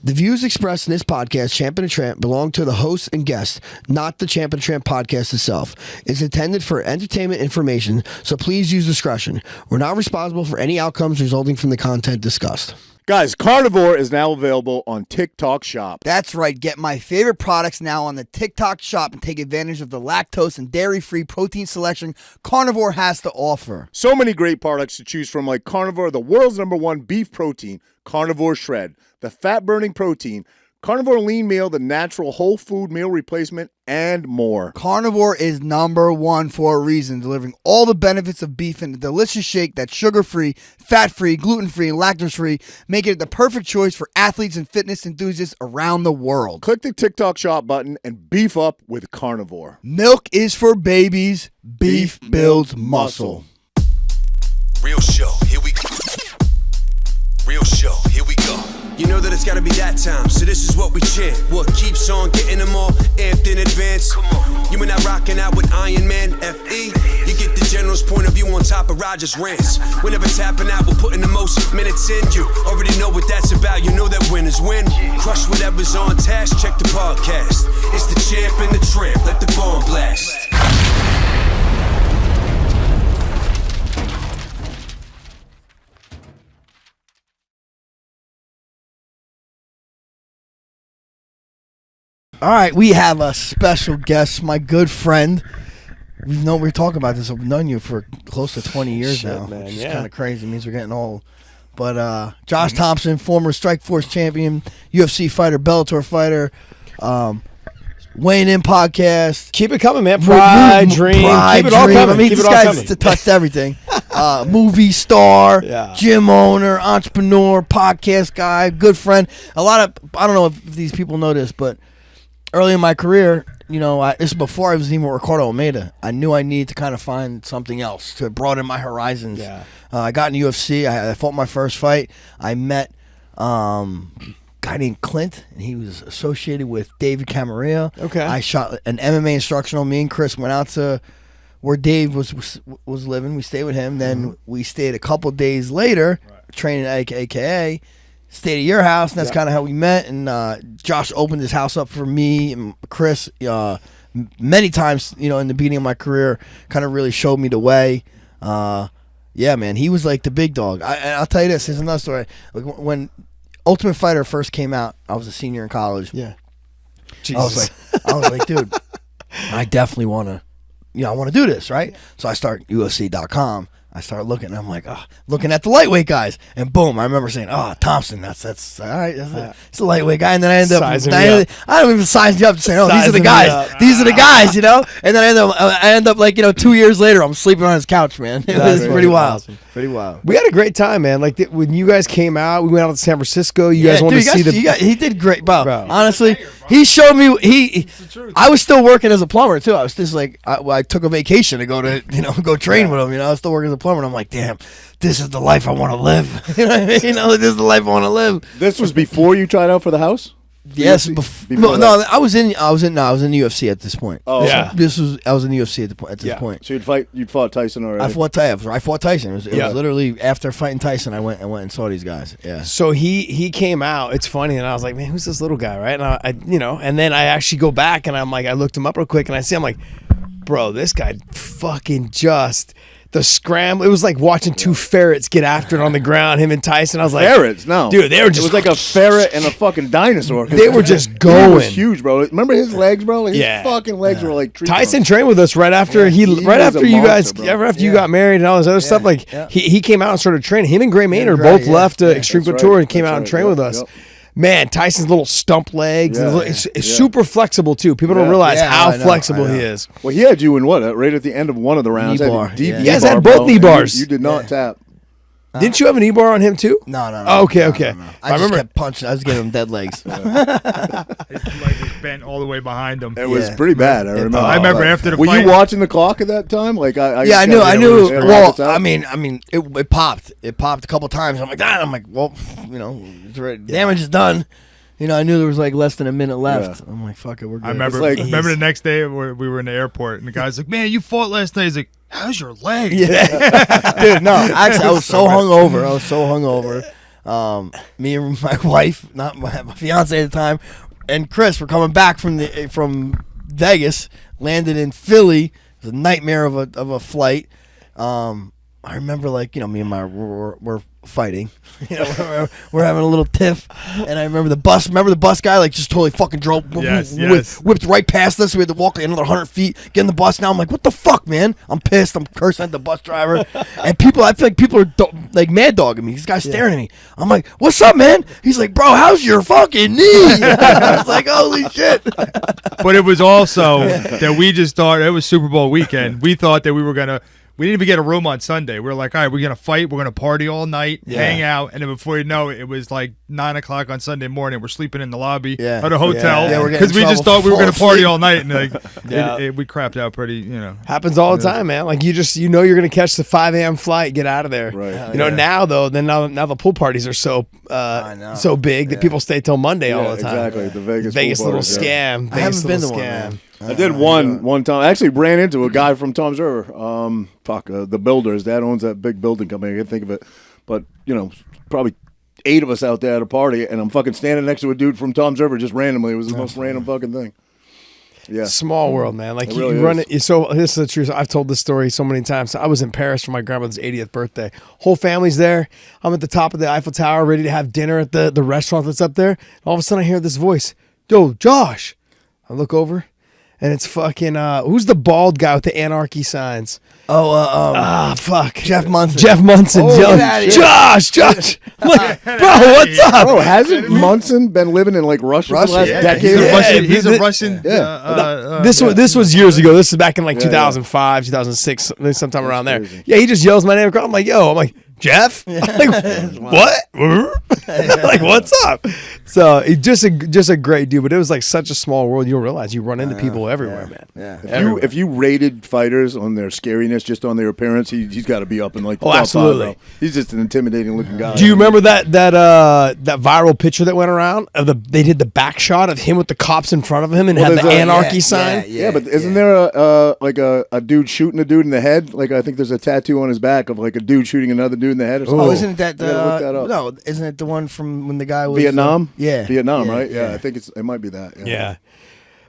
The views expressed in this podcast, Champ and Tramp, belong to the host and guest, not the Champ and Tramp podcast itself. It's intended for entertainment information, so please use discretion. We're not responsible for any outcomes resulting from the content discussed. Guys, Carnivor is now available on TikTok Shop. That's right. Get my favorite products now on the TikTok Shop and take advantage of the lactose and dairy-free protein selection Carnivor has to offer. So many great products to choose from, like Carnivor, the world's #1 beef protein, Carnivor Shred, the fat-burning protein, Carnivor Lean Meal, the natural whole food meal replacement, and more. Carnivor is #1 for a reason, delivering all the benefits of beef in a delicious shake that's sugar-free, fat-free, gluten-free, and lactose-free, making it the perfect choice for athletes and fitness enthusiasts around the world. Click the TikTok Shop button and beef up with Carnivor. Milk is for babies. Beef builds muscle. Real show, here we go. Real show, here we go. You know that it's gotta be that time, so this is what we chant. What keeps on getting them all amped in advance? Come on. You and I rocking out with Iron Man, FE. You get the general's point of view on top of Roger's rants. Whenever tapping out, we're putting the most minutes in. You already know what that's about, you know that winners win. Crush whatever's on task, check the podcast. It's the Champ and the Tramp, let the bomb blast. All right, we have a special guest, my good friend. We're talking about this. I've known you for close to 20 years now, man, which is yeah. kind of crazy. It means we're getting old. But Josh Thomson, former Strikeforce champion, UFC fighter, Bellator fighter, weighing in podcast. Keep it coming, man. Pride, dream. Pride, keep it all dream. coming. I mean, keep this it all guy's coming. touched everything. Movie star, Yeah. gym owner, entrepreneur, podcast guy, good friend. I don't know if these people know this, but early in my career, this is before I was even with Ricardo Almeida. I knew I needed to kind of find something else to broaden my horizons. Yeah. I got in UFC. I fought my first fight. I met a guy named Clint, and he was associated with David Camarillo. Okay. I shot an MMA instructional. Me and Chris went out to where Dave was living. We stayed with him. Then we stayed a couple days later, training at AKA. Stayed at your house, and that's kind of how we met. And Josh opened his house up for me and Chris many times, in the beginning of my career, kind of really showed me the way. Yeah, man, he was like the big dog. I'll tell you this. Here's another story. Like when Ultimate Fighter first came out, I was a senior in college. Yeah. Jesus. I was like, dude, I definitely want to, I want to do this, right? So I start UFC.com. I started looking, and I'm like, looking at the lightweight guys, and boom, I remember saying, Thompson, that's all right, it's a lightweight guy, and then I end up, I don't even size you up to say, these are the guys, and then I end up like 2 years later, I'm sleeping on his couch, man. It was pretty wild. Awesome. Pretty wild. We had a great time, man. Like when you guys came out, we went out to San Francisco. You guys wanted to see he did great, bro. Honestly, he showed me. I was still working as a plumber too. I was just like, I took a vacation to go to go train with him. I was still working as a plumber, and I'm like, damn, this is the life I want to live. You know what I mean? This is the life I want to live. This was before you tried out for the house? Yes, I was in the UFC at this point. Oh, yeah. I was in the UFC at this point. So you'd fought Tyson already. I fought Tyson. It was literally after fighting Tyson, I went and saw these guys. Yeah. So he came out. It's funny, and I was like, man, who's this little guy, right? And I and then I actually go back and I'm like, I looked him up real quick, and I see, I'm like, bro, this guy fucking just. The scramble, it was like watching two ferrets get after it on the ground, him and Tyson. I was like, ferrets? No. Dude, they were just. It was like a ferret and a fucking dinosaur. They were just going. He was huge, bro. Remember his legs, bro? Like, his fucking legs were like tree Tyson trunks. trained with us right after you got married and all this other stuff. Yeah. Like, Yeah. he came out and started training. Him and Gray Maynard both left Extreme Couture and came out and trained with us. Yep. Man, Tyson's little stump legs. Yeah. It's super flexible, too. People don't realize how flexible he is. Well, he had you in right at the end of one of the rounds. Knee bar. Deep Yeah. knee You guys bar, had both bro. knee bars. You did not tap. Didn't you have an E-bar on him, too? No. Oh, okay. No. I just kept punching. I was giving him dead legs. His leg was bent all the way behind him. It was pretty bad. I remember. I remember after the Were fight. you watching the clock at that time? Like I knew. Well, I mean, it popped. It popped a couple times. I'm like, well, damage is done. I knew there was like less than a minute left. Yeah. I'm like, fuck it, we're good. I remember the next day we were in the airport, and the guy's like, man, you fought last night. He's like, how's your leg? Yeah. Dude, no, actually, I was so hungover. Me and my wife, not my fiance at the time, and Chris were coming back from Vegas, landed in Philly. It was a nightmare of a flight. I remember, like, me and we're fighting. We're having a little tiff, and I remember the bus guy, like, just totally fucking drove, whipped right past us. We had to walk another 100 feet, get in the bus. Now I'm like, what the fuck, man? I'm pissed. I'm cursing at the bus driver, and I feel like people are like mad dogging me. This guy's staring at me. I'm like, what's up, man? He's like, bro, how's your fucking knee? I was like, holy shit. But it was also that we just thought it was Super Bowl weekend. We thought that we didn't even get a room on Sunday. We were like, all right, we're going to fight. We're going to party all night, hang out. And then before you know it, it was like 9 o'clock on Sunday morning. We're sleeping in the lobby at a hotel because we just thought we were going to party all night. And we crapped out pretty, Happens all the time, man. Like, you're going to catch the 5 a.m. flight, get out of there. Right. Now the pool parties are so big that people stay till Monday all the time. Exactly. The Vegas pool little parties, scam. I haven't been to one, scam. man. I did one time. I actually ran into a guy from Tom's River. The Builders. Dad owns that big building company. I can't think of it. But, probably 8 of us out there at a party, and I'm fucking standing next to a dude from Tom's River just randomly. It was the most random fucking thing. Yeah. Small world, man. Like, really you run it. So this is the truth. I've told this story so many times. I was in Paris for my grandmother's 80th birthday. Whole family's there. I'm at the top of the Eiffel Tower, ready to have dinner at the restaurant that's up there. All of a sudden, I hear this voice. Yo, Josh. I look over. And it's fucking who's the bald guy with the anarchy signs? Fuck. Jeff Munson. Jeff Munson. Oh, Yo, get outta here. Josh. Like, bro, what's up? Bro, hasn't Munson been living in like Russia for the last decade? He's a Russian. This was years ago. This is back in like 2005, 2006, sometime around there. crazy. Yeah, he just yells my name across. I'm like, yo. I'm like, Jeff? Like, what? Like, what's up? So he's just a great dude, but it was like such a small world. You don't realize you run into people everywhere, man. Yeah. If you rated fighters on their scariness, just on their appearance, he's got to be up in like the top absolutely. 5, bro. He's just an intimidating looking guy. Do you remember that viral picture that went around? They did the back shot of him with the cops in front of him and had the anarchy sign. Yeah, but isn't there a dude shooting a dude in the head? Like, I think there's a tattoo on his back of like a dude shooting another dude in the head or something. Oh, isn't it that look that up. no? Isn't it the one from when the guy was Vietnam? Vietnam, right? Yeah, I think it might be that. Yeah.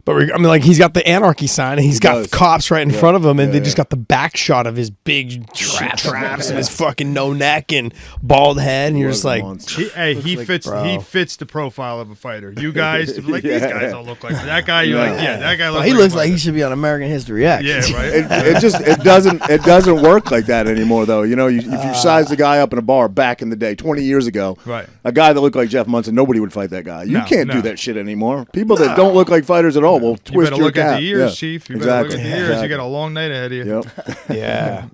But I mean, like, he's got the anarchy sign, and he's got cops right in front of him, and they just got the back shot of his big traps and his fucking no neck and bald head, and you're just like, he fits the profile of a fighter. You guys, like, these guys don't look like that guy. You're like, that guy looks. He like looks like he should be on American History X. Yeah, right. It doesn't work like that anymore, though. If you size the guy up in a bar back in the day, 20 years ago, right, a guy that looked like Jeff Munson, nobody would fight that guy. You can't do that shit anymore. People that don't look like fighters at all will twist your cap. You better look at the ears, Chief. You better look at the ears. Exactly. You got a long night ahead of you. Yep. yeah.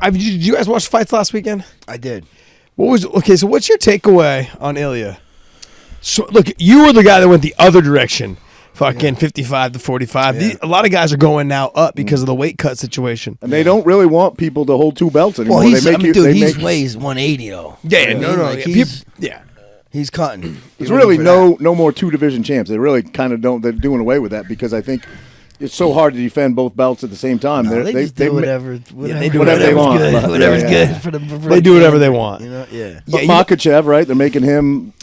Did you guys watch fights last weekend? I did. So what's your takeaway on Ilya? So look, you were the guy that went the other direction. Fucking 55 to 45. Yeah. A lot of guys are going now up because of the weight cut situation. And they don't really want people to hold 2 belts anymore. Well, he weighs 180 though. Yeah, He's cutting. There's really no more 2 division champs. They really kind of don't. They're doing away with that because I think it's so hard to defend both belts at the same time. No, they do whatever they want. Whatever's good for the. They do whatever they want. But Makhachev, right? They're making him.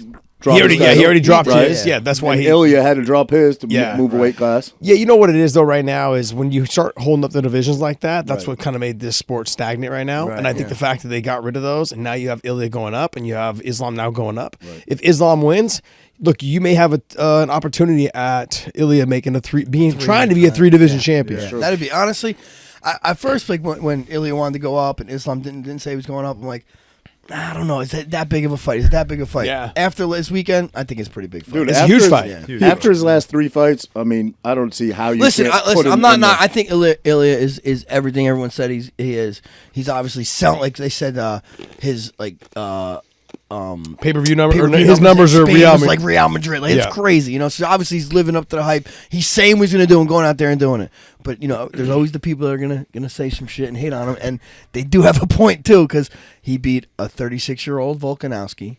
He already dropped his. Yeah, that's why Ilya had to drop his to move a weight class. Yeah, you know what it is though. Right now is when you start holding up the divisions like that. That's what kind of made this sport stagnant right now. Right, and I think the fact that they got rid of those, and now you have Ilya going up, and you have Islam now going up. Right. If Islam wins, look, you may have an opportunity at Ilya making trying to be a 3 division champion. Yeah. That'd be honestly. I first like when Ilya wanted to go up and Islam didn't say he was going up. I'm like, I don't know. Is that big of a fight? Is it that big of a fight? Yeah. After this weekend, I think it's a pretty big fight. Dude, it's a huge fight. After his last 3 fights, I mean, I don't see how you listen. put him I'm not. in I think Ilya is everything everyone said he is. He's obviously selling, like they said, his like pay-per-view number. His numbers are Real like Real Madrid. Like, it's crazy, So obviously he's living up to the hype. He's saying what he's going to do and going out there and doing it. But there's always the people that are gonna say some shit and hate on him, and they do have a point too because he beat a 36-year-old Volkanovski.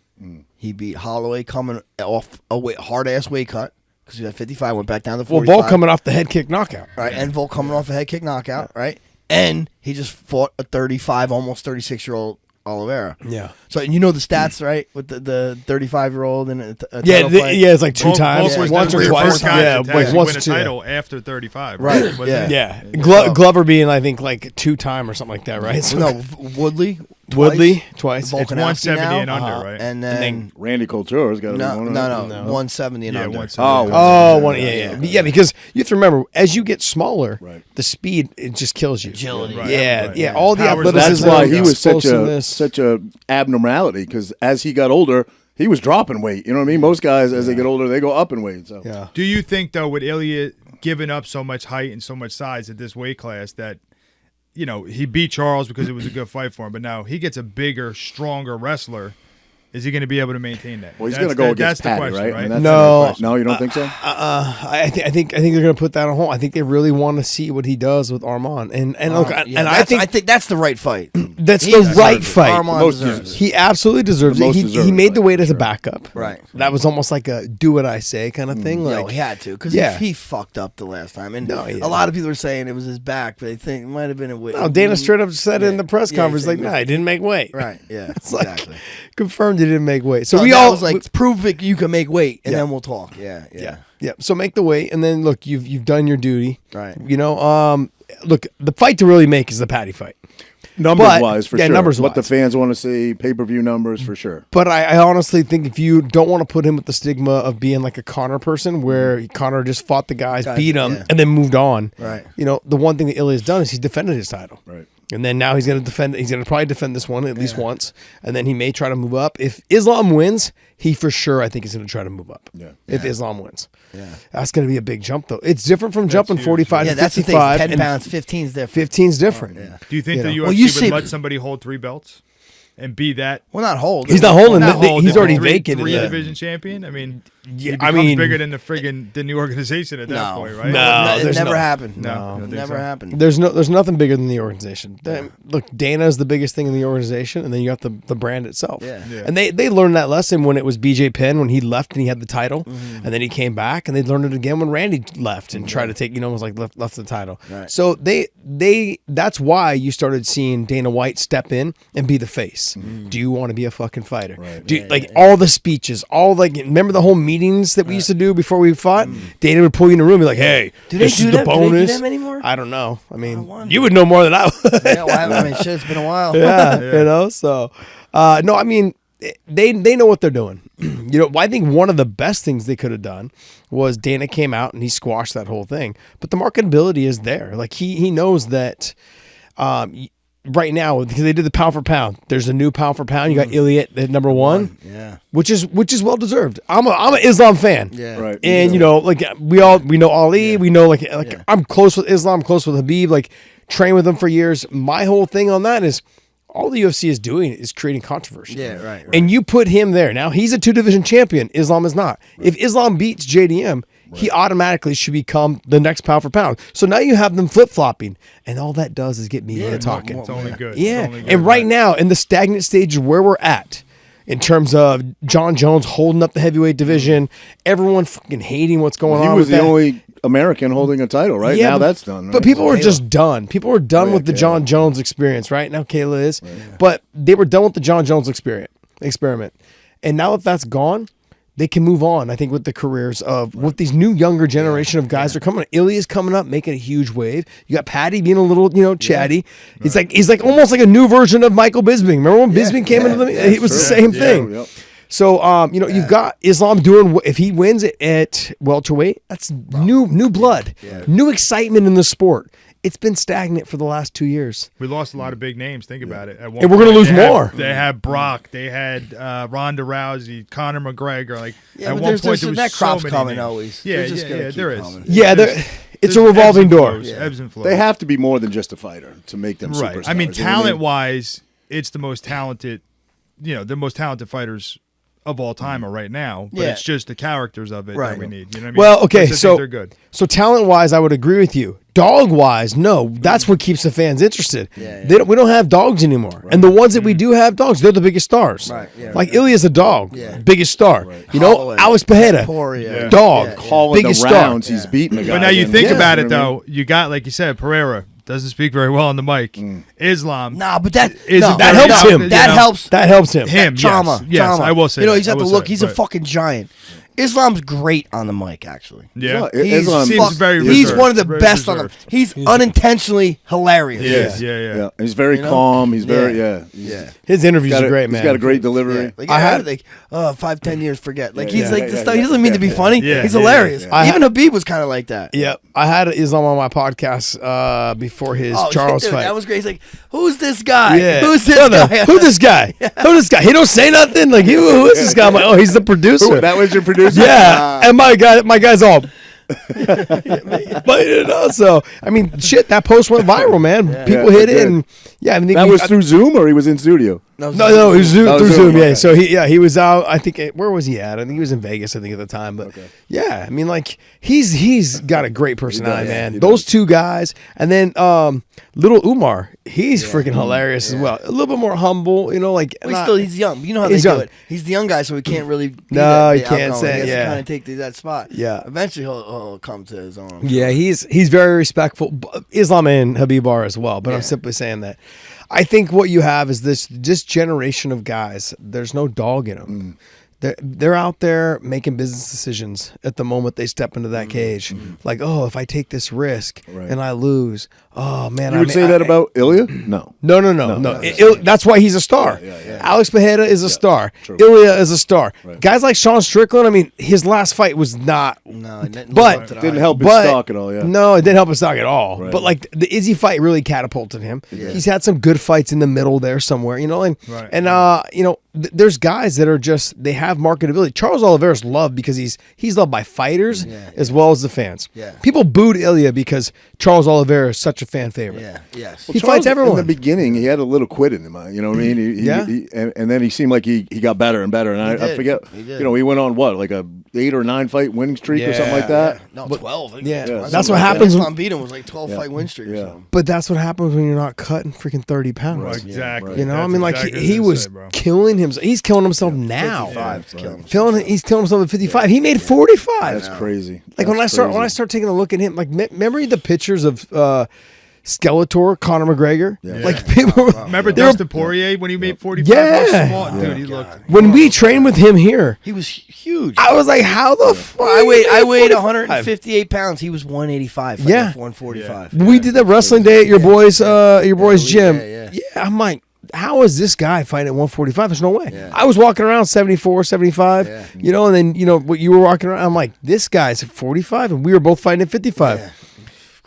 He beat Holloway coming off a hard ass weight cut because he was at 55, went back down to 45. Well, Volk coming off the head kick knockout, right? And Volk coming off a head kick knockout, right? And he just fought a 35, almost 36-year-old Oliveira. Yeah. So you know the stats, right? With the 35-year-old and a Yeah, title fight? it's like two times, Volk was once the or first twice. guy Yeah, to like win once a or two. title after 35. Right, Wasn't yeah. it? Yeah, Glover being I think like 2-time or something like that, right? So No, Woodley. Woodley twice. Volkanovski It's 170 now, and under, right? And then Randy Couture's got to be no, one of no, them. 170 and Yeah, under. 170. Oh, yeah, because you have to remember, as you get smaller, Right. the speed it just kills you. Agility. Right. Yeah, Right. yeah, all the Powers- athleticism. That's why he was explosiveness. such a abnormality, because as he got older, he was dropping weight. You know what I mean? Most guys, as they get older, they go up in weight. So Yeah. Do you think, though, with Ilya giving up so much height and so much size at this weight class that, you know, he beat Charles because it was a good fight for him, but now he gets a bigger, stronger wrestler. Is he going to be able to maintain that? well, he's going to go against that's the Patty, question, right? I mean, that's No. the question. No, you don't think so? I think they're going to put that on hold. I think they really want to see what he does with Armand, and look, Yeah, I think that's the right fight. that's He the deserves right it. fight. Armand Most deserves deserves it. He absolutely deserves The it. most He deserved made the fight, weight for as a sure. backup. Right. That was almost like a do what I say kind of thing. No, Like he had to because Yeah. he fucked up the last time, and No, yeah. a lot of people are saying it was his back, but they think it might have been a weight. no, Dana straight up said in the press Yeah, conference, he like, said- "Nah, he didn't make weight." Right? Yeah, It's like exactly. confirmed he didn't make weight. So So we that all was like prove it. You can make weight, and Yeah. then we'll talk. Yeah. yeah. So make the weight, and then look, you've done your duty. Right. You know, look, the fight to really make is the Patty fight. Numbers-wise, for yeah, sure. numbers-wise. What the fans want to see, pay-per-view numbers, for sure. But I honestly think if you don't want to put him with the stigma of being like a Connor person, where Connor just fought the guys, beat him, yeah. and then moved on. Right. You know, the one thing that Ilya's done is he's defended his title. Right. And then now he's going to defend. He's going to probably defend this one at least once, and then he may try to move up. If Islam wins, he for sure I think is going to try to move up. Yeah. If Islam wins, Yeah. that's going to be a big jump though. It's different from jumping huge. 45 Yeah, to that's the thing. 55. 10 and pounds, 15 is different. 15's different. Do you think You the know. UFC Well, you would see- let somebody hold 3 belts and be that? Well, not hold. He's not holding. Not hold, He's but already three vacated. Three that. division champion. I mean, Yeah, he I becomes mean- bigger than the organization at that No. point, right? No. it there's never no- happened. No, you don't think never so? happened. There's nothing bigger than the organization. Look, Dana is the biggest thing in the organization, and then you got the brand itself. Yeah. Yeah. And they learned that lesson when it was BJ Penn when he left and he had the title, and then he came back, and they learned it again when Randy left and tried to take was like left the title. Right. So that's why you started seeing Dana White step in and be the face. Do you want to be a fucking fighter? Right. Do you, all the speeches, remember the whole meetings that we used to do before we fought? Dana would pull you in a room and be like, "Hey, Do they this do is the them? Do they do bonus." them anymore? I don't know. I mean, wonder. you would know more than I would. Yeah, well, I mean, shit, it's been a while. Yeah, you know. So, no, I mean, they know what they're doing. I think one of the best things they could have done was Dana came out and he squashed that whole thing. But the marketability is there. Like he knows that. Right now, because they did the pound for pound, there's a new pound for pound. You got Iliad at number 1, Yeah. which is well deserved. I'm an Islam fan, Yeah. Right. and we know Ali, we know I'm close with Islam, close with Habib, trained with them for years. My whole thing on that is all the UFC is doing is creating controversy. Yeah, right. And you put him there. Now he's a 2-division champion. Islam is not. If Islam beats JDM, he automatically should become the next pound for pound. So now you have them flip-flopping, and all that does is get media talking. It's only good. Yeah, It's only good, and right now in the stagnant stage where we're at, in terms of John Jones holding up the heavyweight division, everyone fucking hating what's going He on. was with the that. only American holding a title, right? Yeah, Now but- that's done. Right? But people were just done. People were done yeah, with the Kayla. John Jones experience, right? Now Kayla is. But they were done with the John Jones experiment. And now that that's gone, they can move on, I think, with the careers of with these new younger generation of guys that are coming up. Ilya's coming up, making a huge wave. You got Patty being a little, chatty. He's like almost like a new version of Michael Bisping. Remember when Bisping came into the it was the same thing. Yep. So, you've got Islam doing, if he wins it at welterweight, that's new blood, new excitement in the sport. It's been stagnant for the last 2 years. We lost a lot of big names. Think about it. At one And we're gonna point, lose they had- more. They had Brock. They had Ronda Rousey, Conor McGregor. At Yeah, but one point, there was that crop's so many coming names. always. Yeah, They're just gonna keep there is. coming. Yeah, There's it's a ebbs revolving and door. flows, Ebbs and flows. They have to be more than just a fighter to make them right. superstars. I mean, You know what I mean? talent-wise, it's the most talented. The most talented fighters of all time are right now. But Yeah. it's just the characters of it Right. that we need. You know what I mean? Well, okay, I just so think they're good. So talent-wise, I would agree with you. Dog-wise, no, that's what keeps the fans interested. Yeah. We don't have dogs anymore, and the ones that we do have dogs, they're the biggest stars. Right, yeah. Like Ilya's a dog, Yeah. biggest star. You know, Holloway, Alex Pajeda, Poirier. dog, Yeah. Calling biggest the star. rounds, he's beating the guy. But now you think Yeah. about it, You know what I mean? though. You got, like you said, Pereira, doesn't speak very well on the mic. Islam. Nah, but that helps him. That helps. That helps him. Trauma. Yes, trauma. I will say. You know, that. he's got I the will look. say, He's a but- fucking giant. Islam's great on the mic, actually. Yeah. He's Seems very he's reserved, one of the very best on them. reserved. He's unintentionally hilarious. Yeah. And he's very calm. He's very His interviews Got are a- great, man. He's got a great delivery. Like, I I had- had like 5-10 years forget. Like he's yeah, like yeah, this stuff. yeah, He doesn't mean to be funny. Yeah, He's yeah, hilarious. yeah. Even Habib was kind of like that. Yep. I had Islam on my podcast before his Charles dude, fight. that was great. He's like, who's this guy? Yeah. Who's this No, guy? Who this guy? Who this guy? He don't say nothing. Like, who is this guy? I'm like, oh, he's the producer. Ooh, that was your producer? Yeah, and my guy's all. But you know, so I mean, shit, that post went viral, man. People hit it, and I mean, That was through Zoom or he was in studio? No, it was Zoom, Oh, through Zoom, Zoom. Yeah, okay. so he was out. I think where was he at? I think he was in Vegas. I think at the time, but yeah, I mean, like he's got a great personality, man. he Those two guys, and then little Umar, he's freaking hilarious as well. A little bit more humble, you know, like Well, he's young. You know how He's they young. do it. He's the young guy, so he can't really. Be No, the he can't outgoing. say, He has yeah. to kind of take that spot. Yeah. Eventually, he'll come to his own. Yeah, he's very respectful. Islam and Habib are as well, but I'm simply saying that. I think what you have is this generation of guys. There's no dog in them. They're out there making business decisions at the moment they step into that cage. Like, oh, if I take this risk and I lose, oh man, You would say that about Ilya? No. No. That's why he's a star. Alex Bejeda is a star. True. Ilya is a star. Guys like Sean Strickland, I mean, his last fight was not. No, it didn't But- live up to the Didn't hype. help his But stock at all, yeah. no, it didn't help his stock at all. Right. But like the Izzy fight really catapulted him. He's had some good fights in the middle there somewhere, you know, and you know, there's guys that are just they have marketability. Charles Oliveira's loved because he's loved by fighters as well as the fans. Yeah. People booed Ilya because Charles Oliveira is such a fan favorite. Yeah. Yes. He Charles, fights everyone. In the beginning, he had a little quit in him. You know what I mean? And then he seemed like he got better and better. And I did. forget, He did. you know, he went on what, like a 8 or 9 fight winning streak or something like that? No, 12. I think. Yeah. That's That's what what happens when- Islam beat him was like 12 fight win streak or Yeah. something. But that's what happens when you're not cutting freaking 30 pounds. Exactly. You know, That's I mean, like exactly he what I was say, bro. killing himself. He's killing himself now. 55 is killing him. He's killing himself at 55. He made 45. That's crazy. Like when I start taking a look at him, like remember the pictures of Skeletor, Conor McGregor? Like people Remember they were- Dustin Poirier when he made 45? Yeah. How small, dude, he looked. when we trained with him here, He was huge. I was like, how the fuck? I weighed 45? 158 pounds. He was 185. Yeah. 145. We did that wrestling day at your boys' gym. yeah. I'm like, how is this guy fighting at 145? There's no way. I was walking around 74, 75, you know, and then, you know, what you were walking around, I'm like, this guy's at 45, and we were both fighting at 55.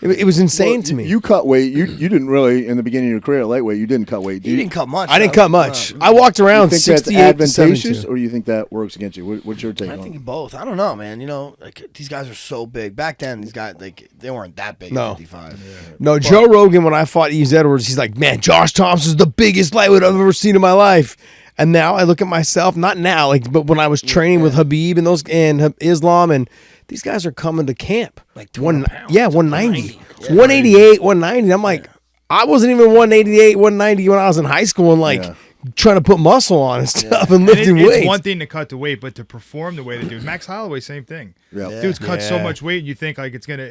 It was insane to me. You cut weight. You didn't really, in the beginning of your career at lightweight, you didn't cut weight. You didn't cut much. I didn't though. cut much. I walked You around think that's 68 to advantageous, 72. or you think that works against you? What's your take I on think it? both. I don't know, man. You know, like these guys are so big. Back then, these guys like they weren't that big. No. At 55. No, Joe Rogan, when I fought Yves Edwards, he's like, man, Josh Thomson's the biggest lightweight I've ever seen in my life. And now I look at myself, not now, like, but when I was training with Habib and Islam, and these guys are coming to camp. Like 200 pounds. Yeah, 190. 188, 190. I'm like, I wasn't even 188, 190 when I was in high school and like trying to put muscle on and stuff and And lifting it's weights. one thing to cut the weight, but to perform the way they do. Max Holloway, same thing. Dude's cut so Yeah. much weight, and you think like it's gonna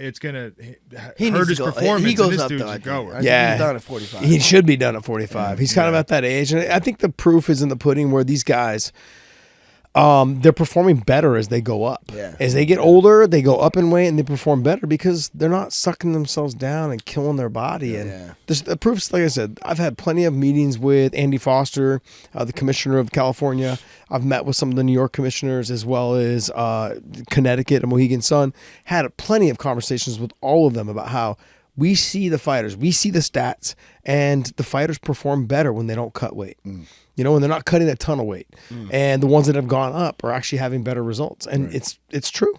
He hurt needs his to go. performance. He goes and this up dude's though. a I goer. think Yeah. he's done at 45. He should be done at 45. He's kind of at that age. And I think the proof is in the pudding where these guys, they're performing better as they go up. Yeah. As they get older, they go up in weight and they perform better because they're not sucking themselves down and killing their body. And the proof's, like I said, I've had plenty of meetings with Andy Foster, the commissioner of California. I've met with some of the New York commissioners as well as Connecticut and Mohegan Sun. Had plenty of conversations with all of them about how we see the fighters, we see the stats, and the fighters perform better when they don't cut weight. You know, when they're not cutting a ton of weight. And the ones that have gone up are actually having better results. And it's true.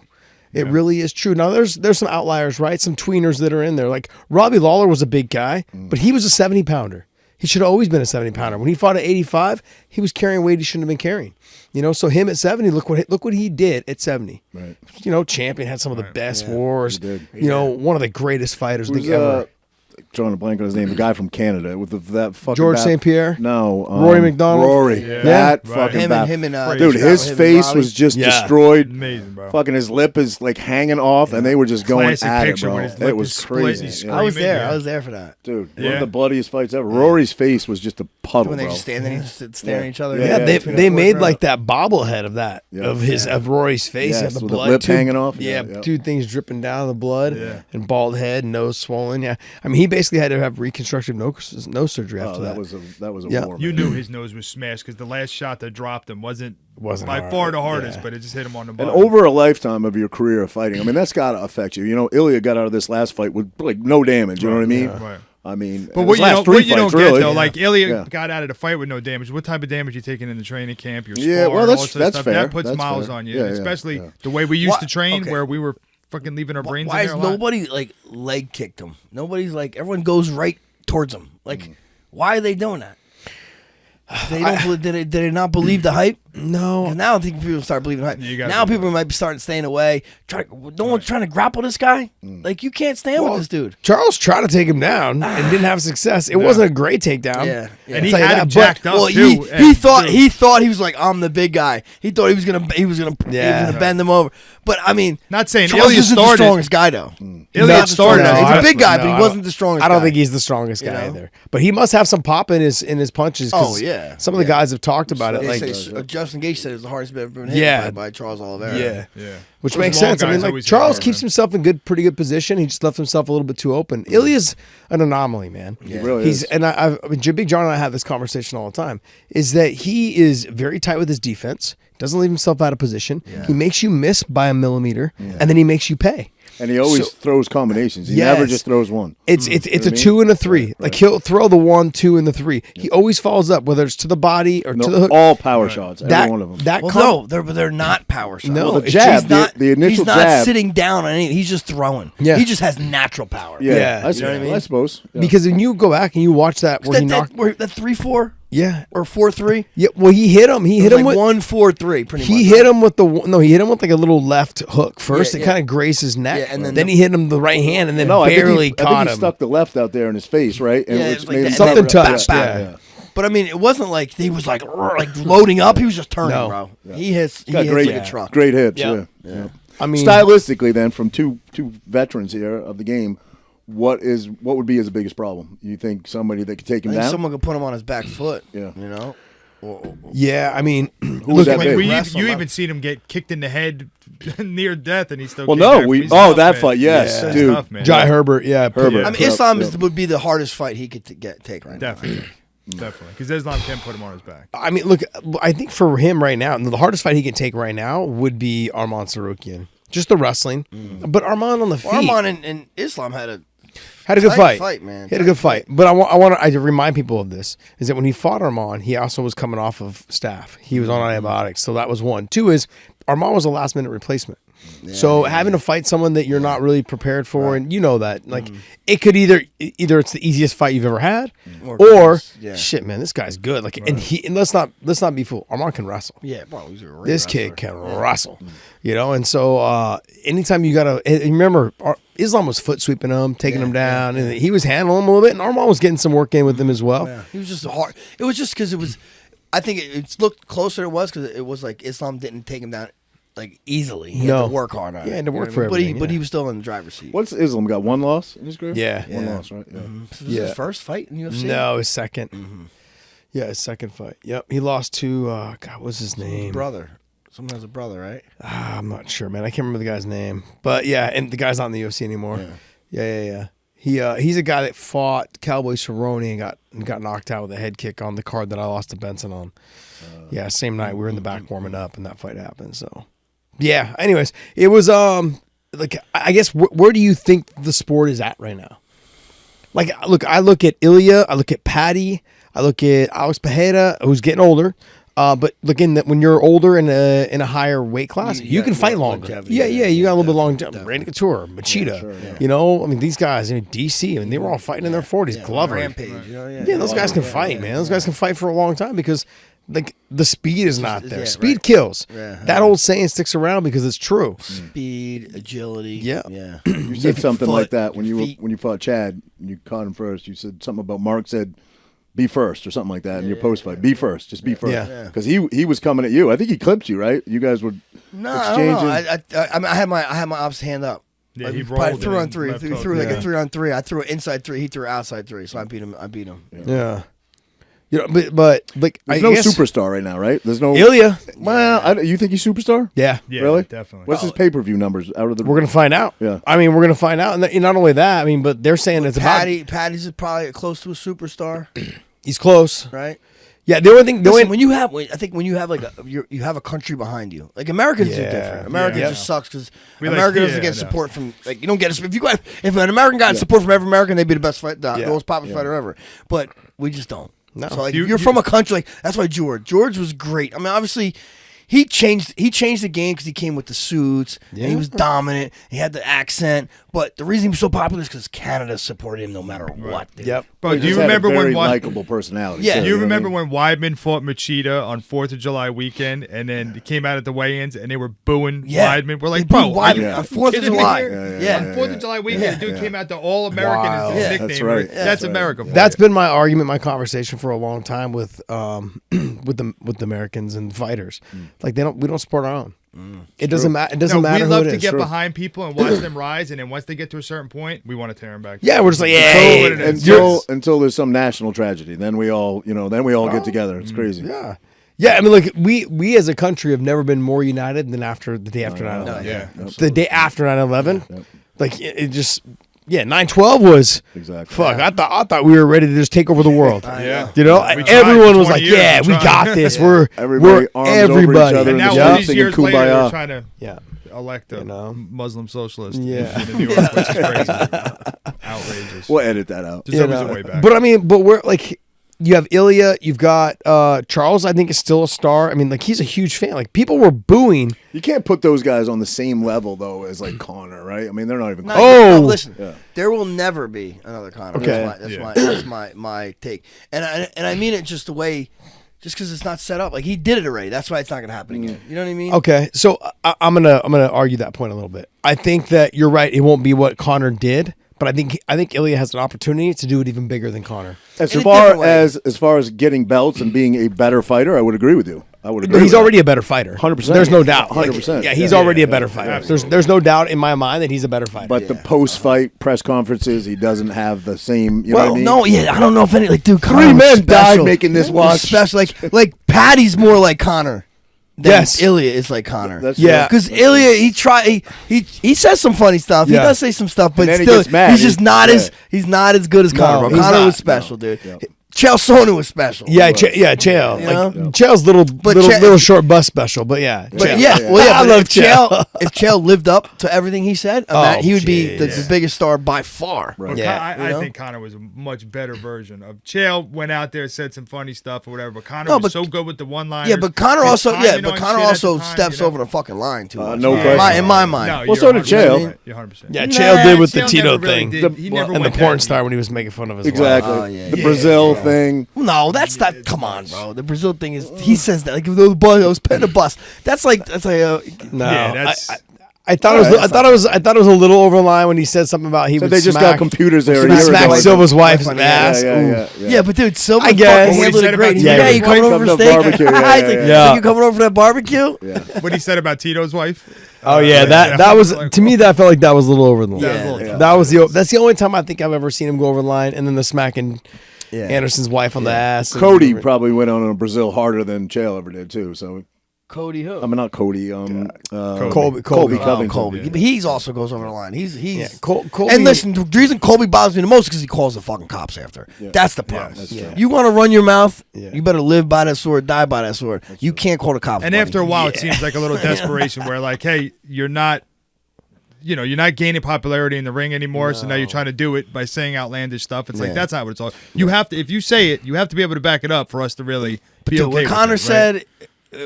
It really is true. Now there's some outliers, right? Some tweeners that are in there. Like Robbie Lawler was a big guy, but he was a 70 pounder. He should have always been a 70 pounder. When he fought at 85, he was carrying weight he shouldn't have been carrying. You know, so him at 70, look what he did at 70. Right. You know, champion, had some of the best wars. He did. You know, one of the greatest fighters I think ever. drawing a blank on his name. The guy from Canada with that fucking George St. Pierre? No, Rory McDonald? Rory. Yeah. That Right. fucking him and dude, his him and face Raleigh. was just Yeah. destroyed. Amazing, bro. Fucking his lip is like hanging off, and they were just going Classic at it, picture bro. when his lip It was is split and crazy. he's Yeah. I was there. Yeah. I was there for that. Dude, one Yeah. of the bloodiest fights ever. Rory's face was just a puddle, When they bro. just stand there and just staring at each other. Yeah, Yeah, they yeah. they made like that bobblehead of that Yeah. of Rory's face. Yes, You have the with the blood, lip two- hanging off. Yeah, Yeah, yeah. two things dripping down the blood, Yeah. and bald head, nose swollen. Yeah, I mean he basically had to have reconstructive nose surgery after Oh, that. that was a Yeah. war. You man. knew his nose was smashed because the last shot that dropped him wasn't by hard. far the hardest, Yeah. but it just hit him on the And butt. over a lifetime of your career of fighting, I mean, that's got to affect you. You know, Ilya got out of this last fight with like no damage. You know what I mean? Right. I mean, But his what you last don't, three what you don't fights, get really. though, like Ilya Yeah. got out of the fight with no damage. What type of damage you taking in the training camp? Your Yeah, spar, well, all that's- that sort of that's stuff. fair. That puts That's miles fair. on you, Yeah, yeah, especially yeah. the way we used What- to train, okay. where we were fucking leaving our brains Why in is there a lot. nobody like leg kicked him? Nobody's like everyone goes right towards him. Like, why are they doing that? They don't. Did they not believe the hype? No, 'Cause now I think people start believing the hype. You gotta Now be people might be starting staying away. No one's trying to grapple this guy. Like you can't stand with this dude. Charles tried to take him down and didn't have success. It wasn't a great takedown. Yeah, yeah. And he I'll tell you had that, him but- jacked up Well, too. he thought he was like I'm the big guy. He thought he was gonna Yeah. bend him over. But I mean, Not saying Charles Ilya isn't the started. strongest guy though. Ilya Not the started. strongest. as He's a a big wrestler. guy, but he I wasn't don't- the strongest. I don't guy. think he's the strongest guy know? either. But he must have some pop in his punches. 'cause Oh, yeah. some of the guys have talked about it. They Like, say, Justin Gage said it was the hardest bit ever been hit Yeah. by Charles Oliveira. yeah. Yeah. Which Those makes long sense. I mean, guys like always Charles hit keeps hard, himself in pretty good position. He just left himself a little bit too open. Ilya's an anomaly, man. He really He's is. and I mean, Big John and I have this conversation all the time. Is that he is very tight with his defense. Doesn't leave himself out of position. He makes you miss by a millimeter, and then he makes you pay. And he always throws combinations. He Yes. never just throws one. It's a what I mean? 2 and a 3. Like he'll throw the 1, 2, and the 3. He always follows up, whether it's to the body or No, to the hook. all power shots, every that one of them. that Well, com- no, they're not power shots. No, Well, the it's jab, he's not, the initial he's not jab. sitting down on anything. He's just throwing. Yeah. He just has natural power. Yeah, Yeah. I, You see- know what I mean? I suppose. Yeah. because when you go back and you watch that where he knocked, that 3-4 yeah, or 4-3. yeah. Well, he hit him. He hit him with 1-4-3. Pretty much. He hit him with he hit him with like a little left hook first. Yeah, It yeah. kind of grazed his neck. Yeah, and then then he hit him the right hand and then no, barely I caught think he him. stuck the left out there in his face, right? And Yeah, which it's like made that- him and Something then touched. bap, Yeah. bap. But I mean, it wasn't like he was like loading up. He was just turning, No. bro. He hits. He Got hits great, like a truck. great hips. Yeah. Yeah. I mean, Stylistically, then, from two veterans here of the game, what would be his biggest problem? You think somebody that could take I him think down? someone could put him on his back foot. Yeah. You know. yeah. I mean, Who was that When big? you Wrestle him. even seen him get kicked in the head near death, and he still. Well, came no, back. we He's that tough, man. fight, yes, Yeah. dude. He's tough, man. Jai Herbert. Yeah, Herbert. I mean, Yeah. Islam Yeah. would be the hardest fight he could take right now. Definitely, definitely, because Islam can put him on his back. I mean, look. I think for him right now, the hardest fight he can take right now would be Arman Sarukian. Just the wrestling, but Arman on the feet. Arman and Islam had a Had a good tight fight. man. He had a good fight. But I want to remind people of this, is that when he fought Arman, he also was coming off of staph. He was on antibiotics. So that was one. Two is Arman was a last minute replacement. So having to fight someone that you're not really prepared for, and you know that, like it could either it's the easiest fight you've ever had, or yeah. shit, man, this guy's good. Like, and let's not be fooled. Arman can wrestle. Yeah, bro. He's a great This wrestler. kid can wrestle, you know. And so anytime you gotta, and remember, Islam was foot sweeping him, taking him down, and he was handling him a little bit, and Arman was getting some work in with him as well. Yeah. He was just hard. It was just because it was. I think it looked closer than it was because it was like Islam didn't take him down like easily. He had No. to work hard on it. Yeah, he had to work You know for what I mean? everything, But he yeah. was still in the driver's seat. What's Islam got? One loss in his career? Yeah. One Yeah. loss, right? Yeah. Was this Yeah. his first fight in UFC? No, his second. Yeah, his second fight. Yep, he lost to God. What's his name? Brother. Someone has a brother, right? I'm not sure, man. I can't remember the guy's name. But yeah, and the guy's not in the UFC anymore. Yeah. He's a guy that fought Cowboy Cerrone and got knocked out with a head kick on the card that I lost to Benson on. Yeah, same night we were in the back warming up and that fight happened. So yeah. Anyways, it was like I guess where do you think the sport is at right now? Like, look, I look at Ilya, I look at Patty, I look at Alex Pereira, who's getting older. But looking that when you're older in a higher weight class, You you got can fight more longer. longevity. Yeah, you got a little bit long. Definitely. Randy Couture, Machida, you know, I mean these guys, I mean DC, I mean they were all fighting in their 40s. Glover, Rampage. You know, yeah, those guys can fight, man. Those guys can fight for a long time because like the speed is not there. yeah, Speed right. kills. Yeah. That old saying sticks around because it's true. Speed, agility. Yeah. Yeah. You said something foot, like that when your you feet. when you fought Chad. And you caught him first. You said something about Mark said, "Be first" or something like that in your post fight. Be first, just be first. Yeah. Because he was coming at you. I think he clipped you, right? You guys were No, I don't know. exchanging. I had my opposite hand up. Yeah, he Probably rolled 3 it on and 3. left He hook. threw like Yeah. a 3 on 3. I threw an inside 3. He threw an outside 3. So I beat him. Yeah. You know, but like There's I no guess superstar right now, right? There's no Ilya. Well, you think he's superstar? Yeah. Yeah, Really? definitely. What's his pay-per-view numbers out of the? We're gonna find out. Yeah. I mean, we're gonna find out, and not only that. I mean, but they're saying it's Patty's probably close to a superstar, he's close. right? Yeah. The only thing. Listen, when you have like you have a country behind you. Like Americans are Yeah. different. America Yeah. just sucks because We like- America doesn't yeah, get no. support from like you don't get if an American got support from every American, they'd be the best fight, the Yeah. most popular fighter ever. But we just don't. No. So like You- if you're you- from a country like that's why George was great. I mean, obviously. He changed the game because he came with the suits and he was dominant. He had the accent, but the reason he was so popular is because Canada supported him no matter what. Dude. Yep. Bro, He do you just had a remember very when likable personality? Yeah. too, Do you know what I remember mean? when Weidman fought Machida on 4th of July weekend, and then it came out at the weigh-ins, and they were booing Yeah. Weidman? We're They like, booed bro, are Weidman you on 4th of kidding me July. here? Yeah. On 4th of July weekend, the dude came out to All-American Wow. as his Yeah. nickname. That's right. That's That's right. America. That's been my argument, my conversation for a long time with with the Americans and fighters. Like we don't support our own. It doesn't matter. It doesn't matter We who love it to is. get behind people and watch them rise, and then once they get to a certain point, we want to tear them back. Yeah, we're just like, That's yeah, what it is. Until there's some national tragedy, then we all get together. It's crazy. yeah, yeah. I mean, like we as a country have never been more united than after the day after 9/11. Yeah. The day after 9/11, like it just. Yeah, 9/12 was Exactly. fuck. I thought we were ready to just take over the world. Yeah. You know, We tried everyone for was 20 like, years, "Yeah, we we tried." got this. We're Everybody arms over each everybody." other And now Yeah. all these Singing years later, Kumbaya. we're trying to Yeah, elect a You know? Muslim socialist Yeah. in New York, which is crazy. Outrageous. We'll edit that out. There's always a way back. but I mean, but we're like, you have Ilya, you've got Charles. I think is still a star. I mean, like he's a huge fan. Like people were booing. You can't put those guys on the same level though as like Connor, right? I mean, they're not even. No, Oh! no, listen. Yeah. There will never be another Conor. Okay. That's my take. And I mean it just the way, just because it's not set up. Like he did it already. That's why it's not gonna happen again. You know what I mean? Okay, so I'm gonna argue that point a little bit. I think that you're right. It won't be what Connor did, but I think Ilya has an opportunity to do it even bigger than Connor. As In a far different way. as far as getting belts and being a better fighter, I would agree with you. I would agree. But he's with already a better fighter. 100%. There's no doubt. 100%. Yeah, he's Yeah. already a better fighter. There's no doubt in my mind that he's a better fighter. But the post-fight press conferences, he doesn't have the same. You know Well, what I mean? no, yeah, I don't know if any like dude. Conor 3 was men died special. making this He was watch. special. Like Patty's more like Connor. Than Yes. Ilya is like Connor. That's Yeah. Because Ilya, he says some funny stuff. He Yeah. does say some stuff, but And then he still, gets mad. he's just not Yeah. he's not as good as Conor. Bro. he's Conor not. was special, dude. Yeah. Chael Sonnen was special. yeah, Chael. You Like know? Chael's little Chael- little short bus special, but yeah. But Chael. yeah, well, yeah. I But love if if Chael lived up to everything he said, he would be the jeez. biggest star by far. Right. But Yeah. I know? think Connor was a much better version of Chael. Went out there, said some funny stuff or whatever. But Connor No, was but- so good with the one-liners. Yeah, but Connor His also, timing on Connor shit at also the time, steps you know? over the fucking line too much. no in question. my mind. No, Well, you're so did 100% Chael. right. You're 100%. Yeah, Nah, Chael did with the Chael Tito never really thing. did. He never and the went porn that star deep. when he was making fun of his wife. Exactly. Oh, yeah, The yeah, Brazil thing. No, that's not. Come on, bro. The Brazil thing is. He says that like the bus. I was petting a bus. That's like No, Yeah, that's- I thought it was a little over the line when he said something about he So would they just smack, got computers there. a he year smacked ago. Silva's wife's Yeah, ass. Yeah, Ooh. yeah, yeah, but dude, Silva I guess. fucking What he handled said it great. about He's like, Tito. yeah, you coming over for Come to steak? barbecue, He's yeah, like, yeah, yeah. you coming over for that barbecue? Yeah. What he said about Tito's wife. Oh yeah, that was to me. That felt like that was a little over the line. Yeah. That's the only time I think I've ever seen him go over the line, and then the smacking Anderson's wife on the ass. and- Cody probably went on Brazil harder than Chael ever did too. So Cody who? I mean, not Cody. Colby. Covington. Colby. But he's also goes over the line. He's Colby- and listen, the reason Colby bothers me the most is because he calls the fucking cops after. That's the problem. that's true. You want to run your mouth? Yeah. You better live by that sword, die by that sword. You can't call the cops. And buddy. after a while, it seems like a little desperation where, like, hey, you're not gaining popularity in the ring anymore. So now you're trying to do it by saying outlandish stuff. It's like, that's not what it's all. You have to, if you say it, you have to be able to back it up for us to really be Dude, okay what with Connor it, right? said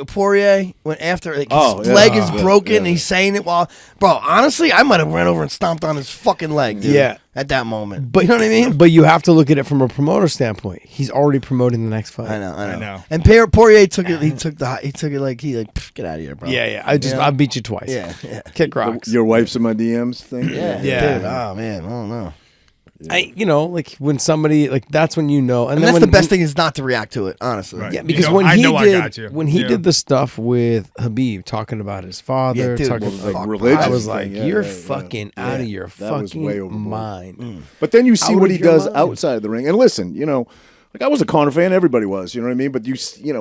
Poirier went after his yeah. leg is broken. Yeah. And he's saying it while, bro. Honestly, I might have ran over and stomped on his fucking leg. Dude, Yeah. at that moment. But you know what I mean? But you have to look at it from a promoter standpoint. He's already promoting the next fight. I know. I know. And Poirier took it. He took it like "Pff, get out of here, bro. Yeah. I beat you twice. Yeah. Kick rocks. Your wife's in my DMs thing. Yeah. Yeah. Dude, oh man, I don't know. Like when somebody like that's when you know, And then that's the best thing is not to react to it. Honestly. Right. Yeah, because You know, when I he know I did got you. when he Yeah. did the stuff with Habib talking about his father, Yeah, dude, talking well, like, religious I was thing, like, yeah, you're yeah, fucking yeah. out of your That was way fucking overboard. mind. But then you see Out what of he your does mind. outside the ring. And listen, like I was a Conor fan, everybody was, you know what I mean? But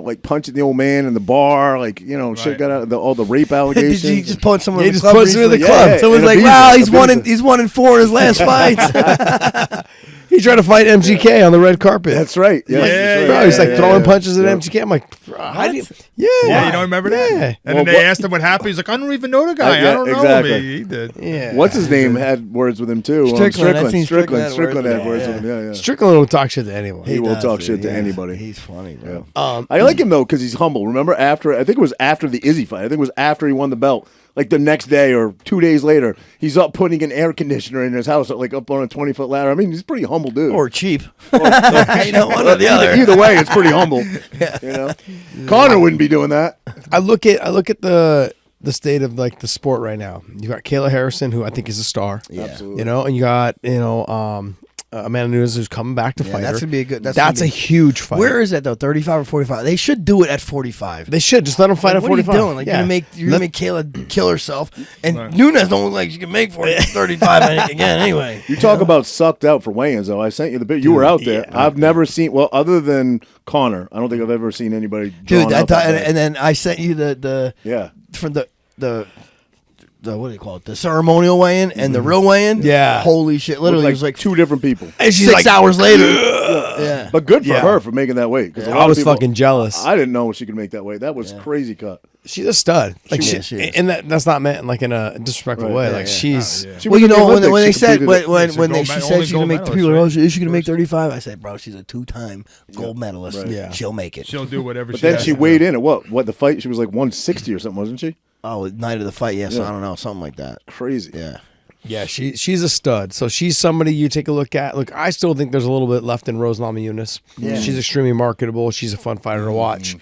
like punching the old man in the bar, like, shit Right. got out, all the rape Did allegations. you just punch someone? Yeah, in the just club punch him in the recently? club. Yeah, Someone's in like, Ibiza. "Wow, he's Ibiza. 1 and 4 in his last fights." He tried to fight MGK on the red carpet. That's right. Yeah, Yeah, that's right. Bro, he's like Yeah, throwing yeah, punches at yeah. MGK. I'm like, how do you? Yeah, Yeah, you don't remember that? Yeah. And Well, then they what- asked him what happened. He's like, I don't even know the guy. Yeah, I don't know exactly. him. He did. Yeah. What's his name had words with him too? Strickland. I've seen Strickland. Strickland had Strickland had words words with with him. Yeah, yeah. Strickland will talk shit to anyone. He will does, talk dude, shit to yeah. anybody. He's funny, bro. I like him though because he's humble. Remember I think it was after the Izzy fight. I think it was after he won the belt. Like the next day or 2 days later, he's up putting an air conditioner in his house, like up on a 20-foot ladder. I mean, he's a pretty humble dude. Or cheap. One or the other. Either way, it's pretty humble. Conor wouldn't be doing that. I look at the state of like the sport right now. You got Kayla Harrison, who I think is a star. Absolutely. And you got Amanda Nunes, who's coming back to fight that's her. gonna be a good. That's gonna a be- huge fight. Where is that though? 35 or 45? They should do it at 45. They should just let him fight at What are you 45. doing? Like Yeah. you're gonna make Kayla kill herself, and Nunes don't look like she can make 35 again. Anyway, You talk about sucked out for weigh-ins, though. I sent you the bit. You were out there. yeah. I've never seen, other than Conor, I don't think I've ever seen anybody. dude, drawn out that bad. and then I sent you the Yeah. from the what do you call it? The ceremonial weigh-in and the real weigh-in. Yeah. holy shit! Literally, it was like two different people. and she's 6 hours later. Yeah, But good for Yeah. her for making that weight. 'Cause a lot I of was people- fucking jealous. I didn't know she could make that weight. That was crazy cut. She's a stud. Like She she, is, she is. and that's not meant like in a disrespectful way. Like she's. She well, was you in the know when Olympics. they She said competed- when She's a she only said she's gonna gold make medalist, people right? are is she gonna make 35? I said, bro, she's a 2-time gold medalist. Right. Yeah. She'll make it. She'll do whatever But she then has she to. weighed in at what the fight? She was like 160 or something, wasn't she? Oh, night of the fight, yes. Yeah. I don't know, something like that. Crazy. Yeah. Yeah, she's a stud. So she's somebody you take a look at. Look, I still think there's a little bit left in Rose Namajunas. Yeah. She's extremely marketable. She's a fun fighter to watch.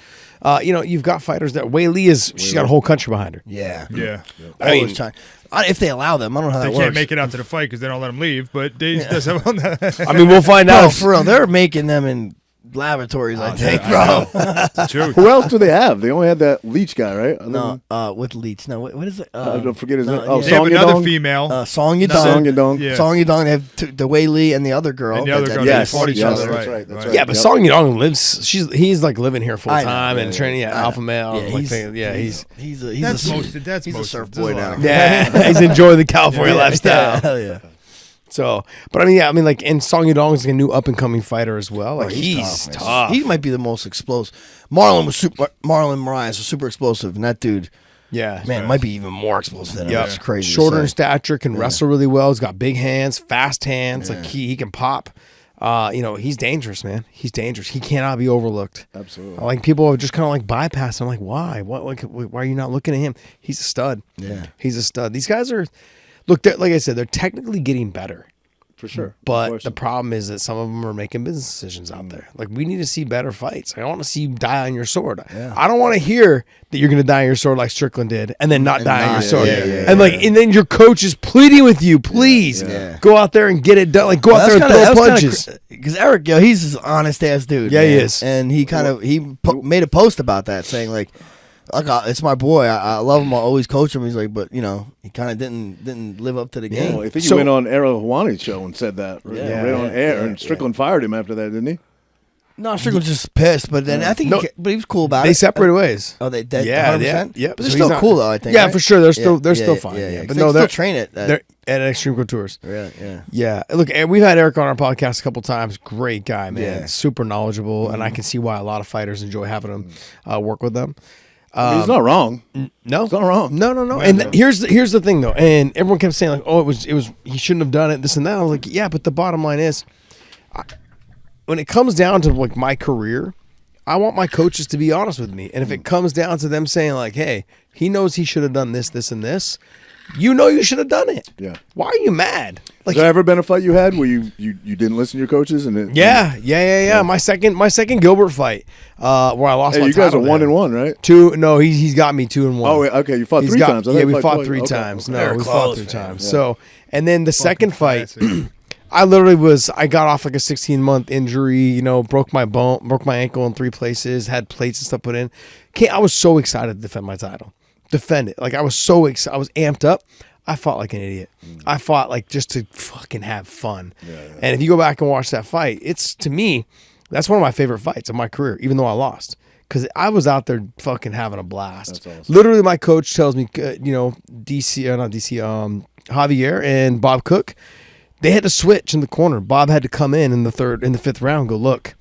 You've got fighters that Wei Li she's got a whole country behind her. Yeah. Yeah. I mean, Always trying. If they allow them, I don't know how They that can't works. make it out to the fight because they don't let them leave. But they does have on that. I mean, we'll find No, out. for real, they're making them in lavatories. I think, bro. It's true. Who else do they have? They only had that Leach guy, right? No, with Leach. No, what is it? I don't forget his no, name. Oh, yeah. They have Song another Yadong? female. Song Yadong. Song Yadong. Yeah. Song Yadong. They have the Wei Li and the other girl. And the other that- girl, that- they Yes, fought each yes, other. that's Right, right. That's right. right. Yeah, but Yep. Song Yadong lives. He's like living here full I know, time and yeah, training yeah. at I know. Alpha Male. Yeah, he's he's That's a, most. That's he's a most. surf There's boy a lot now. of- yeah, he's enjoying the California lifestyle. Hell yeah. So, but I mean, like, and Song Yadong is like a new up and coming fighter as well. Like, he's man. tough. He might be the most explosive. Marlon Moraes was super explosive, and that dude, Yeah, man, might be even more explosive than him. Yeah. It's crazy. to Shorter in say. stature, can wrestle really well. He's got big hands, fast hands. Like he can pop. He's dangerous, man. He's dangerous. He cannot be overlooked. Absolutely. Like people have just kind of like bypassed him. Like, why? Why are you not looking at him? He's a stud. Yeah. He's a stud. These guys are, look, like I said, they're technically getting better. For sure. But the problem is that some of them are making business decisions out there. Like, we need to see better fights. I don't want to see you die on your sword. I don't want to hear that you're going to die on your sword like Strickland did and then not die on your sword. And then your coach is pleading with you, please go out there and get it done. Like, go out there and throw punches. Because Eric, he's an honest ass dude. Yeah, he man. is. And he kind of made a post about that, saying like, it's my boy. I love him. I always coach him. He's like, but he kind of didn't live up to the game. Well, I think he went on Errol Hawani's show and said that right on air, Yeah. and Strickland fired him after that, didn't he? No, Strickland was just pissed, but then I think, but he was cool about it. They separated ways. Oh, they 100%. Yeah, Yep. But So they're he's still not- cool though. I think. Yeah, right? for sure. They're still fine. Yeah. But But they no, still they're train it. They're at Extreme Couture. Really, yeah. Yeah. Look, and we've had Eric on our podcast a couple times. Great guy, man. Yeah. Super knowledgeable, and I can see why a lot of fighters enjoy having him work with them. He's not wrong. No, It's not wrong. No. And here's the thing though, and everyone kept saying like, "Oh, it was he shouldn't have done it." This and that. I was like, "Yeah," but the bottom line is, when it comes down to like my career, I want my coaches to be honest with me. And if it comes down to them saying like, hey, he knows he should have done this, this, and this, you should have done it. Yeah. Why are you mad? Like, Has there ever been a fight you had where you didn't listen to your coaches? Yeah. My second Gilbert fight, where I lost my you guys are title to him. 1-1, right? Two. No, he's got me 2-1. Oh, wait, okay. You fought He's three got- times. I thought Yeah, you we fought twice. three Okay, times. okay. No, we fought 3 times. Yeah. So, and then the second fight, classic. I literally I got off like a 16-month injury, broke my ankle in 3 places, had plates and stuff put in. I was so excited to defend my title. Defend it. Like, I was so excited. I was amped up. I fought like an idiot. I fought like just to fucking have fun. And if you go back and watch that fight, to me, that's one of my favorite fights of my career, even though I lost. Because I was out there fucking having a blast. That's awesome. Literally, my coach tells me, Javier and Bob Cook, they had to switch in the corner. Bob had to come in the 5th round and go, look.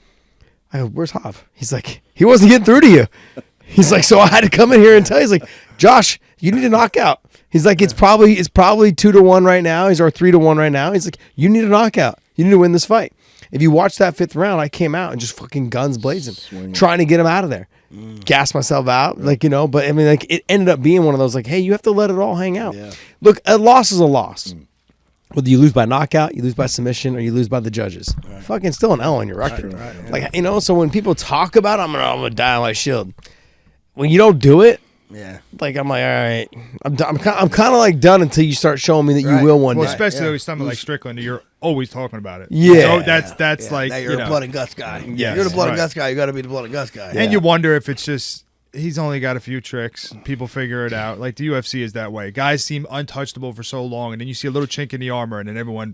I go, where's Hav? He's like, he wasn't getting through to you. He's like, so I had to come in here and tell you. He's like, Josh, you need a knockout. He's like, it's probably 2-1 right now. Or 3-1 right now. He's like, you need a knockout. You need to win this fight. If you watch that 5th round, I came out and just fucking guns blazing, trying to get him out of there. Gassed myself out, but I mean, like, it ended up being one of those, like, hey, you have to let it all hang out. Look, a loss is a loss. Whether you lose by knockout, you lose by submission, or you lose by the judges. Fucking still an L on your record. Like, so when people talk about it, I'm gonna die on my shield. When you don't do it, like, I'm like, all right, I'm kind of like done until you start showing me that you will one Well, day. especially with something like Strickland, you're always talking about it. Yeah. So that's like, Now you're a blood and guts guy. Yes. You're the blood and Right. guts guy. You got to be the blood and guts guy. And you wonder if it's just he's only got a few tricks. People figure it out. Like the UFC is that way. Guys seem untouchable for so long, and then you see a little chink in the armor, and then everyone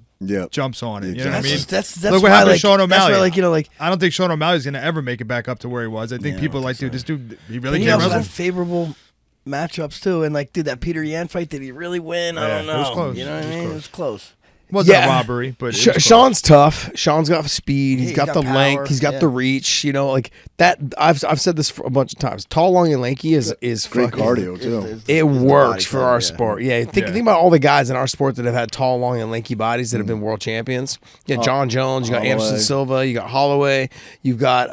jumps on it. You know what I mean? That's Look what why, happened like, to Sean O'Malley. That's why, like, I don't think Sean O'Malley's going to ever make it back up to where he was. I think people like, dude, this dude, he really he can't also wrestle. had favorable matchups too, and like, dude, that Peter Yan fight, did he really win? I don't it know. was close. You know what I mean? It was close. Wasn't a robbery, but it was close. Sean's tough. Sean's got speed. He's got the got length. power. He's got the reach. Like that. I've said this for a bunch of times. Tall, long, and lanky is Great fucking cardio too. It works for our yeah. sport. Yeah, think about all the guys in our sport that have had tall, long, and lanky bodies that have been world champions. Yeah, John Jones. You got Anderson Holloway. Silva. You got Holloway. You've got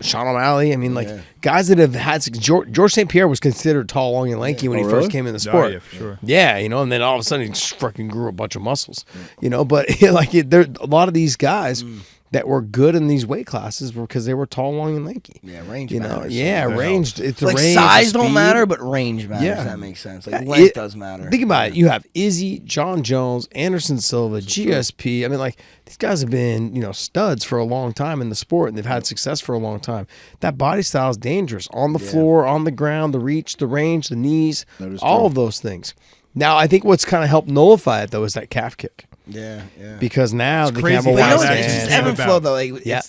Sean O'Malley. I mean, like guys that have had George St. Pierre was considered tall, long, and lanky when he really? first came in the sport. yeah, for sure. Yeah, and then all of a sudden he just fucking grew a bunch of muscles. But there a lot of these guys that were good in these weight classes were because they were tall, long, and lanky. Yeah, range matters. Range. It's Like, range, size the don't speed. matter, but range matters. Yeah. That makes sense. Like, length does matter. Think about it. You have Izzy, John Jones, Anderson Silva, GSP. I mean, like, these guys have been, studs for a long time in the sport, and they've had success for a long time. That body style is dangerous. On the floor, on the ground, the reach, the range, the knees, all of those things. Now, I think what's kind of helped nullify it, though, is that calf kick. Yeah. Because now they crazy can have a how wide that It's is. just stance. ebb and flow, though. Like, Yeah.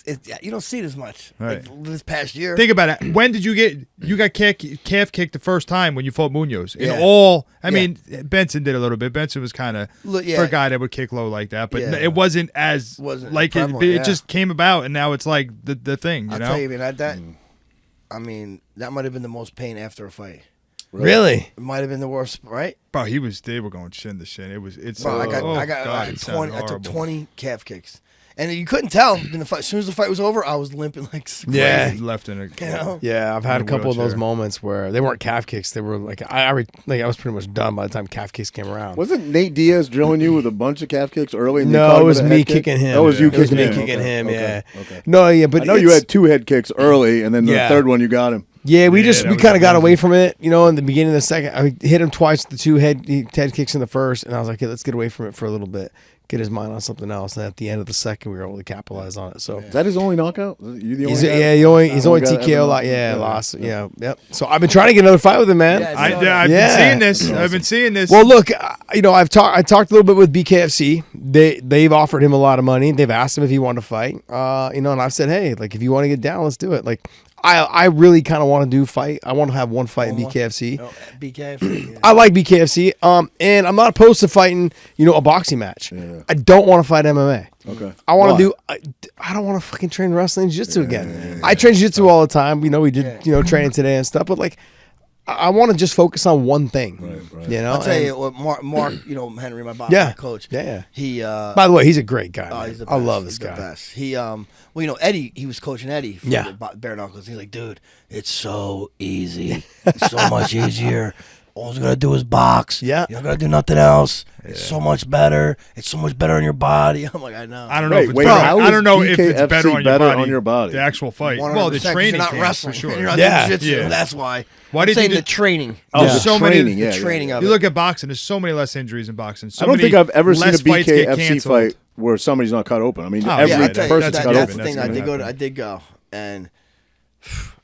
you don't see it as much. Right. Like, this past year. Think about it. When did you got calf kicked the first time when you fought Munoz? I mean, Benson did a little bit. Benson was kind of for a guy that would kick low like that, but it wasn't as like prevalent, it just came about, and now it's like the thing. You I'll know, tell you, man, that might have been the most pain after a fight. Really? It might have been the worst, right? bro, they were going shin to shin. Bro, I got 20. I took 20 calf kicks, and you couldn't tell in the fight. As soon as the fight was over, I was limping like crazy. Yeah. Left in a Yeah, I've had a in a couple of those wheelchair. moments where they weren't calf kicks. They were like I was pretty much done by the time calf kicks came around. Wasn't Nate Diaz drilling you with a bunch of calf kicks early? And you No, caught it him was with a me head kick? kicking him. That was you It was kicking me him. kicking him. Okay, Yeah. okay. No, yeah, but I know you it's- had 2 head kicks early, and then the Yeah. third one you got him. Yeah, we that was kind of got crazy. away from it, in the beginning of the second. I hit him twice, the 2 head kicks in the first, and I was like, hey, let's get away from it for a little bit, get his mind on something else. And at the end of the second, we were able to capitalize on it. So Is that his only knockout? You the only he's guy? he's only guy that TKO ever lot. knocked him? Lost. Yeah, yep. So I've been trying to get another fight with him, man. Yeah, I've Yeah. been seeing this. I've been seeing this. Well, look, I talked a little bit with BKFC. They've offered him a lot of money. They've asked him if he wanted to fight. And I've said, hey, like, if you want to get down, let's do it. Like, I really kind of want to fight. I want to have one fight in BKFC. Oh, BKFC. Yeah. I like BKFC. And I'm not opposed to fighting, a boxing match. Yeah. I don't want to fight MMA. Okay. I want Why? to I don't want to fucking train wrestling jiu-jitsu again. I train jiu-jitsu all the time. We did, training today and stuff, but like, I want to just focus on one thing. Right. You know, I'll tell you what, Mark, Henry, my boxing coach. Yeah. He. By the way, he's a great guy. Man. He's the I best. love this He's guy. The best. He, Eddie. He was coaching Eddie for Yeah. the Bare-Knuckles. He's like, dude, it's so easy. It's so much easier. All you gotta do is box. Yeah. You don't gotta do nothing else. It's so much better. It's so much better on your body. I'm like, I know. I don't know Wait, if it's wait, better. how I is don't know if it's BKFC better on your body. body? The actual fight. 100%, Well, the 'cause training you're not camps, wrestling. for sure. You're not Yeah. doing jiu-jitsu. Yeah. That's why. Why do you saying think the training? Oh, Yeah. the So many- training, the yeah. training yeah. of You it. look at boxing. There's so many less injuries in boxing. So I don't many think I've ever seen a less fights get BKFC canceled. fight where somebody's not cut open. I mean, Oh, every Yeah, I tell you, person's that's cut that's open. the thing. That's gonna happen. I did go, and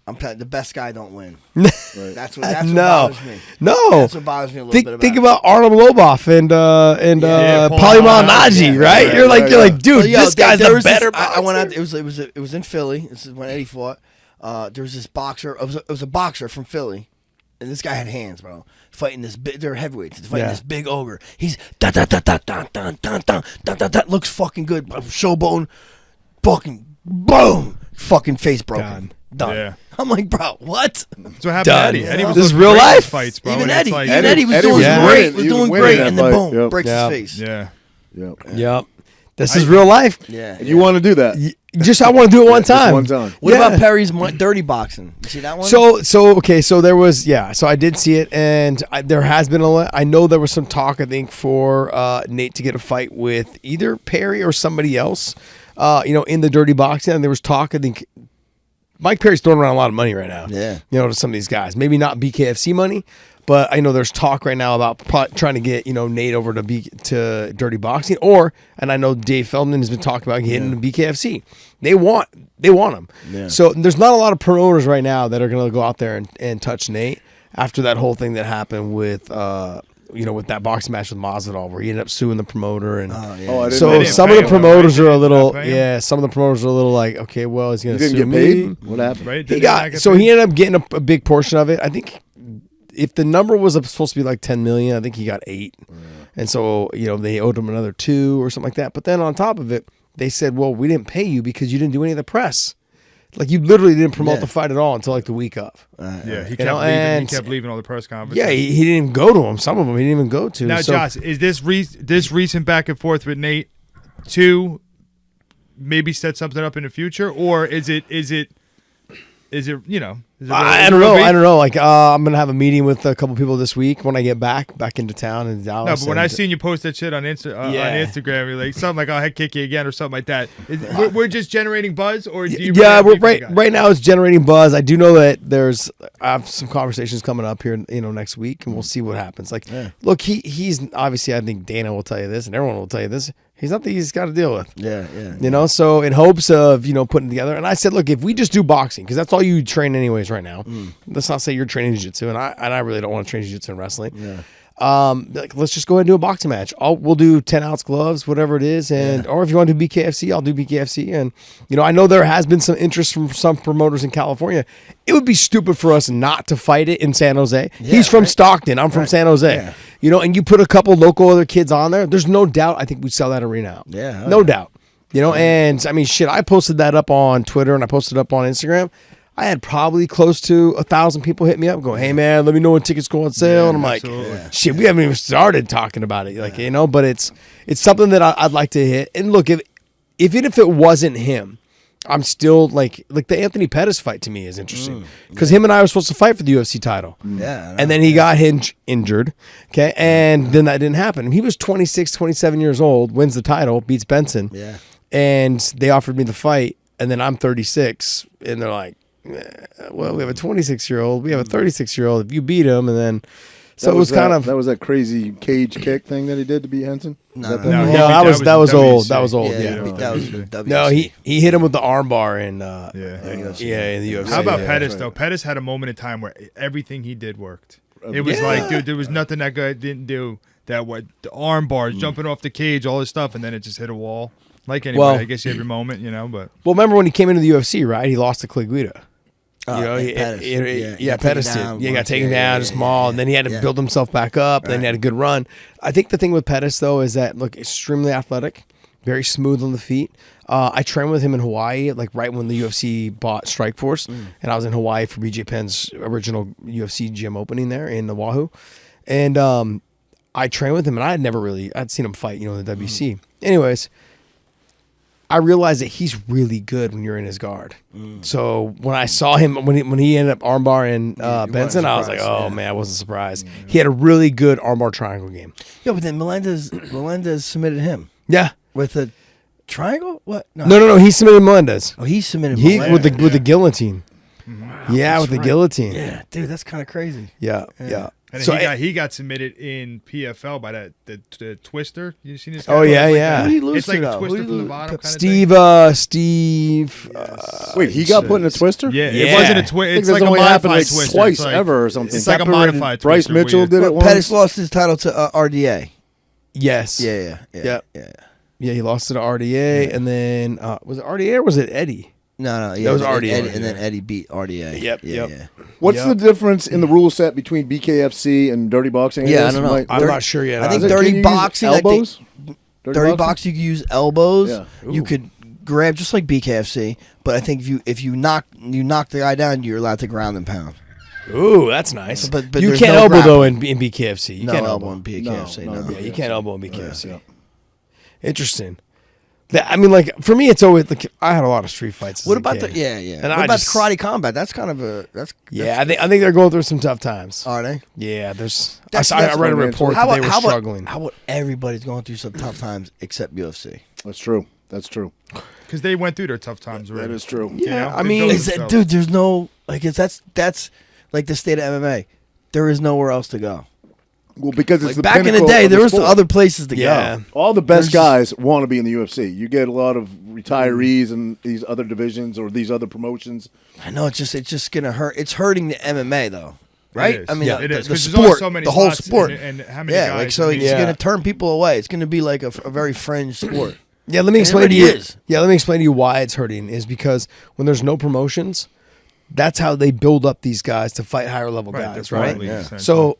I'm telling you, the best guy don't win. That's what No, bothers me. no. That's what bothers me a little bit. Think about Arnold Loboff and Paulie Malignaggi, right? Yeah, You're like, right, you're right. like, dude, Well, yo, this guy's there the was this- better. I went out. boxer. It was in Philly. This is when Eddie fought. There was this boxer. It was a boxer from Philly, and this guy had hands, bro. Fighting this big. They're heavyweights. He's fighting Yeah. this big ogre. He's da da da da da da da da da da da. Looks fucking good. Showbone, fucking boom. Fucking face broken. Done. Yeah. I'm like, bro, what? That's what happened Done. to Eddie. Eddie was This is looking real great in life. fights, bro. Even and it's Eddie. like- Even Eddie was Eddie doing was Yeah. great. winning. Was He was doing winning great, that and then fight. boom, Yep. breaks Yeah. his face. Yeah. Yep. Yep. This is real life. Yeah. And you want to do that? Just I want to do it one Just time. one time. What Yeah. about Perry's dirty boxing? You see that one? So there was so I did see it, and there has been I know there was some talk, I think, for Nate to get a fight with either Perry or somebody else, in the dirty boxing, and there was talk, I think. Mike Perry's throwing around a lot of money right now. Yeah. To some of these guys. Maybe not BKFC money, but I know there's talk right now about trying to get, Nate over to dirty boxing, and I know Dave Feldman has been talking about getting to BKFC. They want him. Yeah. So there's not a lot of promoters right now that are going to go out there and touch Nate after that whole thing that happened with with that boxing match with Masvidal, where he ended up suing the promoter, and Oh, I didn't know so that. some of the pay him, promoters right? are a little, They didn't pay him? some of the promoters are a little like, okay, well, he's You going to didn't sue get me. paid? What happened? Right? He Did got not get so paid? he ended up getting a big portion of it. I think if the number was supposed to be like 10 million, I think he got 8, and so they owed him another 2 or something like that. But then on top of it, they said, well, we didn't pay you because you didn't do any of the press. Like, you literally didn't promote the fight at all until like the week of. Yeah, he know, kept leaving. He and- kept leaving all the press conferences. Yeah, he didn't even go to them. Some of them he didn't even go to. Now, So- Josh, is this this recent back and forth with Nate to maybe set something up in the future, or is it Is it, you know? Is it I don't know. I don't know. Like, I'm gonna have a meeting with a couple people this week when I get back into town in No, Dallas. but when I and- seen you post that shit on on Yeah. Instagram, you're like something like, "Oh, heck, kick you again" or something like that. We're just generating buzz, or do you? yeah, really we're have beef with the guy? right now it's generating buzz. I do know that I have some conversations coming up here, next week, and we'll see what happens. Like, look, he's obviously, I think Dana will tell you this, and everyone will tell you this. He's not the easiest guy to deal with. Yeah. So in hopes of, putting together, and I said, look, if we just do boxing, because that's all you train anyways right now. Let's not say you're training jiu-jitsu, and I really don't want to train jiu-jitsu and wrestling. Yeah. Like, let's just go ahead and do a boxing match. We'll do 10-ounce gloves, whatever it is, or if you want to do BKFC, I'll do BKFC. And I know there has been some interest from some promoters in California. It would be stupid for us not to fight it in San Jose. He's from Stockton. I'm from San Jose. Yeah. And you put a couple local other kids on there. There's no doubt. I think we sell that arena out. Yeah. No doubt. And I mean, shit. I posted that up on Twitter and I posted it up on Instagram. I had probably close to 1,000 people hit me up going, "Hey man, let me know when tickets go on sale." And I'm like, "Shit, we haven't even started talking about it." Like, but it's something that I'd like to hit. And look, if it wasn't him, I'm still like the Anthony Pettis fight to me is interesting because him and I were supposed to fight for the UFC title. Yeah. And then he got injured. Okay. And then that didn't happen. He was 26, 27 years old, wins the title, beats Benson. Yeah. And they offered me the fight. And then I'm 36. And they're like, well, we have a 26-year-old. We have a 36-year-old. If you beat him, and then. So it was kind of. That was that crazy cage kick thing that he did to beat Henson? No, That no, the- No, No, that was old. WC. That was old. Yeah, Yeah. that was WC. No, he hit him with the armbar in. Yeah. In the UFC. How about yeah. Pettis right. though? Pettis had a moment in time where everything he did worked. It was like, dude, there was nothing that guy didn't do. That the arm bars, jumping off the cage, all this stuff, and then it just hit a wall. Like anyway, Well- I guess you have your moment, But Well, remember when he came into the UFC, right? He lost to Clay Guida. Pettis. Pettis did. Taken down He got once. taken down, just small, and then he had to build himself back up. Then he had a good run. I think the thing with Pettis though is that extremely athletic, very smooth on the feet. I trained with him in Hawaii, like right when the UFC bought Strikeforce, and I was in Hawaii for BJ Penn's original UFC gym opening there in Oahu, and I trained with him, and I'd seen him fight, in the WC. Anyways, I realized that he's really good when you're in his guard. So when I saw him, when he ended up armbarring Benson, I was like, oh man, I wasn't surprised. He had a really good armbar triangle game. Yeah, but then Melendez submitted him. Yeah. With a triangle? What? No. He submitted Melendez. Oh, he submitted He Melendez. with the guillotine. Wow, Yeah, with the guillotine. Yeah, dude, that's kind of crazy. Yeah. And So he got submitted in PFL by the twister. You seen this guy? Oh, yeah. Who did he lose It's like to, a though? twister Who did from he the lose- bottom kind Steve. Wait, he got put in a twister? Yeah, Yeah. it wasn't a I twist. think It's that's like a only happened modified like twister. twice It's like- ever or something. It's like a Pepper and modified Bryce twister, Mitchell weird. did it once. Pettis lost his title to RDA. Yes. Yeah. Yeah, he lost it to RDA, and then was it RDA or was it Eddie? No. Yeah, That was RDA. Eddie, and then Eddie beat RDA. Yep. Yeah. What's Yep. the difference in the rule set between BKFC and dirty boxing? Yeah, I guess? don't know. Like, I'm dirty- not sure yet. I think Can dirty you use boxing, I think- elbows? Dirty boxing, you can use elbows. Yeah. You could grab just like BKFC, but I think if you knock the guy down, you're allowed to ground and pound. Ooh, that's nice. But you there's can't no elbow though grappling. in BKFC. You No can't elbow elbow. in BKFC. No, No. no. Yeah, you can't elbow in BKFC. Yeah. Interesting. I mean, like for me, it's always like I had a lot of street fights. What as a about kid. the And what I about just- karate combat? That's kind of a Yeah, I think they're going through some tough times. Are they? Yeah, there's. That's- I that's read a what I'm report How that they about, were how struggling. about how about everybody's going through some tough times except UFC? That's true. That's true. Because they went through their tough times already. That is true. Yeah, I They mean, built Is that, themselves. dude? There's no like that's like the state of MMA. There is nowhere else to go. Well, because it's Like the back in the pinnacle day, of there was sport. other places to Yeah. go. All the best There's- guys want to be in the UFC. You get a lot of retirees in these other divisions or these other promotions. I know it's just gonna hurt. It's hurting the MMA though, right? is. I mean, Yeah, the, it is, the 'cause there's only sport, so many the whole spots sport, and how many yeah. guys Like so, and it's Yeah. gonna turn people away. It's gonna be like a very fringe sport. Yeah, let me it explain to already you. is. Yeah, let me explain to you why it's hurting. Is because when there's no promotions, that's how they build up these guys to fight higher level Right, guys, they're right? finally essentially. So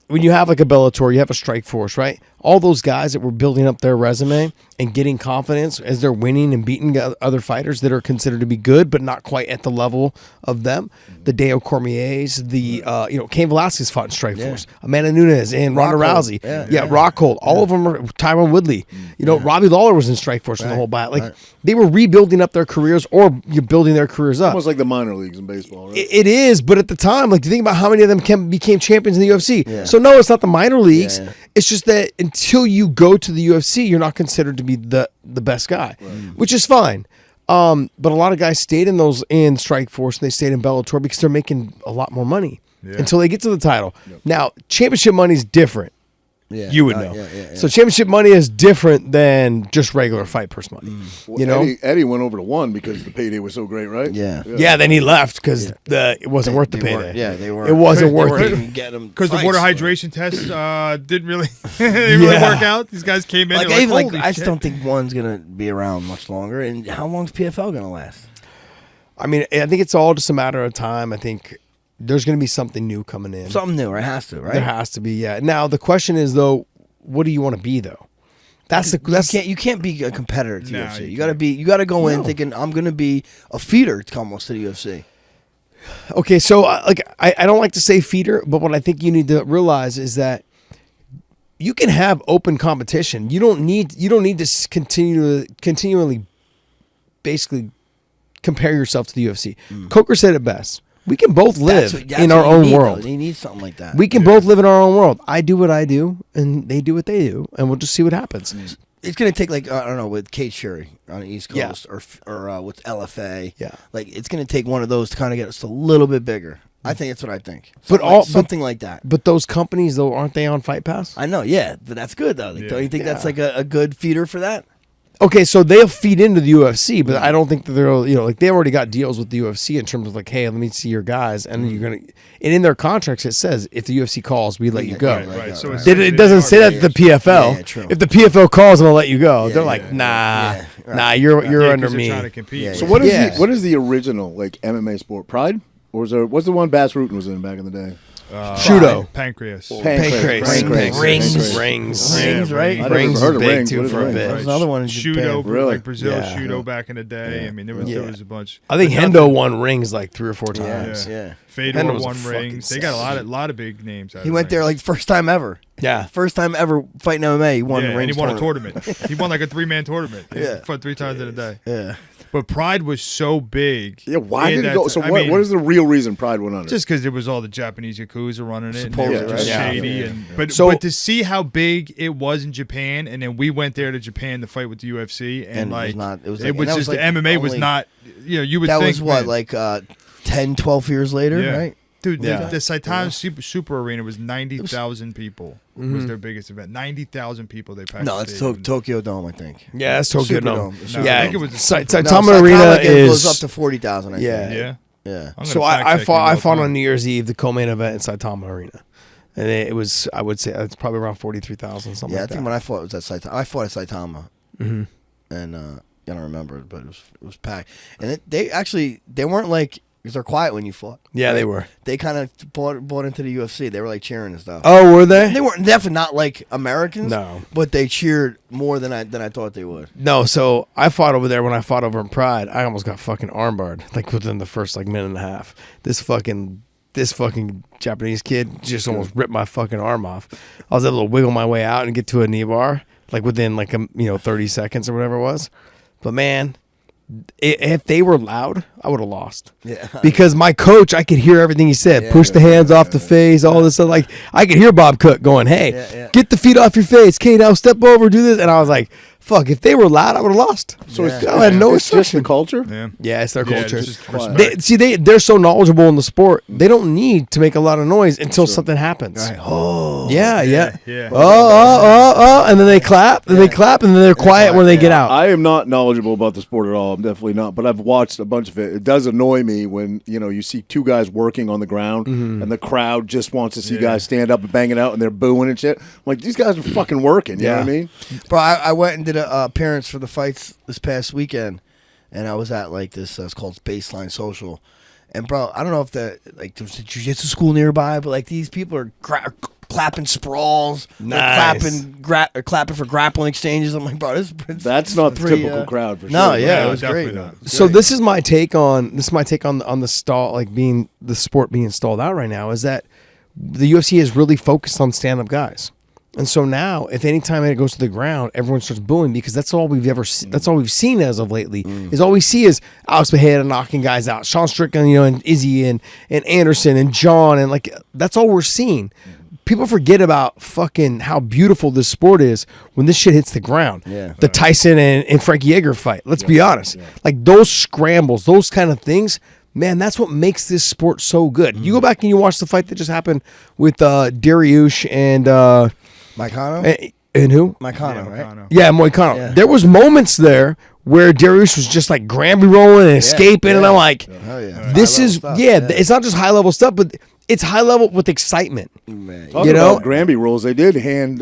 when you have like a Bellator, you have a Strikeforce, right? All those guys that were building up their resume and getting confidence as they're winning and beating other fighters that are considered to be good, but not quite at the level of them. The Deo Cormiers, the Cain Velasquez fought in Strikeforce, Amanda Nunes and Ronda Rockhold. Rousey, Yeah. Rockhold. All of them are Tyron Woodley. Robbie Lawler was in Strikeforce for the whole battle. They were rebuilding up their careers, or you're building their careers up. Almost like the minor leagues in baseball, right? It is, but at the time, like you think about how many of them became champions in the UFC. Yeah. So no, it's not the minor leagues. Yeah. It's just that until you go to the UFC, you're not considered to be the best guy, which is fine. But a lot of guys stayed in Strikeforce and they stayed in Bellator because they're making a lot more money until they get to the title. Now, championship money is different. Yeah, You would know. Yeah. So championship money is different than just regular fight purse money. Well, Eddie went over to one because the payday was so great, right? Yeah. Yeah, then he left because it wasn't worth the They payday. weren't- yeah, they were. It wasn't they worth weren't it. even getting 'em Because the fights, water but- hydration tests didn't really, they didn't really Yeah. work out. These guys came in. Like, they're even like "Holy I just shit." don't think one's gonna be around much longer. And how long's PFL gonna last? I mean, I think it's all just a matter of time. I think there's going to be something new coming in. Something new, or it has to, right? There has to be, yeah. Now the question is though, what do you want to be though? That's you can't be a competitor to No, UFC. you You gotta go in thinking I'm gonna be a feeder almost to the UFC. okay. So I don't like to say feeder, but what I think you need to realize is that you can have open competition. You don't need to continually basically compare yourself to the UFC. Coker said it best. We can both live That's in our what you own need, world. though. You need something like that. We can both live in our own world. I do what I do, and they do what they do, and we'll just see what happens. It's gonna take like I don't know, with Kate Sherry on the East Yeah. Coast or with LFA. Yeah. like it's gonna take one of those to kind of get us a little bit bigger. I think that's what I think. But Something like that. But those companies, though, aren't they on Fight Pass? I know, yeah, but that's good though. Like, don't you think that's like a good feeder for that? Okay, so they'll feed into the UFC, but I don't think that they'll, like they already got deals with the UFC in terms of like, hey, let me see your guys, and you're gonna, and in their contracts it says if the UFC calls, we let you go. Right. So It doesn't say that to the PFL. Yeah, true. If the PFL calls, I'm gonna let you go. They're yeah, like, nah, right. nah, you're under me. Trying to compete. Yeah, So what is Yeah. what is the original like MMA sport? Pride, or what's the one Bass Rutten was in back in the day? Judo. Pancreas. Rings, right? I never Rings heard of big rings. too What is for a rings? bit. There's another one in Judo, Japan. Really? like Brazil Yeah. Judo back in the day. I mean, there was a bunch. I think But Hendo nothing- won rings like 3 or 4 times. Yeah. Fedor Hendo was a won fucking rings. They got a lot of big names. Out He of went there rings. like first time ever. Yeah. First time ever fighting MMA. He won Yeah, the rings and he won a tournament. He won like a 3-man tournament. Yeah. He fought 3 times in a day. Yeah. But Pride was so big. Yeah, why in did it that go? t- So I what? mean, What is the real reason Pride went under? Just because it was all the Japanese yakuza running it, and they Supposedly, were just right? shady. Yeah. And but So- but to see how big it was in Japan, and then we went there to Japan to fight with the UFC, and And like it was it like- was and that was just like the MMA was only- not. You know, you would That think was what, man, like 10, 12 years later, Yeah. right? Dude, Yeah. the Saitama Super Arena was 90,000 people. Was their biggest event. 90,000 people they packed. No, the it's stadium. Tokyo Dome, I think. Yeah, that's Tokyo Dome. Superdome. No, Yeah, I think it was the Saitama No, Arena Saitama is goes up to 40,000. I Yeah. think. Yeah. Yeah. I'm gonna So fact I check fought you I real fought quick. on New Year's Eve, the co-main event in Saitama Arena, and it was, I would say it's probably around 43,000 something. Yeah, I like think that. when I fought it was at Saitama. I fought at Saitama, Mm-hmm. and I don't remember it, but it was packed. And they weren't like, because they're quiet when you fought. Yeah, they were. They kind of bought into the UFC. They were like cheering and stuff. Oh, were They they? weren't definitely not like Americans. No. but they cheered more than I thought they would. No, so I fought over there when I fought over in Pride. I almost got fucking armbarred like within the first like minute and a half. This fucking Japanese kid just almost ripped my fucking arm off. I was able to wiggle my way out and get to a knee bar like within like 30 seconds or whatever it was. But man, if they were loud, I would have lost. Yeah. Because my coach, I could hear everything he said. Push the hands off the face, all this stuff. Like I could hear Bob Cook going, "Hey, Yeah. get the feet off your face. Okay, now step over, do this." And I was like, "Fuck! If they were loud, I would have lost." So Yeah. it's, I had no it's just the instruction. culture. Yeah. Yeah, it's their Yeah, culture. it's just Quiet. respect. They're so knowledgeable in the sport. They don't need to make a lot of noise until something happens. Right. Oh. Yeah. Yeah. Oh, and then they clap, and they clap, and then they're quiet when they get out. I am not knowledgeable about the sport at all. I'm definitely not, but I've watched a bunch of it. It does annoy me when you see 2 guys working on the ground and the crowd just wants to see guys stand up and bang it out and they're booing and shit. I'm like, these guys are fucking working. You know what I mean? Bro, I went and did a appearance for the fights this past weekend, and I was at like this. It's called Baseline Social, and bro, I don't know if there's a jiu-jitsu school nearby, but like these people are clapping sprawls, Nice. they're clapping for grappling exchanges. I'm like, bro, That's not the pretty, typical crowd for No, sure. yeah, No, it was definitely great. not. So this is my take on the stall, like being the sport being stalled out right now, is that the UFC is really focused on stand-up guys. And so now, if any time it goes to the ground, everyone starts booing because that's all we've that's all we've seen as of lately. Is all we see is Alex Mejia knocking guys out, Sean Strickland, and Izzy and Anderson and John, and like that's all we're seeing. People forget about fucking how beautiful this sport is when this shit hits the ground. Yeah. The Tyson and Frankie Yeager fight. Let's be honest. Like those scrambles, those kind of things. Man, that's what makes this sport so good. You go back and you watch the fight that just happened with Dariush and Moicano? and who? Moicano, right? Moicano. Yeah, Moicano. Yeah. There was moments there where Dariush was just like Grammy rolling and escaping, and I'm like, Hell yeah. this High-level is stuff, it's not just high level stuff, but it's high level with excitement. Man. Talking You know? about Granby rules, they did hand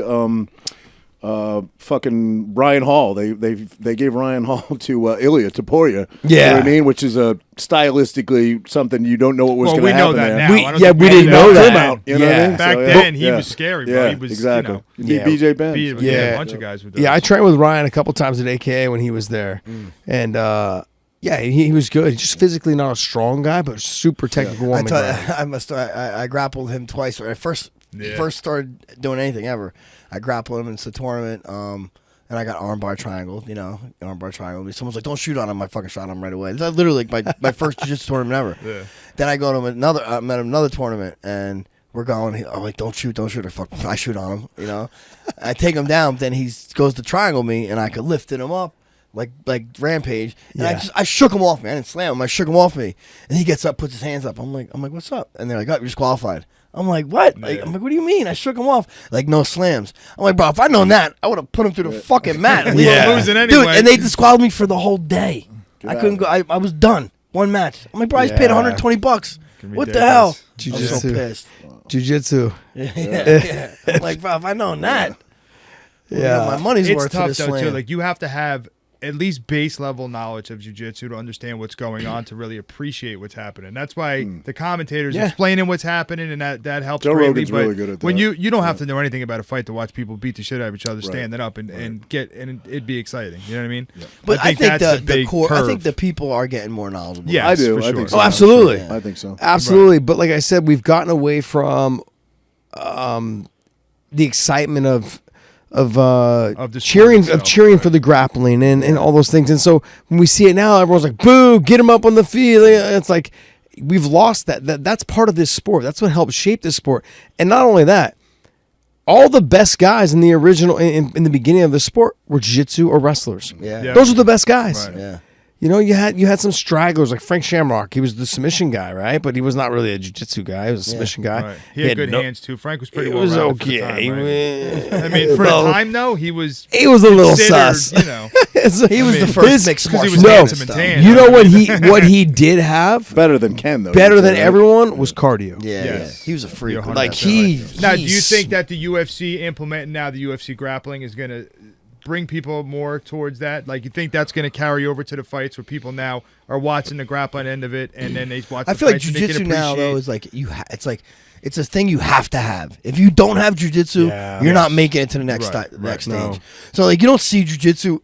fucking Ryan Hall. They gave Ryan Hall to Ilya Taporia. You know Yeah. what I mean? Which is stylistically something you don't know what was Well, going we to know happen that there. now. We- I don't yeah, think we didn't know back that. then. You know what I mean? Back So, then, he yeah. was scary, bro. Yeah, He was, exactly. He beat Yeah. BJ Benz. Beat Yeah. a bunch of guys with those. Yeah, I trained with Ryan a couple times at AKA when he was there, and yeah, he was good. He's just physically not a strong guy, but super technical on the ground. I grappled him twice. When I first started doing anything ever, I grappled him into the tournament. And I got armbar triangled, armbar triangled. Someone's like, "Don't shoot on him." I fucking shot him right away. It's literally like my first jiu-jitsu tournament ever. Yeah. Then I go to another tournament, and we're going. I'm like, "Don't shoot." I shoot on him, I take him down. Then he goes to triangle me, and I could lift him up like Rampage. And I shook him off, man. I didn't slam him. I shook him off me, and he gets up, puts his hands up. I'm like, "What's up?" And they're like, "Oh, you're disqualified." I'm like, what? I'm like, what do you mean? I shook him off. Like, no slams. I'm like, bro, if I'd known that, I would have put him through the fucking mat. And Yeah. Losing Dude, anyway. and they disqualified me for the whole day. I couldn't go. I was done. One match. I'm like, bro, I just paid Yeah. $120. What the hell? I'm so Jiu-jitsu. pissed. Jiu-jitsu. Yeah. I'm like, bro, if I'd known that, Yeah. my money's It's worth for tough this though slam. too. Like you have to have at least base level knowledge of jiu-jitsu to understand what's going on, to really appreciate what's happening. That's why the commentators explaining what's happening, and that helps Joe greatly. Rogan's but really good at when that. you don't have to know anything about a fight to watch people beat the shit out of each other standing up and it'd be exciting. You know what I mean? Yeah. But I think that's the big core. I curve. think the people are getting more knowledgeable. Yes, I do. for I sure. think so. Oh, absolutely. I think so. Absolutely. But like I said, we've gotten away from the excitement of the cheering sport itself, cheering for the grappling and all those things. And so when we see it now, everyone's like, "Boo! Get him up on the field." It's like we've lost that. That's part of this sport. That's what helped shape this sport. And not only that, all the best guys in the original in the beginning of the sport were jiu-jitsu or wrestlers. Yeah. Those are the best guys. Right. Yeah. You know, you had some stragglers like Frank Shamrock. He was the submission guy, right? But he was not really a jiu-jitsu guy. He was a submission guy. Right. He had good hands too. Frank was pretty It well was rounded for the okay. time, right? I mean, for the time though, he was a little considered, sus. You know, He was the first mixed because he martial was No. handsome and stuff. tan. You know what he did have Better than Ken, though. better you'd than say, right? everyone was cardio. Yeah, Yes. yeah. He was a freak. You're Like 100% Now, do you he's- think that the UFC implementing now the UFC grappling is going to bring people more towards that? Like, you think that's going to carry over to the fights where people now are watching the grappling end of it, and then they watch. I the feel like fights and they can jujitsu now though appreciate- is like it's a thing you have to have. If you don't have jujitsu, Yeah. you're not making it to the next Right, next no. stage. So like you don't see jujitsu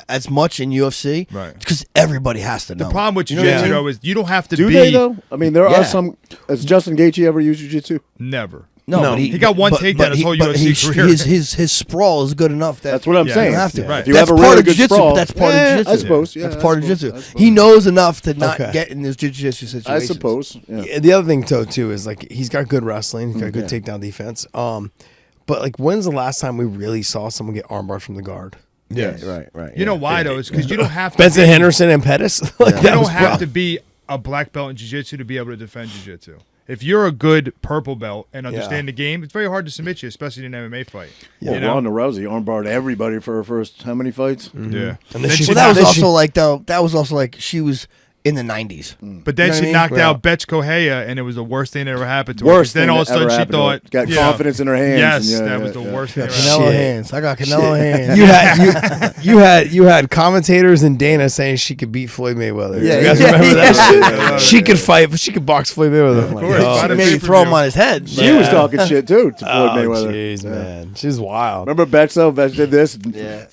as much in UFC, Right. Because everybody has to know. The problem with You know what I jiu-jitsu mean? though is you don't have to Do be they though? I mean, there Yeah. are some. Has Justin Gaethje ever used jiu-jitsu? never. No, No. but He got one takedown his whole but UFC career. His sprawl is good enough that That's what I'm Yeah. saying. you don't have to. Right. If you That's have a part really of good jiu-jitsu. sprawl, That's part of jiu-jitsu. I suppose. Yeah, That's I part of suppose, jiu-jitsu. I suppose. He knows enough to not Okay. get in this jiu-jitsu situation. I suppose. Yeah. Yeah, the other thing too is like he's got good wrestling, he's got good takedown defense. But like when's the last time we really saw someone get armbarred from the guard? Yeah, right. You know why though? Is because you don't have to. Benson be- Henderson and Pettis. Like You that don't was have rough. to be a black belt in jiu-jitsu to be able to defend jiu-jitsu. If you're a good purple belt and understand the game, it's very hard to submit you, especially in an MMA fight. Well, You know? Ronda Rousey armbarred everybody for her first how many fights? Yeah. And then Then she- she Well, that was Then also like though. That was also like she was in the 90s. But then You know what I she mean? knocked Yeah. out Betch Kohea, and it was the worst thing that ever happened to her. Worst. Then thing all of a that ever sudden she happened to her. thought, got yeah. confidence in her hands. Yes, and that was the worst thing ever Canelo happened. hands. I got Canelo hands. You had commentators and Dana saying she could beat Floyd Mayweather. Yeah, you guys yeah, remember yeah. that shit? She could fight, but she could box Floyd Mayweather. Of course. Oh, Fight him. Maybe throw him on his head. She was talking shit too to Floyd Mayweather. jeez, Yeah. man, she's wild. Remember Betch though? Betch did this. And Yeah.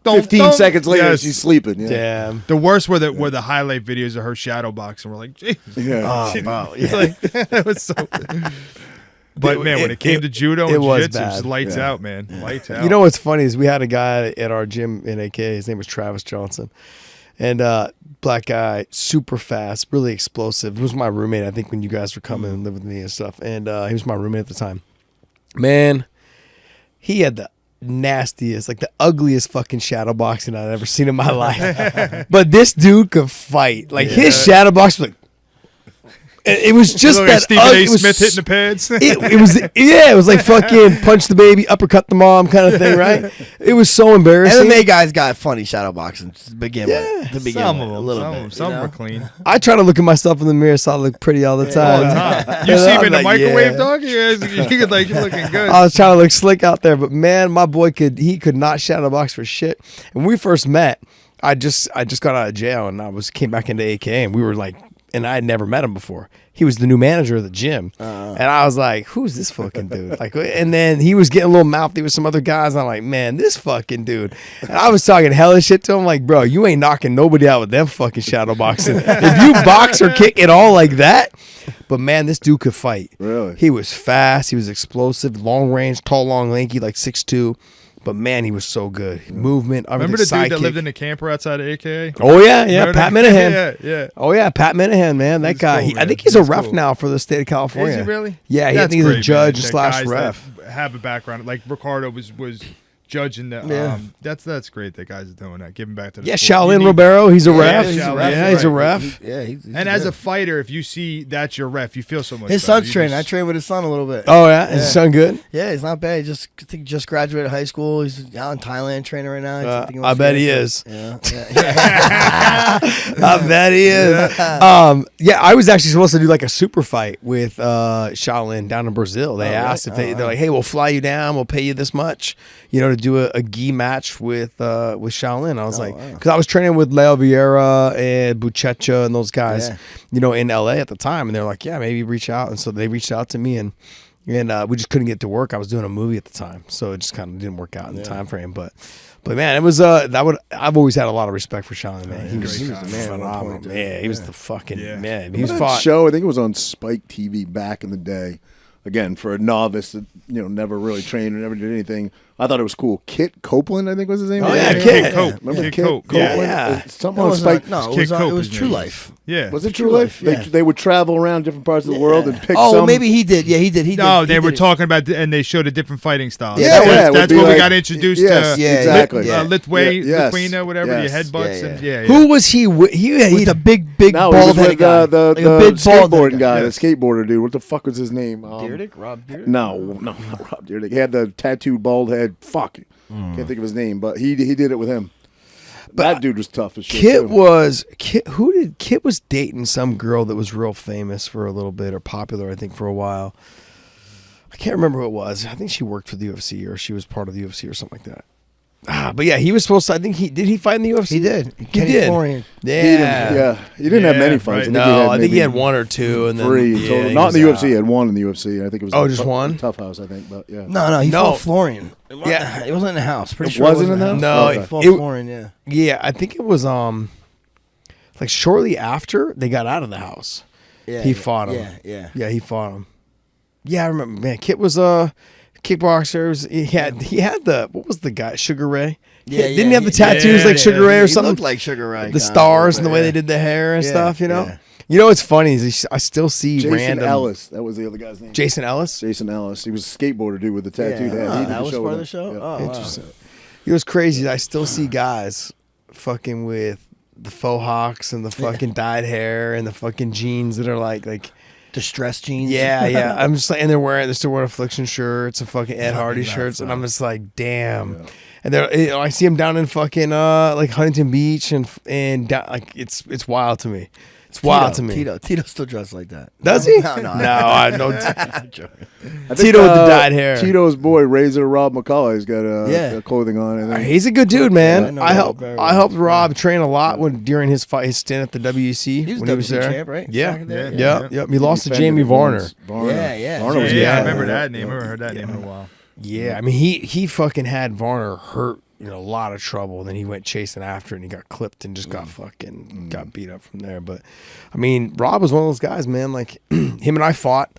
15 seconds later, Yes. she's sleeping. Yeah. Damn. The worst were the highlight videos of her shadow boxing. We're like, Jesus. Yeah. Oh, wow. Yeah. Like, that was so. But man, when it came to judo it and was jiu-jitsu, it was bad. lights Yeah. out, man. Lights out. You know what's funny is we had a guy at our gym in AK. His name was Travis Johnson, and black guy, super fast, really explosive. He was my roommate, I think, when you guys were coming and lived with me and stuff. And he was my roommate at the time. Man, he had the nastiest, like the ugliest fucking shadow boxing I'd ever seen in my life. But this dude could fight. Like his shadow box was like. It was just Look like that Stephen A. it was Smith hitting the pads. it was like fucking punch the baby, uppercut the mom kind of thing, right? It was so embarrassing. MMA guys got funny shadow boxing to begin with. To begin Some with, of them, a little some of bit. them, some you know? were clean. I try to look at myself in the mirror so I look pretty all the All time. the time. You And see him I'm in the like, microwave, yeah. dog? You could like, you're looking good. I was trying to look slick out there, but man, my boy could not shadow box for shit. And when we first met, I just got out of jail and came back into AK, and we were like, and I had never met him before. He was the new manager of the gym, and I was like, "Who's this fucking dude?" Like, and then he was getting a little mouthy with some other guys. And I'm like, "Man, this fucking dude." And I was talking hella shit to him, like, "Bro, you ain't knocking nobody out with them fucking shadow boxing. If you box or kick at all like that." But man, this dude could fight. Really? He was fast. He was explosive, long range, tall, long, lanky, like 6'2". But man, he was so good. Movement. Remember the everything, dude that sidekick. lived in the camper outside of AKA? Oh yeah, Remember Pat that? Minahan. Yeah. Oh yeah, Pat Minahan, man. That He's guy. cool, I man. think he's a He's ref cool. now for the state of California. Is he really? Yeah, I That's think he's a great, judge man. That slash guys ref. that have a background. Like Ricardo was judging the. Yeah. That's great that guys are doing that, giving back to the Yeah, sport. You Shaolin need- Ribeiro, he's a Yeah, ref. he's a ref, Yeah, he's a right. ref. Yeah, he's And as good. a fighter, if you see that's your ref, you feel so much. his better. son's You training. I just- trained with his son a little bit. Oh yeah, is his son good? Yeah, he's not bad. He I think just graduated high school. He's out in Thailand training right now. I think he I wants to bet get he into- is. Yeah. I bet he is. Yeah, I was actually supposed to do like a super fight with Shaolin down in Brazil. They asked if they're like, "Hey, we'll fly you down. We'll pay you this much, to to do a gi match with Shaolin. I was because I was training with Leo Vieira and Buchecha and those guys, in LA at the time, and they're like, yeah, maybe reach out. And so they reached out to me, and we just couldn't get to work. I was doing a movie at the time, so it just kind of didn't work out in the time frame. But man, it was I've always had a lot of respect for Shaolin, man. He was the man, phenomenal. Man, he was the fucking man. He was fought. Show, I think it was on Spike TV back in the day. Again, for a novice that never really trained or never did anything, I thought it was cool. Kit Copeland, I think was his name. Oh yeah, Kit. Remember Kit Cope. Copeland? Yeah. Something on Spike. It was True Life. Yeah. Was it True Life? Yeah. They would travel around different parts of the world and pick Oh, some. maybe he did. Yeah, he did. No, they were talking about, and they showed a different fighting style. Yeah, that's where we got introduced yes, to. exactly. Lithuania, whatever, the headbutts. Yeah. And Who was he? He With the big No, he was bald headed with guy. the Like a big bald skateboarding guy, Yes. the skateboarder dude. What the fuck was his name? Rob Beardick? No, not Rob Dyrdek. He had the tattooed bald head. Fuck. Can't think of his name, but he did it with him. That dude was tough as shit. Kit was dating some girl that was real famous for a little bit, or popular, I think, for a while. I can't remember who it was. I think she worked for the UFC, or she was part of the UFC or something like that. But yeah, he was supposed to. I think did he fight in the UFC? He did. He Kenny did. Florian. Yeah. He didn't have many fights. right. I think he had one or two, and then 3 total. he Not was in the out. UFC. He had one in the UFC. I think it was just one? Tough House, I think. But yeah. No, he No. fought Florian. Yeah. It wasn't in the house. Pretty It sure wasn't it in the house. No, He Okay. fought it- Florian. Yeah. Yeah, I think it was like shortly after they got out of the house. Yeah, He fought him. Yeah. He fought him. Yeah, I remember. Man, Kit was kickboxer. He had the, what was the guy? Sugar Ray. Didn't he have the tattoos like Sugar Ray or He something? looked like Sugar Ray. The stars and the way they did the hair and stuff. yeah. You know what's funny is I still see Jason random Ellis. That was the other guy's name. Jason Ellis. Jason Ellis. He was a skateboarder dude with the tattooed head. Oh, He did that a was show part of with the him. show. Yeah. Oh, Interesting. You know what's crazy? I still see guys fucking with the faux hawks and the fucking dyed hair and the fucking jeans that are like distressed jeans. yeah. I'm just like, and they're still wearing Affliction shirts and fucking Ed Hardy shirts, and I'm just like, damn. Yeah. And they're, I see them down in fucking like Huntington Beach and down, like it's wild to me. It's wild to me. Tito still dressed like that. Does he? No. I know. I think, Tito with the dyed hair. Tito's boy, Razor Rob McCullough's got clothing on. And then, He's a good dude, man. I know I Rob helped. very I well. helped Rob train a lot during his stint at the WEC. He was when he was WC there. champ, right? Yeah, Back in the day? Yep. He lost to defended Jamie it Varner. once. Varner. Yeah. Varner was Yeah, Yeah. I remember that name. I haven't heard that name in a while. Yeah, I mean he fucking had Varner hurt in a lot of trouble. Then he went chasing after it and he got clipped and just got fucking got beat up from there. But I mean, Rob was one of those guys, man. Like him and I fought,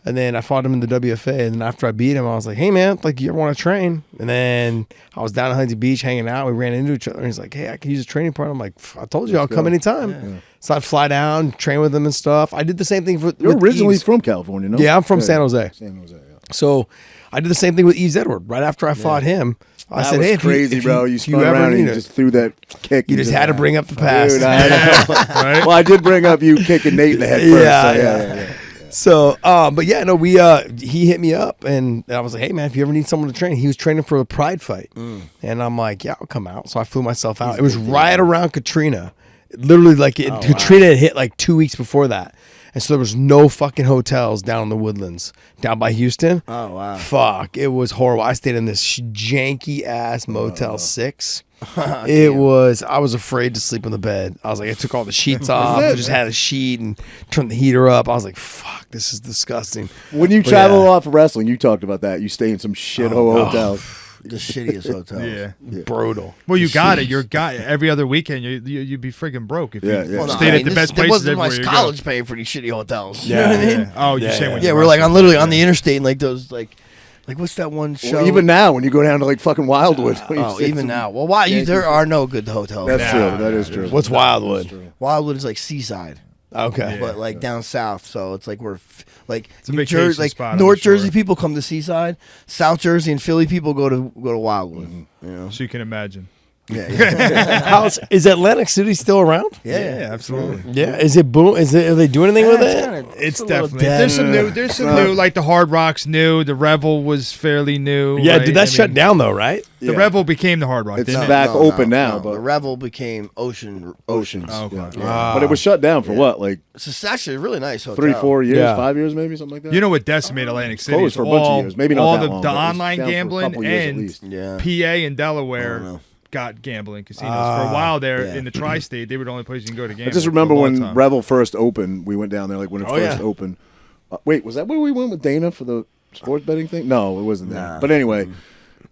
and then I fought him in the WFA. And then after I beat him, I was like, "Hey, man, like you ever want to train?" And then I was down at Huntington Beach hanging out. We ran into each other. And he's like, "Hey, I can use a training partner." I'm like, "I told you, I'll come anytime." Yeah. So I'd fly down, train with him and stuff. I did the same thing You're with originally Eves. from California, no? Yeah, I'm from San Jose. San Jose, yeah. So I did the same thing with Eves Edward. Right after I fought him, I That said, was "Hey, crazy, bro. You if spun ever around and need you it, just threw that kick. you just had to bring up the past." Dude, I know. Right? Well, I did bring up you kicking Nate in the head first. Yeah. So, but yeah, no, he hit me up and I was like, "Hey, man, if you ever need someone to train," he was training for a Pride fight, and I'm like, "Yeah, I'll come out." So I flew myself out. It was right around Katrina, literally Katrina had hit like 2 weeks before that. And so there was no fucking hotels down in the Woodlands, down by Houston. Oh, wow. Fuck, it was horrible. I stayed in this janky ass Motel 6. I was afraid to sleep in the bed. I was like, I took all the sheets off. I just had a sheet and turned the heater up. I was like, fuck, this is disgusting. When you But travel yeah. off of wrestling, you talked about that. You stay in some shithole hotels. The shittiest hotels. Yeah. Brutal. Well, you got it. You're every other weekend. You'd be freaking broke if you Yeah, yeah. Well, no, stayed I at mean, the best It places wasn't my everywhere you college go. paying for these shitty hotels. Yeah. You know what I mean? Yeah. Oh, you're saying when Yeah, you we're like wrestled. on literally on the interstate and like those like what's that one show? Well, even now, when you go down to like fucking Wildwood. Oh, even now. Well, why there are no good hotels. That's true. That is true. What's Wildwood? Wildwood is like seaside, Okay. but like down south. So it's like like a New vacation Jersey, like spot on North the shore. Jersey people come to Seaside, South Jersey and Philly people go to Wildwood. You know, So you can imagine. Is Atlantic City still around? Yeah, absolutely. Yeah. Is it boom? Are they doing anything with it? It's a little definitely dead. there's some new, like the Hard Rock's new, the Revel was fairly new. Yeah, right? did that I shut mean, down though, right? The Yeah. Revel became the Hard Rock. It's didn't it? back open now, The but Revel became Oceans. Okay. yeah. But it was shut down for what, like It's actually a really nice hotel. 3-4 years, Yeah. 5 years, maybe something like that. You know what decimated Atlantic City? Closed is for a bunch of all- years. Maybe not all that the long, but it was online down for a gambling couple years at and least. Yeah. PA and I don't Delaware know. got gambling casinos. For a while there in the tri-state, they were the only place you can go to gamble. I just remember for a long when time. Revel first opened, we went down there like when it Oh, first yeah. opened. Wait, was that where we went with Dana for the sports betting thing? No, it wasn't that. Nah. But anyway,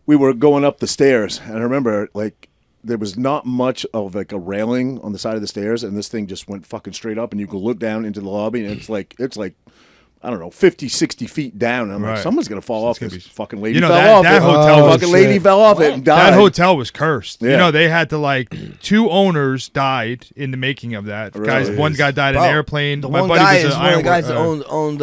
we were going up the stairs, and I remember like there was not much of like a railing on the side of the stairs, and this thing just went fucking straight up, and you could look down into the lobby, and it's like I don't know, 50, 60 feet down. And I'm like, Right. someone's gonna fall off. gonna This be- fucking lady You know, fell that- off that it. hotel was fucking lady shit. fell off it and died. That hotel was cursed. Yeah. You know, they had to like 2 owners died in the making of that. Guys, Really? one guy died in Bro, an airplane. The My one buddy guy was is an one of the iron guys that worker. owned.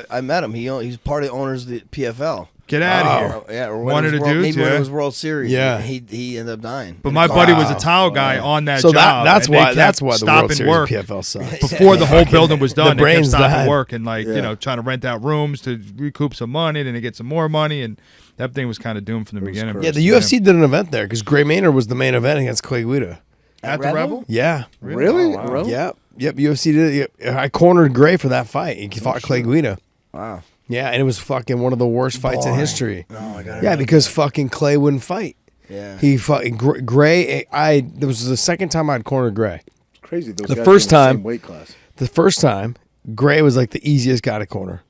I met him. He's part of the owners of the PFL. Get out of here. Yeah, or One of the dudes, maybe when yeah. it was World Series. Yeah. he ended up dying. But my buddy was a tile guy on that So job. that's and they why kept that's why the stopping World Series work PFL sucks. before the whole building was done. The They kept brains stopping died. work and like Yeah. trying to rent out rooms to recoup some money, then to get some more money, and that thing was kind of doomed from the beginning. Yeah, the UFC did an event there because Gray Maynard was the main event against Clay Guida. at the Revel. Yeah. Really? Oh, wow. Revel? Yep. UFC did it. I cornered Gray for that fight. He fought Clay Guida. Wow. Yeah, and it was fucking one of the worst fights in history. Oh my god. Yeah, because fucking Clay wouldn't fight. Yeah. He fucking Gray. There was the second time I'd cornered Gray. It's crazy. Those The guys first were in the time- same weight class. The first time, Gray was like the easiest guy to corner.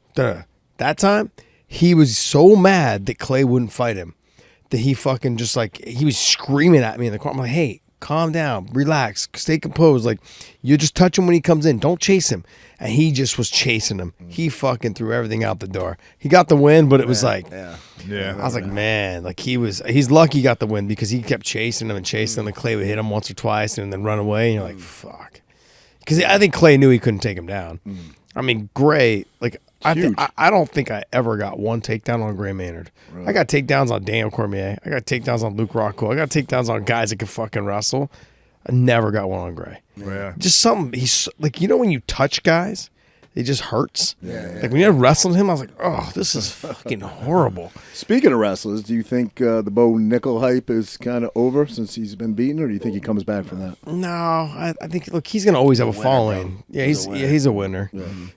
That time, he was so mad that Clay wouldn't fight him that he fucking just like he was screaming at me in the corner. I'm like, hey, calm down, relax, stay composed. Like, you just touch him when he comes in. Don't chase him. And he just was chasing him. He fucking threw everything out the door. He got the win, but it was like, Yeah. Yeah. I was like, man, like he's lucky he got the win because he kept chasing him and chasing him. And Clay would hit him once or twice and then run away. And you're like, fuck. Because I think Clay knew he couldn't take him down. I mean, Gray, like, I don't think I ever got one takedown on Gray Maynard. I got takedowns on Daniel Cormier. I got takedowns on Luke Rockhold. I got takedowns on guys that can fucking wrestle. I never got one on Gray. Yeah. Just something, he's like, you know when you touch guys, it just hurts? Like when you wrestled him, I was like, oh, this is fucking horrible. Speaking of wrestlers, do you think the Bo Nickel hype is kind of over since he's been beaten, or do you think he comes back from that? No, I think, look, he's going to always have a following. Yeah, he's a winner.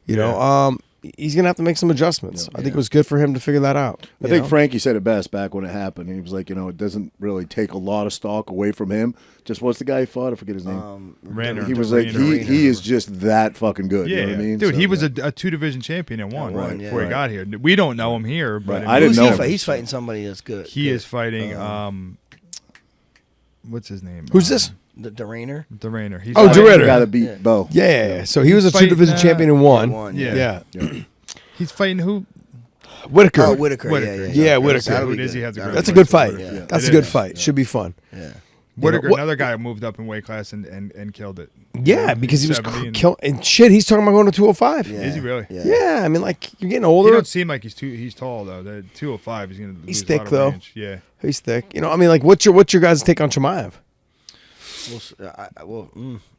You know, he's going to have to make some adjustments. I think it was good for him to figure that out. I think Frankie said it best back when it happened. He was like, it doesn't really take a lot of stock away from him. Just what's the guy he fought? I forget his name. Rainer. He was like, he is just that fucking good. Yeah, You know what I mean? dude, So, he was yeah. a 2-division champion and won right, before he right. got here. We don't know him here, but Right. I didn't Who's know he him. fight? He's fighting somebody that's good. he is fighting. What's his name? Who's this? The Rainer. The Rainer. He's Oh, fighting- DeRitter. The guy that beat Bo. Yeah. So he was a fighting, 2-division champion and won. won, yeah. He's fighting who? Whitaker. Oh, Whitaker. Whitaker. Yeah, Whitaker. That'll Who be it is, he good. has a That'll great That's a be good good. fight. Yeah. That's It a good is. fight. Should be fun. Yeah. Whitaker, what- another guy who moved up in weight class and killed it. Yeah, because he was 70 and- killing. And shit, he's talking about going to 205. Yeah. Is he really? Yeah, I mean, like, you're getting He older. don't seem like he's tall though. The 205 he's gonna. He's lose thick, a lot of though. range. Yeah. He's thick. You know, I mean, like, what's your guys' take on Chimaev?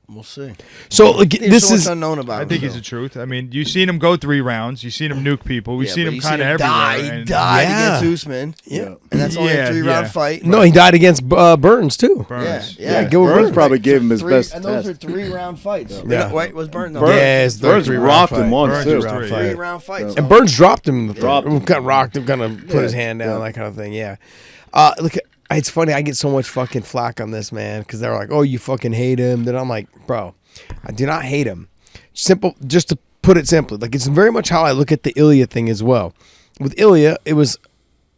We'll see. So, like, There's this so much is. unknown about I him. think he's the truth. I mean, you've seen him go 3 rounds. You've seen him nuke people. We've Yeah, seen but him you kind of him die. everywhere. He and- died Yeah. against Usman. Yeah. And that's only Yeah, a 3-round yeah. fight. No, he died against Burns, too. Burns. Yeah. Gil Burns Burns. probably gave him his best And those test. are 3-round fights. Yeah. Wait, was Burns? No, Burns, Yeah, it's the Burns 3-round rocked fight. him once, Burns too. was Round three. fight. 3-round fights. And Burns dropped him. Dropped him. Kind of rocked him, kind of put his hand down, that kind of thing. Yeah. Look, it's funny. I get so much fucking flack on this, man, because they're like, "Oh, you fucking hate him." Then I'm like, "Bro, I do not hate him." Simple, just to put it simply, like it's very much how I look at the Ilya thing as well. With Ilya, it was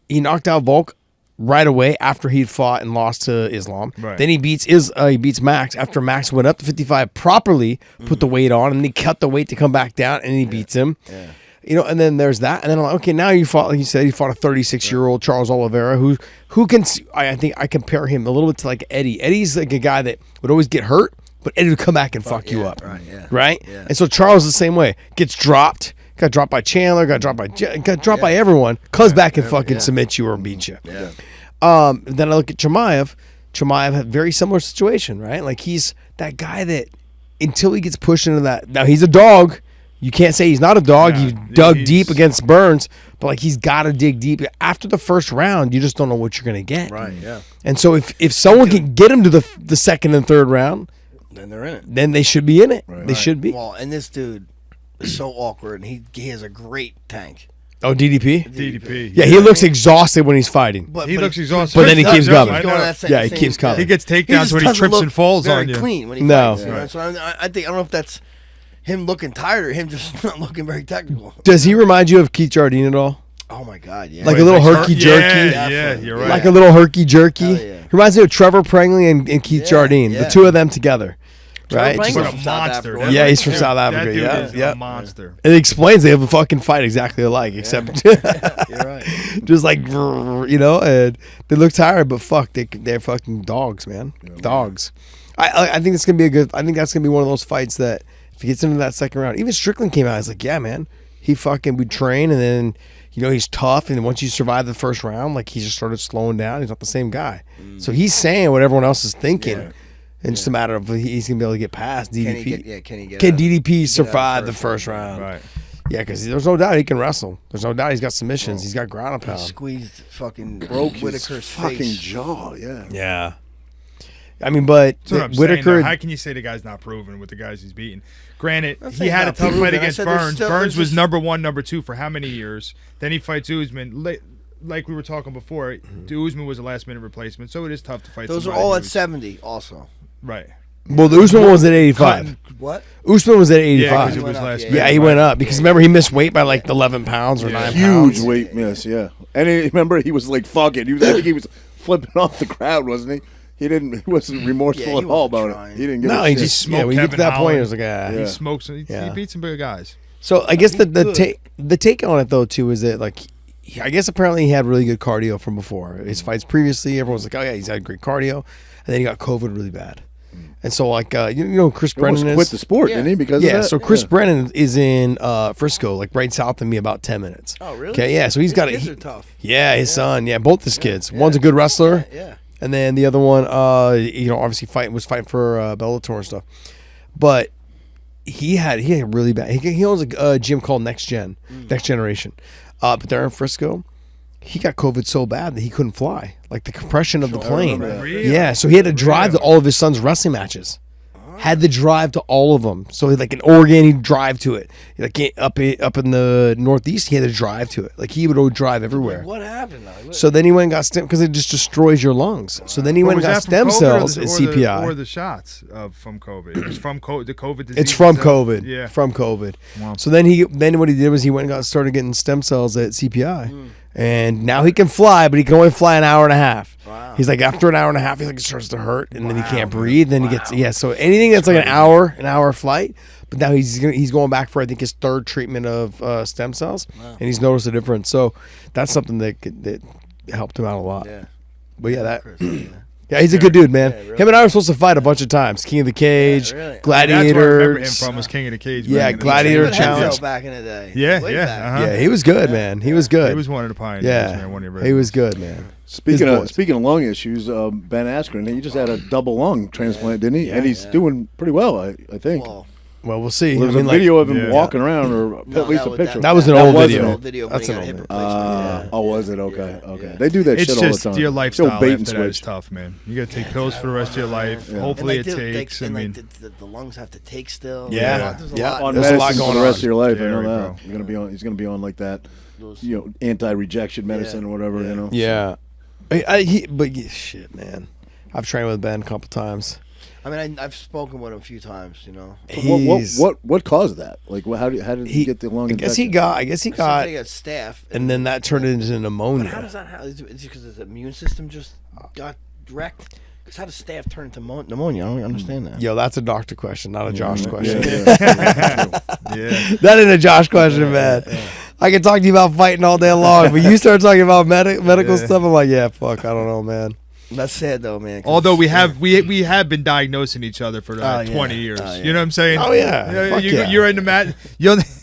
he knocked out Volk right away after he'd fought and lost to Islam. Right. Then he beats Max after Max went up to 55 properly, put the weight on, and he cut the weight to come back down, and he beats him. Yeah. You know, and then there's that, and then I'm like, okay, now you fought, like you said, he fought a 36-year-old Charles Oliveira, who can, I think I compare him a little bit to like Eddie. Eddie's like a guy that would always get hurt, but Eddie would come back and fuck you up, right? Yeah. And so Charles the same way, gets dropped, got dropped by Chandler, got dropped by everyone, comes back and fucking submits you or beats you. Yeah. Then I look at Chimaev. Chimaev had a very similar situation, right? Like he's that guy that until he gets pushed into that. Now he's a dog. You can't say he's not a dog. Yeah, He dug deep against Burns, but like he's got to dig deep. After the first round, you just don't know what you're gonna get. Right. Yeah. And so if someone can get him to the second and third round, Then they're in it. then they should be in it. They should be. Well, and this dude is so awkward, and he has a great tank. Oh, DDP. DDP. Yeah, he looks exhausted when he's fighting. But He looks exhausted. But then he keeps coming. I know. Going that same- Yeah, he same- keeps coming. He gets He takedowns just when he doesn't trips look and falls very on you. clean when he No. fights. You know? So I think I don't know if that's him looking tired or him just not looking very technical. Does he remind you of Keith Jardine at all? Oh my God, yeah. Like a little herky jerky? Yeah, you're right. Like a little herky jerky? Hell yeah. He reminds me of Trevor Prangley and Keith Jardine. yeah. The two of them together. Right? Prangley's Just What like- a from South monster. Africa. Yeah, he's from South That Africa. dude Yeah, is yeah. a monster. It explains they have a fucking fight exactly alike, except You're right. just like, you know, and they look tired, but fuck, they're fucking dogs, man. Dogs. I think it's gonna be I think that's gonna be one of those fights that if he gets into that second round, even Strickland came out. He's like, yeah, man, he fucking would train, and then you know he's tough, and once you survive the first round, like he just started slowing down. He's not the same guy, so he's saying what everyone else is thinking. And just a matter of he's gonna be able to get past DDP. Can DDP survive the first round? Right. Yeah, because there's no doubt he can wrestle. There's no doubt he's got submissions. He's got ground and pound. Squeezed fucking Broke his Whitaker's fucking face. jaw. Yeah. Yeah. I mean, but That's what I'm Whitaker. saying. Though. How can you say the guy's not proven with the guys he's beaten? Granted, he had a not tough proven. fight I against said there's Burns. still- Burns there's was just- number 1, number 2 for how many years? Then he fights Usman. Like we were talking before, Usman was a last-minute replacement, so it is tough to fight. Those are somebody all at who's- 70 also. Right. well, the Usman was at 85. What? Usman was at Yeah, 85. because it was Went up, last. yeah. minute, Yeah, he right. went up because remember he missed weight by like 11 pounds or 9 pounds. Huge weight miss. Yeah. And remember he was like, fuck it. I think he was flipping off the crowd, wasn't he? He wasn't remorseful Yeah, he at all wasn't about trying. it. He didn't give No, a he shit. just smoked when you get to Kevin that point, Holland. it was like Yeah. He smokes. He Yeah. beat some big guys. So I guess the take on it though too is that like I guess apparently he had really good cardio from before his fights previously. Everyone's like, oh yeah, he's had great cardio, and then he got COVID really bad, and so like you know who Chris He almost Brennan quit is. the sport, didn't he? Because Yeah, of that? so Chris Brennan is in Frisco, like right south of me, about 10 minutes. Oh, really? Okay, yeah, so he's His got kids a are tough. yeah, his son, yeah, both his kids. One's a good wrestler, Yeah. and then the other one, you know, obviously was fighting for Bellator and stuff. But he had really bad. He owns a gym called Next Generation, but they're in Frisco. He got COVID so bad that he couldn't fly, like the compression of the plane. Really? Yeah, so he had to drive to all of his son's wrestling matches. Had to drive to all of them. So like in Oregon, he'd drive to it. Like up in the Northeast, he had to drive to it. Like he would go drive everywhere. What happened though? So then he went and got stem because it just destroys your lungs. So then he went and got Was that stem from COVID cells or at the- CPI. or the shots from COVID. It was from the COVID disease. It's from itself? COVID. Yeah. From COVID. Wow. So then what he did was he went and started getting stem cells at CPI. And now he can fly, but he can only fly an hour and a half. Wow. He's like after an hour and a half, he's like it starts to hurt, and then he can't breathe. Then he gets so anything that's like an hour flight. But now he's going back for I think his third treatment of stem cells, and he's noticed a difference. So that's something that helped him out a lot. Yeah. But yeah, that Chris, yeah. yeah, he's a good dude, man. really. Him and I were supposed to fight a bunch of times. King of the Cage, Yeah, really. That's where I Gladiator. remember him from was King of the Cage. Yeah, back in the Gladiator day. Even challenge. Henzo back in the day. Yeah, Way yeah, back. uh-huh. Yeah, he was good, man. He was good. He was one of the pioneers, yeah, man. One of the he was originals. good, man. Speaking His boys. of lung issues, Ben Askren, he just had a double lung transplant, didn't he? And he's doing pretty well, I think. Well, Well, we'll see. There's I mean, a video of him Yeah. walking around, or at no, least a picture. That was an That old was video. an old old- video. That's That's an an old hip replacement. Oh, was it? Okay, okay. Yeah. They do that It's shit all the just time. your lifestyle Still bait and after that is switch. tough, man. You got to take pills for the rest of your life. Yeah. Hopefully And, it like, takes. I and, mean, like, the lungs have to take still. Yeah. There's a Yeah. lot. On There's a lot medicine going for the rest on. of your life. I Scary, know that. bro. You're gonna be on. He's gonna be on like that, Those- anti-rejection medicine or whatever. You know. Yeah, shit, man. I've trained with Ben a couple times. I mean, I've spoken with him a few times. You know, What caused that? Like, how did he get the lung I guess he infection? got, they got staph, and then that turned into But how pneumonia. does that happen? Is it because his immune system just got wrecked? Because how does staph turn into pneumonia? I don't understand that. Yo, that's a doctor question, not a Josh question. Yeah. yeah. That ain't a Josh question, man. I can talk to you about fighting all day long, but you start talking about medical stuff, I'm like, yeah, fuck, I don't know, man. That's sad though, man. 'cause- Although we have been diagnosing each other for 20 years. Oh, yeah. You know what I'm saying? Oh, yeah. Fuck yeah. You're in the mat.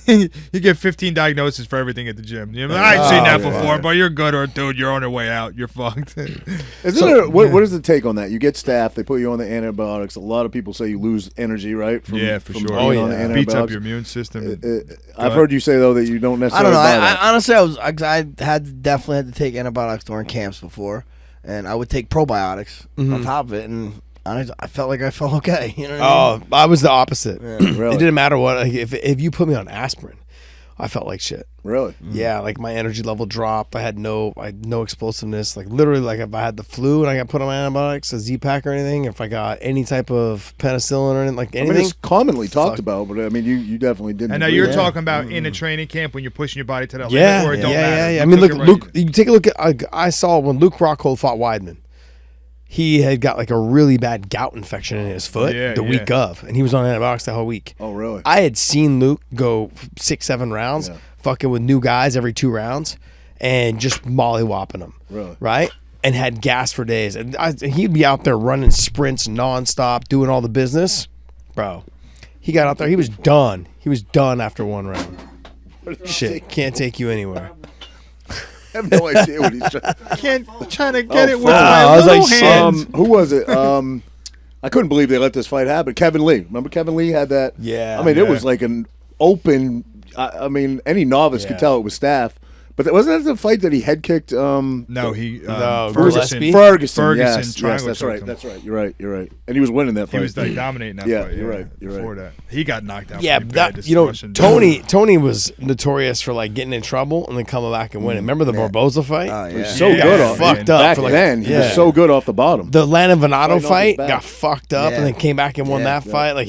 you get 15 diagnoses for everything at the gym. You're like, I've seen that before, but you're good, or dude, you're on your way out. You're fucked. What is the take on that? You get staph, they put you on the antibiotics. A lot of people say you lose energy, right? For from sure. being on the It beats up antibiotics. your immune system. I've heard you say though that you don't I necessarily. don't know. buy that. I honestly, I had definitely had to take antibiotics during camps before, and I would take probiotics on top of it, and I felt like I felt okay. You know what I mean? I was the opposite. Really? It didn't matter what. Like, if you put me on aspirin, I felt like shit. Really? Yeah, like my energy level dropped. I had no explosiveness. Like literally, like if I had the flu and I got put on my antibiotics, a Z-Pack or anything, if I got any type of penicillin or anything, like anything. I mean, it's commonly talked about, but I mean, you definitely didn't. And now agree. you're talking about in a training camp when you're pushing your body to that yeah, limit, or it don't matter. yeah. You I mean, took look, it Luke. right. You take a look at. I saw when Luke Rockhold fought Weidman. He had got like a really bad gout infection in his foot the week of, and he was on antibiotics the whole week. Oh, really? I had seen Luke go 6-7 rounds, fucking with new guys every 2 rounds, and just mollywhopping them. Really? Right? And had gas for days. And he'd be out there running sprints nonstop, doing all the business. Bro, he got out there. He was done. He was done after 1 round. Shit, can't take you anywhere. I have no idea what he's trying to get it with fuck. my I was little like, shit. hands. Who was it? I couldn't believe they let this fight happen. Kevin Lee. Remember Kevin Lee had that? Yeah. I mean, it was like an open. I mean, any novice could tell it was staph. But wasn't that the fight that he head kicked? No, he No, Ferguson. Gillespie? Ferguson. Yes, triangle that's right. choked him. That's right. You're right. You're right. And he was winning that fight. He was like dominating that Yeah, fight. you're right, you're Before right. that, he got knocked out. Yeah, pretty bad, this you know, Russian Tony was notorious for like getting in trouble and then coming back and winning. Remember the Barboza fight? Oh, yeah. so Yeah, good yeah, off. fucked Back up for like, then, he yeah. was so good off the bottom. The Landon Venato Right off his fight back. got fucked up Yeah. and then came back and won Yeah. that fight. Like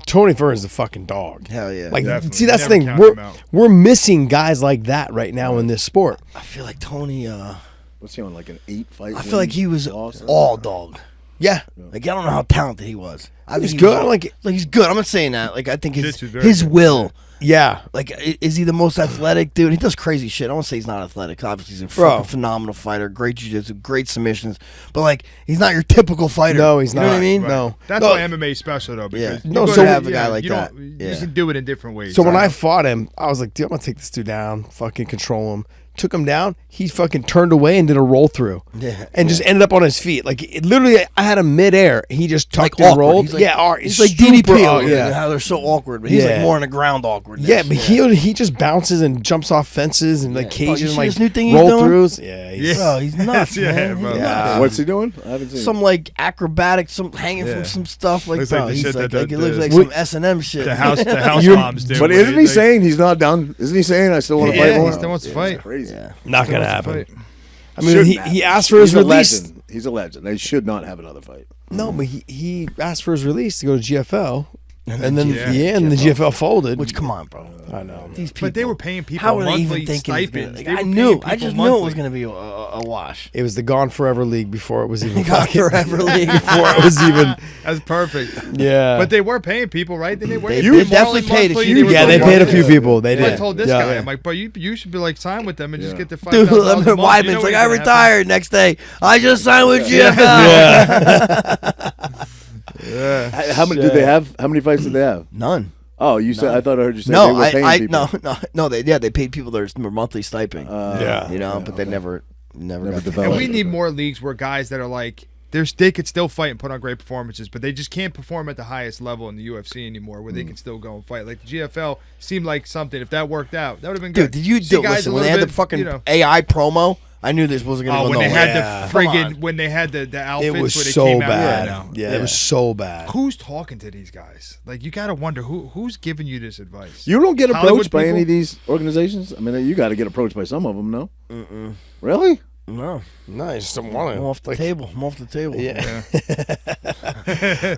Tony Ferguson's a fucking dog. Hell yeah. Like, Definitely. see, that's the Never thing. count him out. We're missing guys like that right now in this sport. I feel like Tony. What's he on, like an 8-fight? I feel like he was loss? all dog. Yeah. Like I don't know how talented he was. I He's think good. all- Like- he's good. I'm not saying that. Like I think his Jiu-jitsu, very his good. will. Yeah. Like, is he the most athletic dude? He does crazy shit. I won't say he's not athletic. Obviously, he's a fucking phenomenal fighter. Great jiu-jitsu, great submissions. But, like, he's not your typical fighter. No, he's You not. know what I mean? Right. No. That's No. why MMA is special though. Because Yeah. you No, go so to- have a guy like you that. don't- Yeah. You can do it in different ways. So when I fought him, I was like, dude, I'm going to take this dude down, fucking control him. Took him down. He fucking turned away and did a roll through. Yeah. And just ended up on his feet. Like, literally, I had him midair. He just tucked Like and awkward. rolled. He's like, yeah, he's like super DDP. awkward. Yeah. How they're so awkward. But he's like Yeah. more on the ground awkward. Yeah, but he just bounces and jumps off fences and like Bro, you cages see and like this new thing he's roll doing? throughs. Yeah, he's, Bro, he's nuts, Yeah, man. bro. He's Yeah. nuts. What's he doing? I haven't seen Some it. like acrobatic, some hanging Yeah. from some stuff. Like, Looks bro, like the he's shit like, that it looks like the- some S&M shit. the house You're- moms do. But when isn't they- he saying he's not done? Isn't he saying I still want to fight Yeah, more? he still wants to fight. It's crazy. Yeah. not gonna Wants to happen. fight. I mean, Shouldn't he happen. asked for his He's a release. legend. He's a legend. They should not have another fight. No, but he asked for his release to go to GFL, and then Yeah. and the GFL folded. Which, come on, bro. I know. These people. But they were paying people How were they monthly even thinking? It's stipends. gonna- They like, were I paying knew. I people just knew it was monthly. going to be a wash. It was the Gone Forever League before it was even Gone fucking- Forever League. before it was even. That's perfect. Yeah. But they were paying people, right? Then they were. They paying definitely monthly, paid a monthly, few. were Yeah, they going paid a monthly. few people. They I did. told this Yeah. guy, I'm like, bro, you should be like sign with them and just get the Dude, $5,000 a month. Weidman's You know like, what's I gonna happen. retired. Next day, I just signed with GFL. Yeah. How many did they have? How many fights did they have? None. Oh, you said. I thought I heard you say they No, were paying people. no. They paid people their monthly stipend. Yeah. You know, but they never got developed. the And we need more leagues where guys that are like, they could still fight and put on great performances, but they just can't perform at the highest level in the UFC anymore, where they can still go and fight. Like the GFL seemed like something. If that worked out, that would have been good. Dude, did you See do guys listen a when they little had the bit, fucking you know- AI promo? I knew this wasn't going to Oh, go when they nowhere. had Yeah. the Come friggin' on. when they had the outfits It where was they so came out. bad. Yeah, Yeah, it was so bad. Who's talking to these guys? Like, you got to wonder who's giving you this advice. You don't get approached Hollywood by any people? of these organizations. I mean, you got to get approached by some of them, no? Really? No, No, you just don't want I'm to. off the table. I'm off the table. Yeah.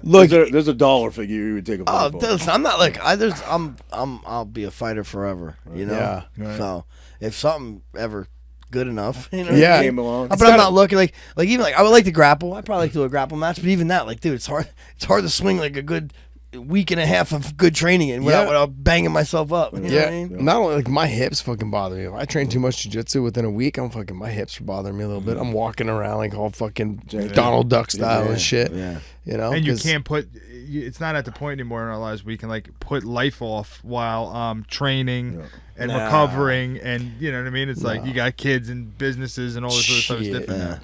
Look, Look, there's a dollar figure you would take a Oh, fight for. listen, I'm not like I'll be a fighter forever. You know. Yeah. Right. So if something ever good enough, you know. Yeah. what I Came mean? along. But I'm not looking like even like I would like to grapple. I'd probably like to do a grapple match, but even that, like, dude, it's hard. It's hard to swing like a good week and a half of good training in without banging myself up. You know what I mean? Not only like my hips fucking bother me. If I train too much jiu-jitsu within a week, my hips are bothering me a little bit. I'm walking around like all fucking Donald Duck style and shit. Yeah. You know, and you can't put. It's not at the point anymore in our lives we can like put life off while training and recovering, and you know what I mean. It's like you got kids and businesses and all this other stuff. It's different. Yeah.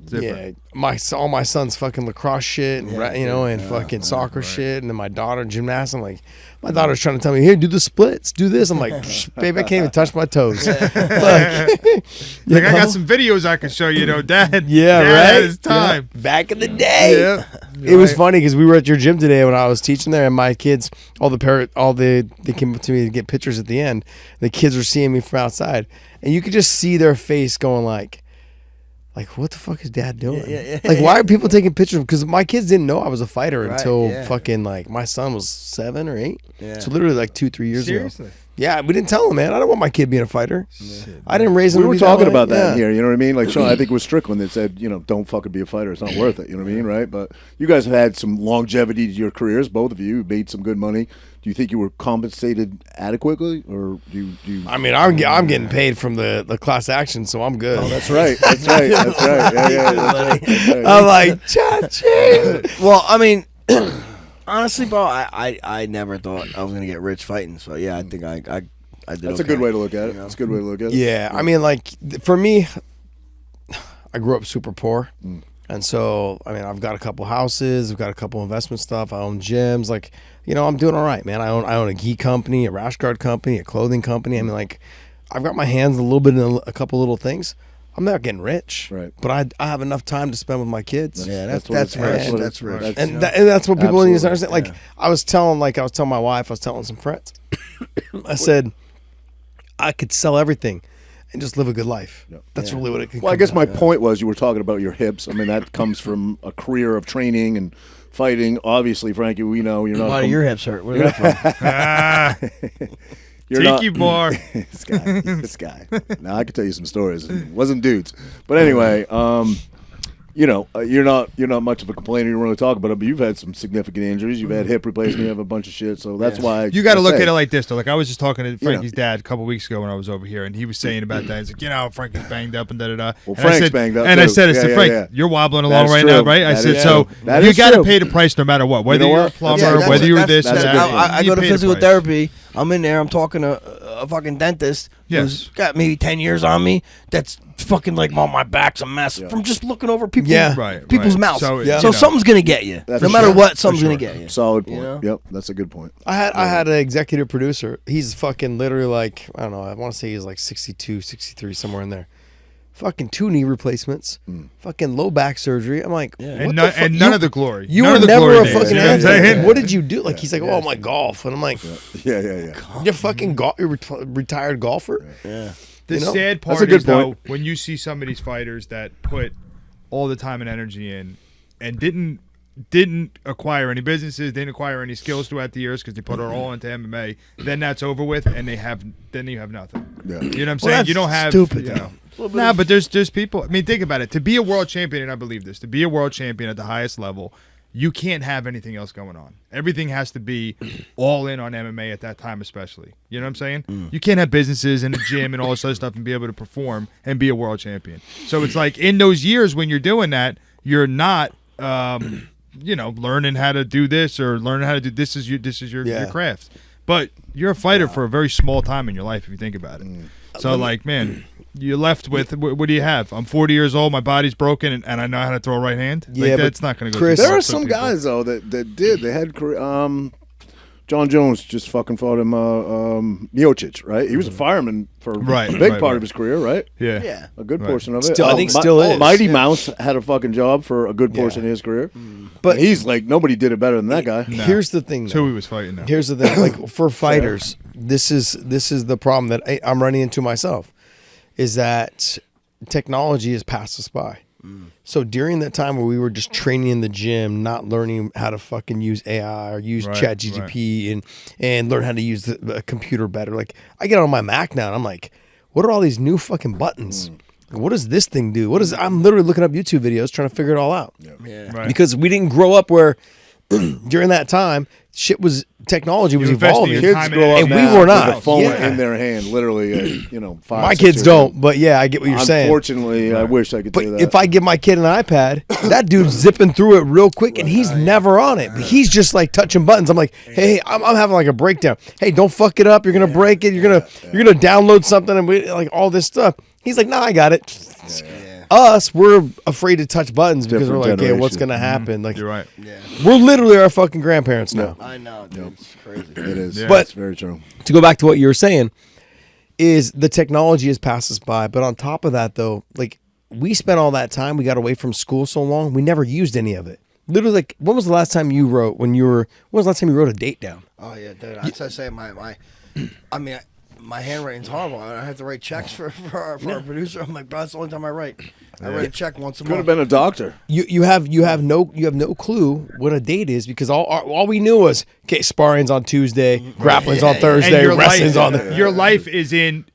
Yeah, all my son's fucking lacrosse shit, and and fucking soccer shit, and then my daughter gymnastics. I'm like, my daughter's trying to tell me, here, do the splits, do this. I'm like, babe, I can't even touch my toes. Like I got some videos I can show you, Dad. Yeah, Dad right. had his time back in the day. It was funny because we were at your gym today when I was teaching there, and my kids, they came up to me to get pictures at the end. The kids were seeing me from outside, and you could just see their face going like, what the fuck is Dad doing? Like, why are people taking pictures? Because my kids didn't know I was a fighter until fucking like my son was 7 or 8. Yeah. So literally like 2-3 years Seriously? ago. Yeah, we didn't tell him, man. I don't want my kid being a fighter. I didn't raise him. We were talking about that here. You know what I mean? Like Sean, I think it was Strickland that said, don't fucking be a fighter. It's not worth it. You know what I mean? Right? But you guys have had some longevity to your careers. Both of you made some good money. Do you think you were compensated adequately, or do you? I mean, I'm getting paid from the class action, so I'm good. Oh, that's right. That's right. That's right. Yeah, that's right. I'm like, cha-ching. Well, I mean, honestly, bro, I never thought I was gonna get rich fighting. So yeah, I think I did. That's a good way to look at it. That's a good way to look at it. Yeah, I mean, like for me, I grew up super poor. And so, I mean, I've got a couple houses, I've got a couple investment stuff, I own gyms, like, I'm doing all right, man. I own a gi company, a rash guard company, a clothing company. I mean, like, I've got my hands a little bit in a couple little things. I'm not getting rich, right? But I have enough time to spend with my kids. Yeah, that's rich. That's rich. And that's what people need to understand. Like, I was telling my wife, I was telling some friends, I said, I could sell everything and just live a good life. Yep. That's really what it could. Well, I guess my point was you were talking about your hips. I mean, that comes from a career of training and fighting. Obviously, Frankie, we know you're not. A lot of your hips hurt. Where's that from? Tiki bar. This guy. Now I can tell you some stories. It wasn't dudes, but anyway. You're not much of a complainer. You don't really talk about it, but you've had some significant injuries. You've had hip replacement. You have a bunch of shit. So that's why you got to look at it like this, though. Like I was just talking to Frankie's dad a couple weeks ago when I was over here, and he was saying about that. He's like, Frankie's banged up and da da da. Well, Frank's banged up, and too. I said, Frank, you're wobbling along right now, right? I said, so that you is got to true. pay the price no matter what, whether you're a plumber, whether you're this or that. I go to physical therapy. I'm in there. I'm talking to a fucking dentist who's got maybe 10 years on me. That's fucking like, my back's a mess from just looking over people's mouths. So something's gonna get you. No matter what, something's gonna get you. Solid point. Yep, that's a good point. I had an executive producer. He's fucking literally like, I don't know, I want to say he's like 62, 63, somewhere in there. Fucking 2 knee replacements, fucking low back surgery. I'm like, and none of the glory. You were never a fucking athlete. What did you do? Like, he's like, my golf. And I'm like, yeah. You're fucking you're retired golfer? Yeah. The sad part is, though, when you see some of these fighters that put all the time and energy in and didn't acquire any businesses, didn't acquire any skills throughout the years because they put it all into MMA, then that's over with, and then you have nothing. Yeah. You know what I'm saying? You don't have stupid. Nah, but there's people. I mean, think about it. To be a world champion, and I believe this, to be a world champion at the highest level, you can't have anything else going on. Everything has to be all in on MMA at that time, especially. You know what I'm saying? You can't have businesses and a gym and all this other stuff and be able to perform and be a world champion. So it's like in those years when you're doing that, you're not, learning how to do this or learning how to do this is your craft. But you're a fighter for a very small time in your life if you think about it. So like, man, you're left with what do you have? I'm 40 years old, my body's broken, and I know how to throw a right hand. Yeah, like, but that's not going to go. Chris, there are some guys though that did. They had John Jones just fucking fought him. Miocic, right? He was a fireman for a big part of his career, right? Yeah. A good portion of it. Still, I think still is. Mighty Mouse had a fucking job for a good portion of his career. But he's like, nobody did it better than that guy. No. Here's the thing, though. That's who he was fighting now. Here's the thing. Like, for fighters, this is the problem that I'm running into myself, is that technology has passed us by. So during that time where we were just training in the gym, not learning how to fucking use AI or use ChatGPT and learn how to use the computer better. Like, I get on my Mac now and I'm like, what are all these new fucking buttons? What does this thing do? I'm literally looking up YouTube videos trying to figure it all out. Because we didn't grow up where during that time, technology was You invested evolving. your Kids time grow and up we now were not. with a phone Yeah. in their hand, literally. 5. My 6 kids years don't, old. but yeah, I get what you're saying. Unfortunately, I wish I could But say that. if I give my kid an iPad, that dude's zipping through it real quick, and he's never on it. But he's just like touching buttons. I'm like, hey, I'm having like a breakdown. Hey, don't fuck it up. You're gonna break it. You're gonna download something and like all this stuff. He's like, nah, I got it. Us, we're afraid to touch buttons because we're Different like, hey, what's generation. gonna happen? Like, You're right. we're literally our fucking grandparents now. I know, dude. It's crazy. it is. Yeah. But- It's very true. To go back to what you were saying, is the technology has passed us by. But on top of that, though, like we spent all that time, we got away from school so long, we never used any of it. Literally, like, when was the last time you wrote? When was the last time you wrote a date down? Oh yeah, dude. I say my handwriting's horrible. I have to write checks for our producer. I'm like, bro, that's the only time I write. I write a check once a Could have month. been a doctor. You have no clue what a date is because all we knew was okay, sparring's on Tuesday, grappling's on Thursday, wrestling's on the. Your life is in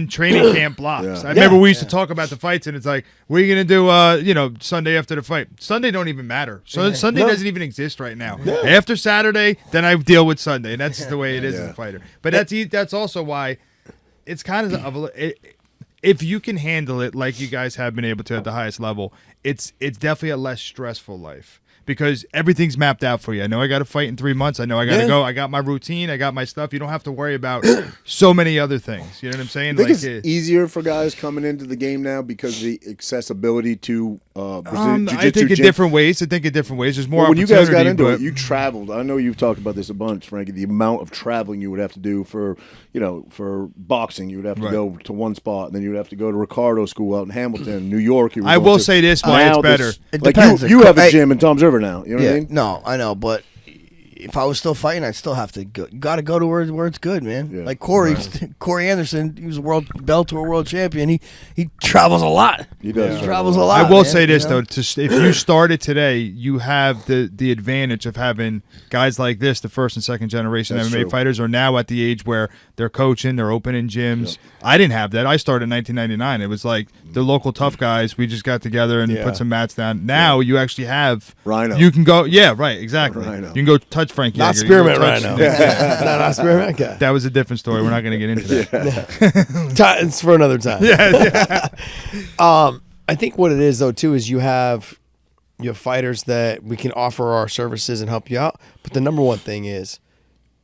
training camp blocks. Yeah. I remember we used to talk about the fights, and it's like, what are you gonna do? Sunday after the fight. Sunday don't even matter. So Sunday doesn't even exist right now. After Saturday, then I deal with Sunday, and that's just the way it is as a fighter. But that's also why it's kind of if you can handle it like you guys have been able to at the highest level, it's definitely a less stressful life. Because everything's mapped out for you. I know I got to fight in 3 months. I know I got to go. I got my routine. I got my stuff. You don't have to worry about so many other things. You know what I'm saying? I think it's easier for guys coming into the game now because of the accessibility to I think in different ways. There's more when you opportunity. guys got into but it, you traveled. I know you've talked about this a bunch, Frankie. The amount of traveling you would have to do for boxing, you would have to go to one spot, and then you would have to go to Ricardo School out in Hamilton, New York. I will say this, why it's better. It Like depends. you have a gym in Tom's River now. You know what I mean? No, I know, but if I was still fighting, I'd still have to go. You got to go to where it's good, man. Yeah. Like Corey Anderson, he was a Bellator world champion. He travels a lot. He does. He travels a lot. I will man, say this you know? though: if you started today, you have the advantage of having guys like this. The first and second generation That's MMA true. fighters are now at the age where they're coaching, they're opening gyms. I didn't have that. I started in 1999. It was like the local tough guys. We just got together and put some mats down. Now you actually have Rhino. You can go. Yeah, right. Exactly. Rhino. You can go touch Frankie. Not Yeager. You can go Spearmint touch- right now. Not Spearmint guy. That was a different story. We're not going to get into that. It's for another time. I think what it is though too is you have fighters that we can offer our services and help you out. But the number one thing is,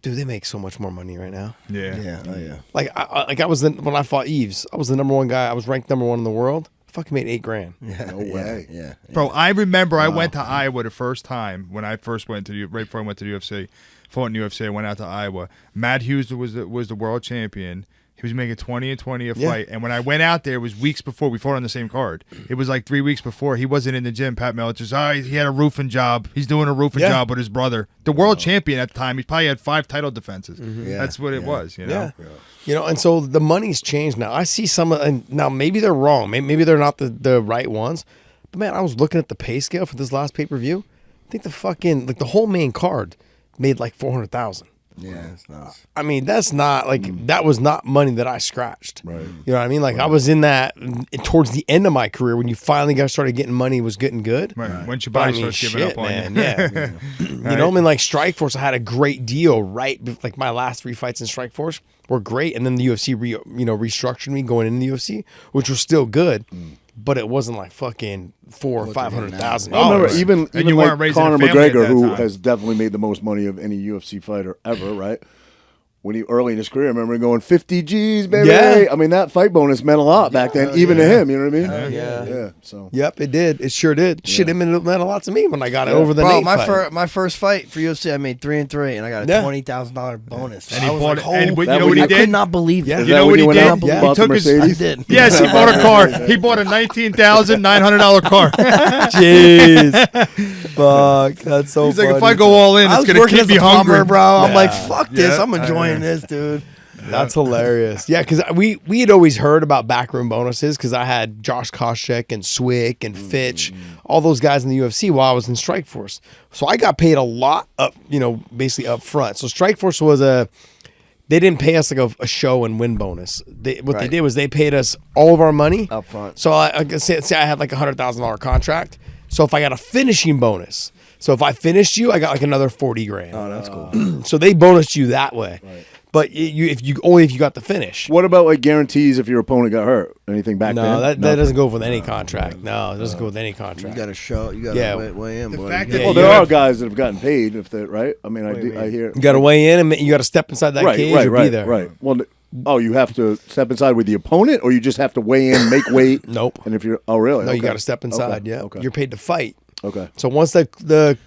dude, they make so much more money right now. Yeah. Oh yeah. Like I was when I fought Eves, I was the number one guy. I was ranked number one in the world. I fucking made $8,000. No way. Yeah. Bro, I remember I went to Iowa the first time when I first went to right before I went to the UFC. Fought in the UFC. I went out to Iowa. Matt Hughes was the world champion. He was making 20 and 20 a fight. And when I went out there, it was weeks before. We fought on the same card. It was like 3 weeks before. He wasn't in the gym. Pat Mellick just, he had a roofing job. He's doing a roofing job with his brother. The world champion at the time. He probably had 5 title defenses. Yeah. That's what it was, you know? Yeah. And so the money's changed now. I see and now maybe they're wrong. Maybe they're not the right ones. But man, I was looking at the pay scale for this last pay-per-view. I think the whole main card made like $400,000. Yeah, it's nuts. I mean, that's not that was not money that I scratched. Right. You know what I mean? Like I was in that towards the end of my career when you finally started getting money, was getting good. Right. Once your But I body mean, starts giving up on man, you. yeah. You know, I mean, like Strikeforce, I had a great deal, right? Like my last 3 fights in Strikeforce were great, and then the UFC, restructured me going into the UFC, which was still good. But it wasn't like fucking $400,000 or $500,000. I remember even you weren't like raising a Conor family at McGregor, that who time. has definitely made the most money of any UFC fighter ever, right? When he early in his career, I remember him going 50 G's, baby. Yeah. I mean, that fight bonus meant a lot back then, even to him. You know what I mean? Yeah. So Yep, it did. It sure did. Shit, it meant a lot to me when I got it over the Bro, Nate fight. my first fight for UFC, I made 3-3, and I got a $20,000 bonus. And he I was bought like, it. And oh, what- you you know when what he I did? could not believe Yeah. that. is You that know when what you he went did? out and Yeah. bought He the took his- I Mercedes? did. Yes, he bought a car. He bought a $19,900 car. Jeez. Fuck. That's so He's like, funny. if I go all in, I it's was going to working keep as me a plumber, hungry. bro. I'm like, Yeah. fuck this. Yeah. I'm enjoying this, dude. That's hilarious. Yeah, because we had always heard about backroom bonuses because I had Josh Koscheck and Swick and Fitch, all those guys in the UFC while I was in Strikeforce. So I got paid a lot up, basically up front. So Strikeforce was they didn't pay us like a show and win bonus. They did was they paid us all of our money Up front. So I say I had like $100,000 contract. So if I got a finishing bonus, So if I finished you, I got like another 40 grand. Oh, that's cool. So they bonused you that way. Right. But if you got the finish. What about like guarantees if your opponent got hurt? Anything back then? No, that doesn't go with any contract. No, it doesn't go with any contract. You got to show. You got to weigh in. The boy. fact that Well, there are guys that have gotten paid if they're right. I mean, I hear. You got to weigh in and you got to step inside that cage or be there. Right. Well, you have to step inside with the opponent, or you just have to weigh in, make weight. Nope. And if you're, really? No, Okay. you got to step inside. Okay. Yeah. Okay. You're paid to fight. Okay. So once the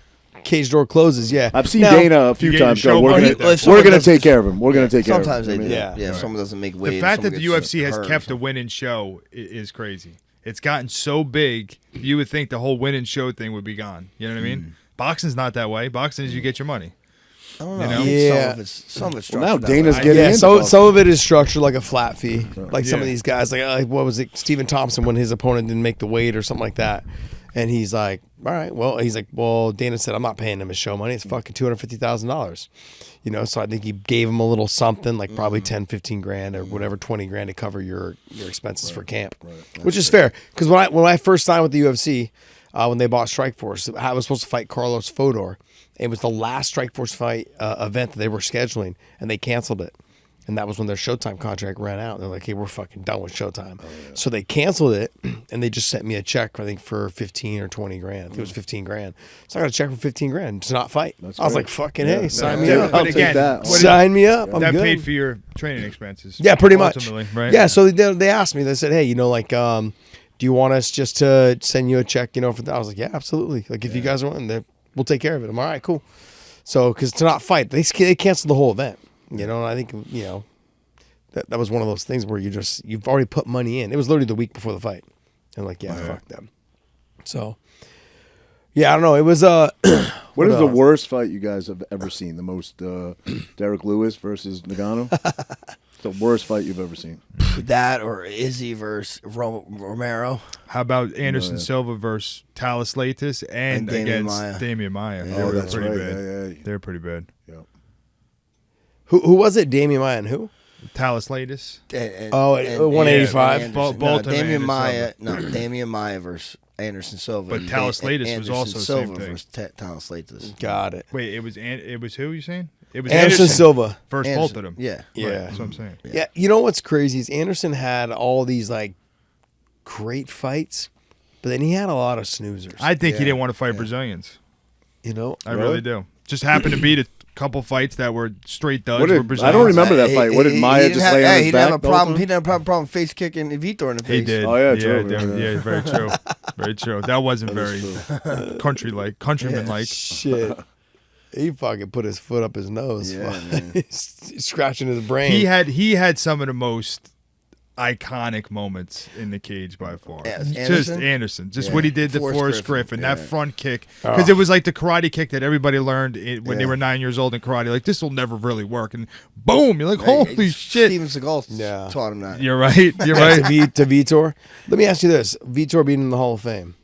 cage door closes, yeah. I've seen Now- Dana a few You get your times. show Go, we're money. gonna If someone doesn't- take care of him. We're gonna take care of him. Sometimes they I mean, do. Yeah. Yeah. If someone doesn't make weight. The if fact that someone the gets UFC has hurt or kept a something. winning show is crazy. It's gotten so big, you would think the whole winning show thing would be gone. You know what I mean? Boxing's not that way. Boxing is you get your money. I don't know. You know? I think Yeah. some of it's Well, now structured that Dana's way. getting Yeah, into some boxing. of it is structured like a flat fee. Like some of Yeah. these guys, like what was it, Stephen Thompson, when his opponent didn't make the weight or something like that. And he's like, all right, well, Dana said, I'm not paying him his show money. It's fucking $250,000. You know, so I think he gave him a little something, like probably 10, 15 grand or whatever, 20 grand to cover your expenses for camp, which is fair. Because when I first signed with the UFC, when they bought Strikeforce, I was supposed to fight Carlos Fodor. It was the last Strikeforce fight event that they were scheduling, and they canceled it. And that was when their Showtime contract ran out. They're like, hey, we're fucking done with Showtime. So they canceled it, and they just sent me a check, I think, for 15 or 20 grand. I think it was 15 grand. So I got a check for 15 grand to not fight. I was great. like, fucking hey, sign me Dude, up. I'll But take again, that. what Sign me up. I'm that good. paid for your training expenses. Yeah, pretty much. Ultimately, right? Yeah, so they asked me. They said, hey, like, do you want us just to send you a check, for that? I was like, yeah, absolutely. Like, if you guys are wanting, we'll take care of it. I'm all right, cool. So, because to not fight, they canceled the whole event, and I think, that was one of those things where you've already put money in. It was literally the week before the fight. And like, yeah, fuck them. So, yeah, I don't know. It was What is the worst fight you guys have ever seen? The most Derek Lewis versus Nagano? The worst fight you've ever seen. That or Izzy versus Romero. How about Anderson Silva versus Talis Latis and Damian against Maia. Damian Maia? Yeah, They were that's pretty right. bad. Yeah. They were pretty bad. who was it? Damian Maia and who? Talis Latis. And, 185. and Both no, of Damian Anderson Maia. No, Damian Maia versus Anderson Silva. But and Talis and Latis was Anderson also the Silva same thing. versus Talis Latis. Got it. Wait, it was who you saying? It was Anderson Silva. Versus both of them. Yeah. Yeah. That's what I'm saying. Yeah, you know what's crazy is Anderson had all these like great fights, but then he had a lot of snoozers. I think he didn't want to fight Brazilians. I I really do. Just happened to beat a couple fights that were straight duds. What were did, Brazilians. I don't remember that fight. What did Maia just lay on his he back? didn't have a problem. both He of them? didn't have a problem face kicking Vitor in the face. He did. Oh, yeah, true. Yeah, very true. Very true. That wasn't very countryman-like. Shit. He fucking put his foot up his nose. Yeah, Fuck. man. He's scratching his brain. He had some of the most iconic moments in the cage by far. Yeah, Just Anderson? Anderson. Just what he did to Forrest Forrest Griffin. Griffin. That Yeah. front kick. Because it was like the karate kick that everybody learned when they Yeah. were 9 years old in karate. Like, this will never really work. And boom, you're like, holy shit. Steven Seagal Yeah. taught him that. You're right. You're right. to Vitor. Let me ask you this: Vitor being in the Hall of Fame?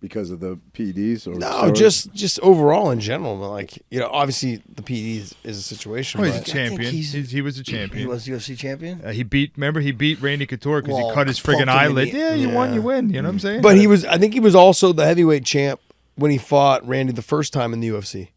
Because of the PEDs? Or No, steroids? just overall in general. Like obviously the PEDs is a situation. Oh, he's a but champion. he's- He was a He champion. was UFC champion. He beat Randy Couture because Well, he cut his punked friggin' him in eyelid. the- Yeah, you won, you win. You know what I'm saying? But I think he was also the heavyweight champ when he fought Randy the first time in the UFC.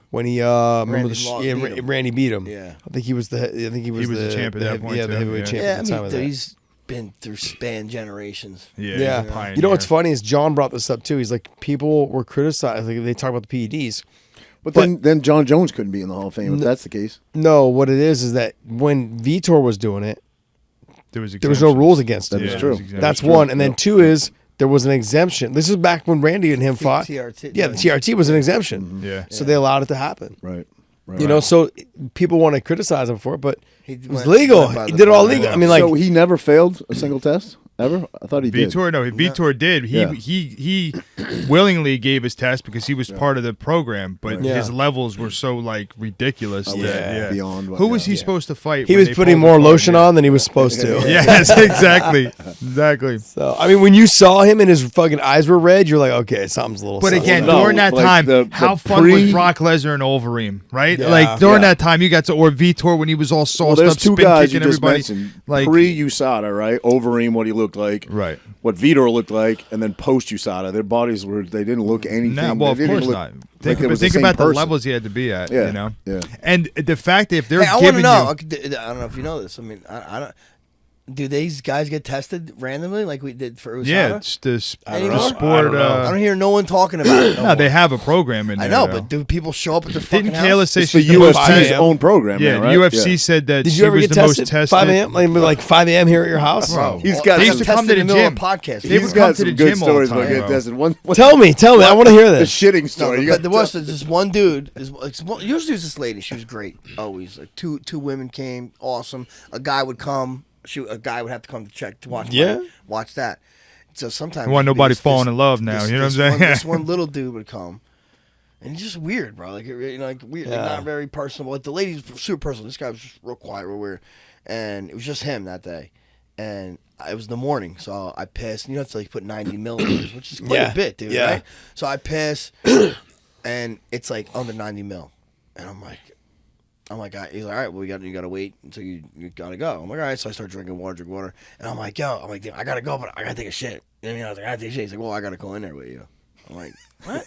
When he remember Randy beat him. Yeah. I think he was the champ at that point, Yeah, the too. heavyweight Yeah. champ Yeah, at the time I of mean, that. he's been through span generations. yeah, Yeah. he's a pioneer. You know what's funny is John brought this up too. He's like, people were criticized. Like, they talk about the PEDs. But then John Jones couldn't be in the Hall of Fame if that's the case. No, what it is that when Vitor was doing it, There was no rules against it. That is Yeah, true. it was exemption. That's true. one. And then Yep. two is there was an exemption. This is back when Randy and him fought. TRT. Yeah, the TRT was an exemption. Yeah. So they allowed it to happen. Right. So people want to criticize him for it, but He it was went- legal. went by He the did it all book. legal. I mean, like, So he never failed a single test? Ever? I thought he did. Vitor did. Yeah. He willingly gave his test because he was part of the program, but Yeah. his levels were so like ridiculous. was that, beyond what- Who was yeah. he supposed to fight? he when was they putting pulled more the plug? lotion on than he was supposed to. Yes, exactly. So, I mean, when you saw him and his fucking eyes were red, you're like, okay, something's a little But sus. again, No, during that like time, the how fun was pre- Brock Lesnar and Overeem, right? Yeah. Like during Yeah. that time, you got to or Vitor when he was all Well, sauced there's up, two spin guys you kicking just everybody. mentioned. Like Pre-USADA, right? Overeem, what he looked like, Right. what Vitor looked like, and then post USADA, their bodies they didn't look anything. No, well, of they didn't course look not. like it was Think the same about the person. levels he had to be at. Yeah, You know. yeah. And the fact that if they're Hey, I want to giving know. you, I don't know if you know this. I mean, I don't. Do these guys get tested randomly like we did for USADA? yeah, it's the Anymore? sport. I don't hear no one talking about it. No, they have a program in there. I know, though. but do people show up at the fucking Didn't house? Kayla say It's the she's the most UFC's tested? own program. Yeah, now, right? the UFC said that Did she you ever was get the most tested? tested. 5 a.m. Like 5 a.m. here at your house? Bro, He's got they some used to come to the in the middle of gym. a podcast. They He's would come got to some the good gym all the stories time, about getting bro. tested. One, Tell me. I want to hear the this. shitting No, story. but there was this one dude. Usually it was this lady. She was great. Always. Like two women came. Awesome. A guy would come. A guy would have to come to check to watch. Yeah. Watch that. So sometimes I want nobody falling in love now. You know what I'm saying? This one little dude would come, and he's just weird, bro. Like like weird, like Yeah. not very personable. Like the lady's super personal. This guy was just real quiet, real weird, and it was just him that day. And it was in the morning, so I pissed. And you have to like put 90 milliliters, which is quite Yeah. a bit, dude. Yeah. Right? So I piss, and it's like under 90 mil, and I'm like, he's like, all right, well, you gotta wait until you gotta go. I'm like, all right, so I start drinking water, and I'm like, dude, I gotta go, but I gotta take a shit. You know what I mean? I was like, I gotta take a shit. He's like, well, I gotta go in there with you. I'm like, what?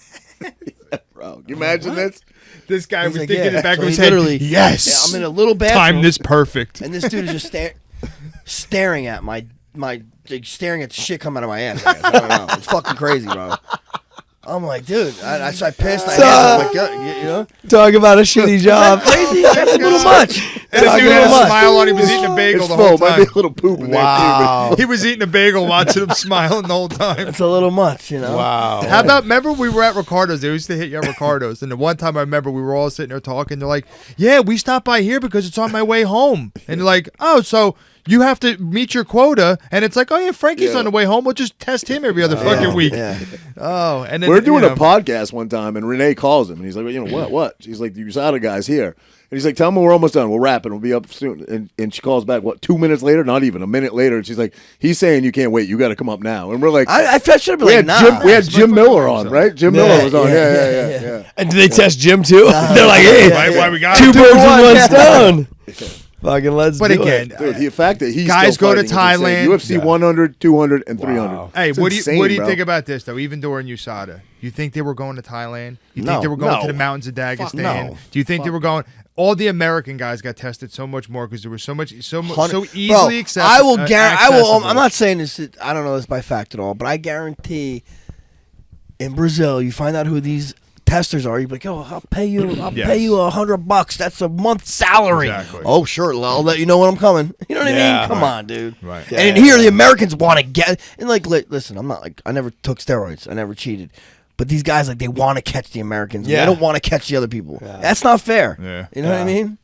Bro, can you imagine this? This guy He's was like, thinking in the back So of his he head, literally- yes, Yeah, I'm in a little bathroom. time this perfect. And this dude is just staring at my like, staring at the shit coming out of my ass. I guess. I don't know. It's fucking crazy, bro. I'm like, dude. So I pissed. I'm like, you know, Talk about a shitty job. crazy. That's a little much. And this That's a dude had little a much. smile on. He was eating a bagel It's the full. whole Might be time. a little poop in Wow. He was eating a bagel, watching him smiling the whole time. It's a little much, you know. Wow. How about, remember we were at Ricardo's? They used to hit you at Ricardo's. And the one time I remember we were all sitting there talking. They're like, yeah, we stopped by here because it's on my way home. And they're like, oh, so you have to meet your quota. And it's like, oh, yeah, Frankie's Yeah. on the way home. We'll just test him every other fucking week. Yeah. Oh, and then, We're doing you a know, podcast one time, and Renee calls him, and he's like, well, you know, what? She's like, the USADA guy's here. And he's like, tell him we're almost done. We'll wrap it. We'll be up soon. And she calls back, 2 minutes later? Not even, a minute later. And she's like, he's saying you can't wait. You got to come up now. And we're like, I should have been we like, had nah. we had Jim Miller on, right? Jim Miller was on. Yeah. And do they test Jim too? They're like, hey, why we got two him. birds with one stone. Fucking let's But do again, it. Dude, the fact that he's Guys still go to fighting is insane. Thailand. UFC 100, 200, and 300. Wow. Hey, It's what insane, do you bro. think about this though? Even during USADA, you think they were going to Thailand? You No. think they were going No. to the mountains of Dagestan? no. Do you think they were going? All the American guys got tested so much more because there was so easily Bro, accessible. I will guarantee. accessible. I'm not saying this. I don't know this by fact at all, but I guarantee, in Brazil, you find out who these testers are. You're like, oh, I'll pay you. I'll Yes. pay you $100. That's a month's salary. Exactly. Oh, sure. I'll let you know when I'm coming. You know what I Yeah. mean? Come on, dude. Right. And here, the Americans want to get. And like, listen, I'm not like, I never took steroids. I never cheated. But these guys, like, they want to catch the Americans. Yeah. They don't want to catch the other people. That's not fair. Yeah. You know what I mean?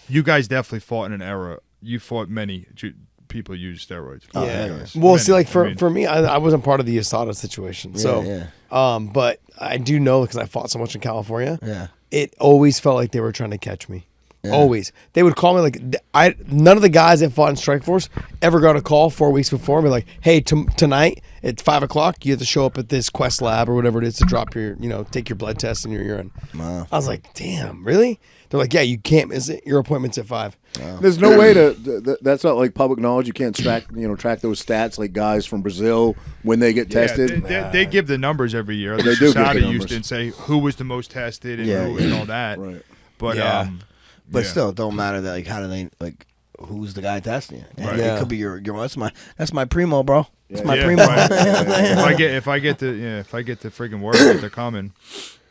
You guys definitely fought in an era. You fought many people use steroids. yeah. Well, see, like I mean, for me, I wasn't part of the USADA situation. So, yeah. But I do know because I fought so much in California. Yeah. It always felt like they were trying to catch me. Always. They would call me like none of the guys that fought in Strikeforce ever got a call 4 weeks before and be like, hey, tonight at 5 o'clock you have to show up at this Quest lab or whatever it is to drop your, take your blood test and your urine. Wow. I was like, damn, really? They're like, yeah, you can't miss it. Your appointment's at 5. There's no way to. That's not like public knowledge. You can't track those stats like guys from Brazil when they get tested. They give the numbers every year. They do give the USADA used numbers. to and say who was the most tested and Yeah, who and all that. Right. But Yeah. But yeah. still, it don't matter that how do they who's the guy testing you? And Yeah. It could be your that's my primo, bro. That's my Yeah, primo. right. if I get the freaking word that they're coming.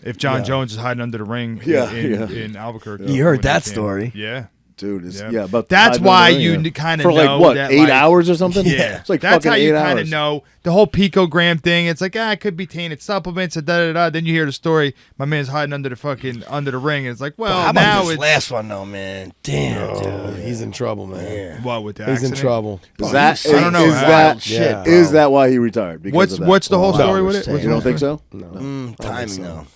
If John Jones is hiding under the ring in Albuquerque. You heard when they that came. story. Yeah. Dude, Yeah. but That's why you kind of for like know what that, 8 like- hours or something. Yeah, it's like that's fucking how 8 you hours. kind of know the whole picogram thing. It's like it could be tainted supplements and da. Then you hear the story. My man's hiding under the ring, and it's like, well, How about now this it's last one though, man? Damn, dude. He's in trouble, man. what with the He's in accident? trouble. Is that I don't know. Is How- that Yeah. is that why he retired? Because of that? What's the whole Wow. story with it? You What's You the don't whole think story? so? Timing though.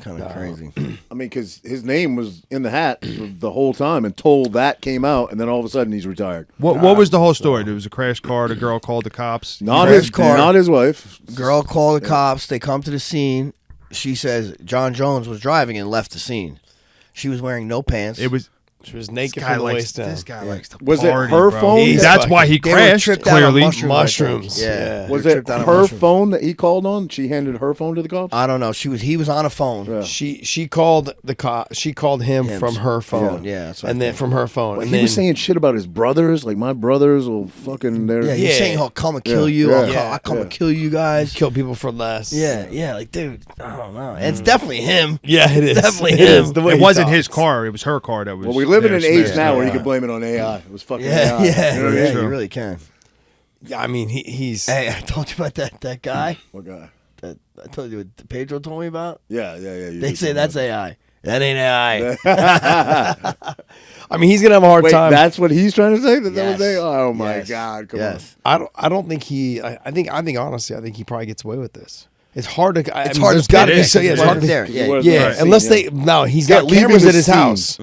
Kind of crazy. I mean, because his name was in the hat the whole time until that came out, and then all of a sudden he's retired. What was the whole story? There was a crash car. The girl called the cops. Not Crash his car. not his wife. Girl called the cops. They come to the scene. She says John Jones was driving and left the scene. She was wearing no pants. It was She was naked from the waist down. This guy likes to Was it party, her bro. phone? That's why he They were crashed, tripped out on clearly. mushrooms. Yeah. Was They were it tripped out on her mushrooms. phone that he called on? She handed her phone to the cops? I don't know. He was on a phone. Yeah. She called the cop. She called him from her phone. Yeah, that's what and I then think. from her phone. Like, and he then was saying shit about his brothers. Like, my brothers will fucking... Yeah, he's Yeah. saying he'll come and kill you. Yeah. I'll come and kill you guys. kill people for less. Yeah, like, dude, I don't know. It's definitely him. Yeah, it is. Definitely It him. is, the way It he wasn't talks. his car. It was her car that was. Well, we live in there an age smashed. now where you can blame it on AI. It was fucking Yeah, AI. yeah, You know what I mean? you True. really can. Yeah, I mean, he's. Hey, I told you about that guy What guy? that I told you what Pedro told me about. Yeah. They You did say tell me that's that. AI. That ain't AI. I mean, he's gonna have a hard Wait, time. that's what he's trying to say? That Yes. was AI? Oh, my Yes. God. Come Yes. I don't think he. I think honestly, I think he probably gets away with this. It's hard to. It's hard there's to gotta pick. be so. Yeah, It's it's hard to. there. He Yeah, was Yeah, right. unless Yeah. they. He's Yeah, got leaving cameras the at his scene. house.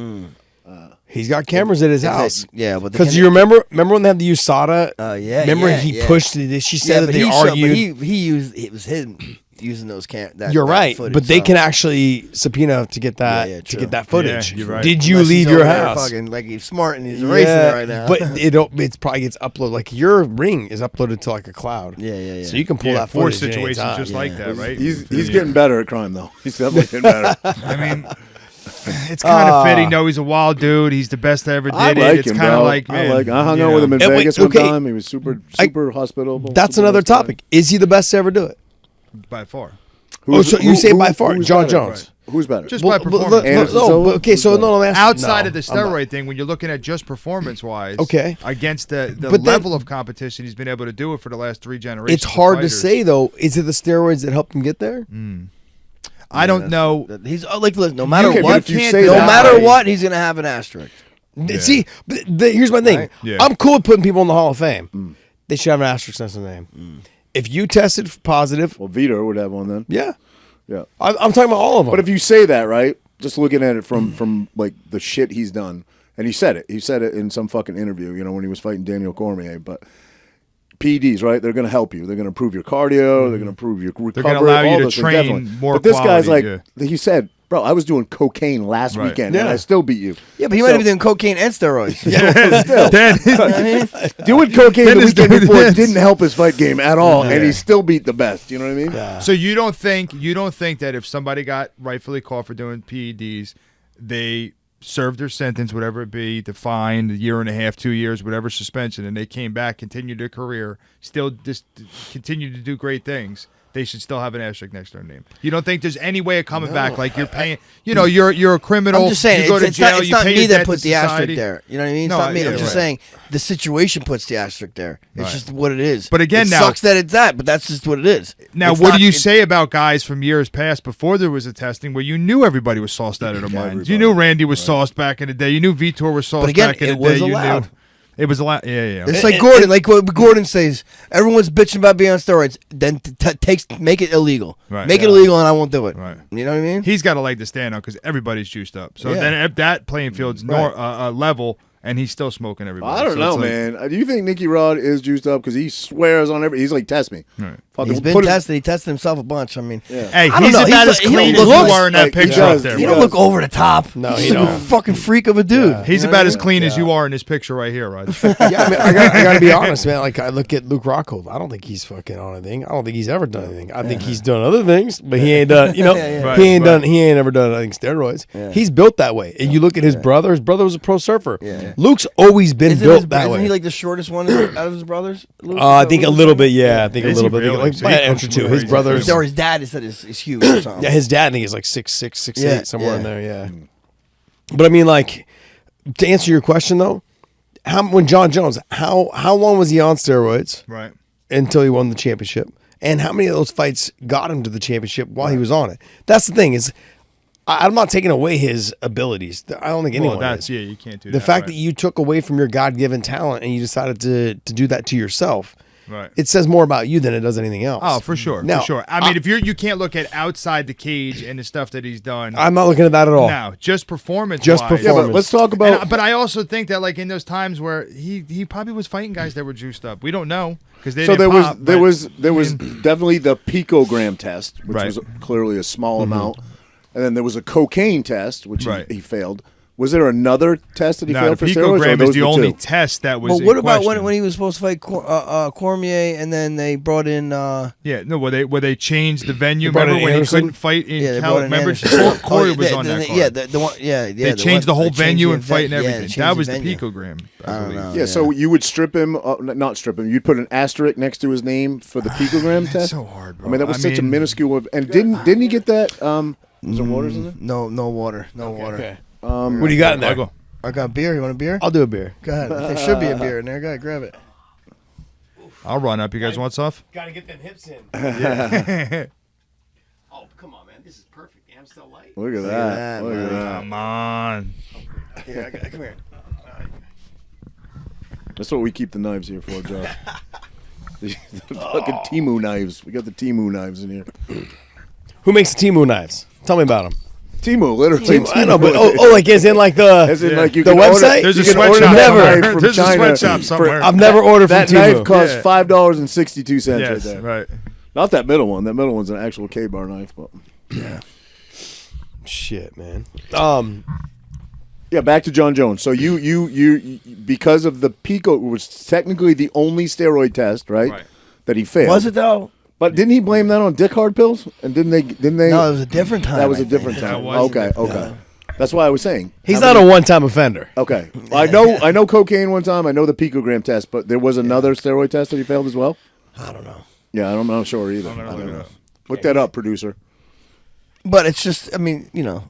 He's got cameras at his house. Yeah, but Because you remember when they had the USADA? yeah, Remember yeah, he yeah. pushed it. She said that but they he showed- argued. But he used it was him using those You're right, footage, but they so- can actually subpoena to get that Yeah, to true. get that footage. Yeah, you're right. Did you Unless he's leave your over there house? Fucking, like he's smart and he's erasing it right now. But it probably gets uploaded. Like your ring is uploaded to like a cloud. yeah. So you can pull Yeah, that force footage at any situations time. just like that, right? He's getting better at crime, though. He's definitely getting better. I mean, it's kind of fitting. No, he's a wild dude. He's the best that ever did I it. like It's him, kind of bro. like, man, I hung you out know. with him in And wait, Vegas okay. one time. He was super hospitable. That's super another nice guy. topic. Is he the best to ever do it? by far. So you say by far, who's John better? Jones. Who's better? Just by performance. Anderson No, Silva? but okay, so no, I'm asking, Outside no, of the I'm not. steroid thing, when you're looking at just performance-wise, Okay. against the But then- level of competition he's been able to do it for the last 3 generations. It's of hard to fighters. say though. Is it the steroids that helped him get there? I don't know. He's like, listen, no matter Okay, but what, if you say no that, matter right? what, he's gonna have an asterisk. See, here's my thing. Right? Yeah. I'm cool with putting people in the Hall of Fame. They should have an asterisk next to the name. If you tested positive, Well, Vitor would have one then. yeah, Yeah. I'm talking about all of them. But if you say that, right, just looking at it from like the shit he's done, and he said it. He said it in some fucking interview, you know, when he was fighting Daniel Cormier. But PEDs, right? They're going to help you. They're going to improve your cardio. They're going to improve your recovery. gonna allow you all to those things, train definitely. more But this guy's like, quality, he said, bro, I was doing cocaine last Right. weekend, Yeah. and I still beat you. Yeah, but he might be doing cocaine and steroids. Doing cocaine Then the his- weekend before yes. didn't help his fight game at all, and he still beat the best. You know what I mean? So you don't think that if somebody got rightfully caught for doing PEDs, they served their sentence, whatever it be, the fine, a year and a half, 2 years, whatever suspension, and they came back, continued their career, still just continued to do great things, they should still have an asterisk next to their name. You don't think there's any way of coming back? Like you're paying, you're a criminal. I'm just saying, you go to it's jail, not, it's you not pay me your that debt put to the asterisk society. there. You know what I mean? It's No, not me. yeah, I'm just right. saying the situation puts the asterisk there. It's Right. just what it is. But again, it now- sucks that it's that, but that's just what it is. Now, It's what not- do you it's- say about guys from years past before there was a testing where you knew everybody was sauced out of their minds? Everybody. You knew Randy was sauced back in the day. You knew Vitor was sauced But again, back in the it was day. allowed. You knew it was allowed. Yeah. It's like Gordon, like what Gordon says. Everyone's bitching about being on steroids. Then make it illegal. Right. Make it illegal, and I won't do it. Right. You know what I mean? He's got a leg to stand on because everybody's juiced up. So Yeah. then if that playing field's level, and he's still smoking everybody. I don't So know, it's like- man. Do you think Nicky Rod is juiced up? Because he swears on every. He's like, test me. Right. Fucking He's been put his- tested. He tested himself a bunch. I mean, Yeah. Hey, I don't he's know. about He's as a- he clean don't as look you are in that like- he picture does. up there. he bro. don't look over the top. No, He's he a don't. fucking freak of a dude. He's You know about what as I mean? clean as you are in this picture right here, Rod. Yeah, I mean, I gotta be honest, man. Like I look at Luke Rockhold. I don't think he's fucking on anything. I don't think he's ever done anything. I think he's done other things, but he ain't done. You know, Right, he ain't right. done. He ain't ever done. I think steroids. He's built that way. And you look at his brother. His brother was a pro surfer. Yeah. Luke's always been built that isn't way. he like the shortest one out of his brothers? Luke? I think a little bit. Yeah, I think a Is little he bit. really? Like So by he an inch or comes two. from His crazy brothers. Or his dad is huge or something. Yeah, his dad. I think is like 6'6", 6'8", Yeah, somewhere in yeah. there. Yeah. But I mean, like, to answer your question though, when John Jones, how long was he on steroids Right. until he won the championship? And how many of those fights got him to the championship while he was on it? That's the thing is, I'm not taking away his abilities. I don't think anyone is. You can't do that. The fact right. that you took away from your God-given talent and you decided to do that to yourself, Right. it says more about you than it does anything else. Oh, for sure, Now, for sure. I mean, if you can't look at outside the cage and the stuff that he's done. I'm not looking at that at all. No, just performance. Just Yeah, performance. but let's talk about. But I also think that like in those times where he probably was fighting guys that were juiced up. We don't know because they So didn't there pop, was but- there was definitely the picogram test, which Right. was clearly a small amount, and then there was a cocaine test, which Right. he failed, Was there another test that he No, failed the for steroids? Or picogram those is the the only two? test that was. Well, in what about question. when he was supposed to fight Cormier, and then they brought in? Yeah, no, where they changed the venue. brought in Remember when he Anderson? couldn't fight in Yeah, they Cal? brought in Remember Anderson. Corey Oh, was yeah, on that card. Yeah, the one. Yeah, They changed the whole venue and fight and yeah, they everything. changed That was the venue. picogram. I don't know. Yeah, so you would strip him, not strip him. You'd put an asterisk next to his name for the picogram That's test. so hard, bro. I mean, that was such a minuscule. And didn't he get that? Was there waters in there? No water. No water. Okay. What do you got in there? I got beer. You want a beer? I'll do a beer. Go ahead. There should be a beer in there. Go ahead, grab it. I'll run up. You guys want stuff? Gotta get them hips in. Oh, come on, man. This is perfect. I'm still light. Look at that, that. Look at man. that. Come on. Here, come here. That's what we keep the knives here for, Josh. The fucking Timu knives. We got the Timu knives in here. Who makes the Temu knives? Tell me about them. Timu, literally. Timu. I know, but like as in like the As in, like you the can order- website. There's a you can order sweatshop that somewhere. knife from There's a China sweatshop for- somewhere. I've never ordered from That Temu. knife costs Yeah. $5.62 right Yes, there. right. Not that middle one. That middle one's an actual K-bar knife. But Shit, man. yeah, back to John Jones. So you because of the Pico, it was technically the only steroid test, right? Right. That he failed. Was it though? But didn't he blame that on dick hard pills? And didn't they? No, it was a different time. That was I a different think. time. That was a Okay, different okay. That's why I was saying. He's How not many- a one-time offender. Okay, I know cocaine one time. I know the picogram test, but there was another steroid test that he failed as well. I don't know. Yeah, I'm not sure either. I'm gonna I don't look it know. up. Look that up, producer. But it's just, I mean, you know.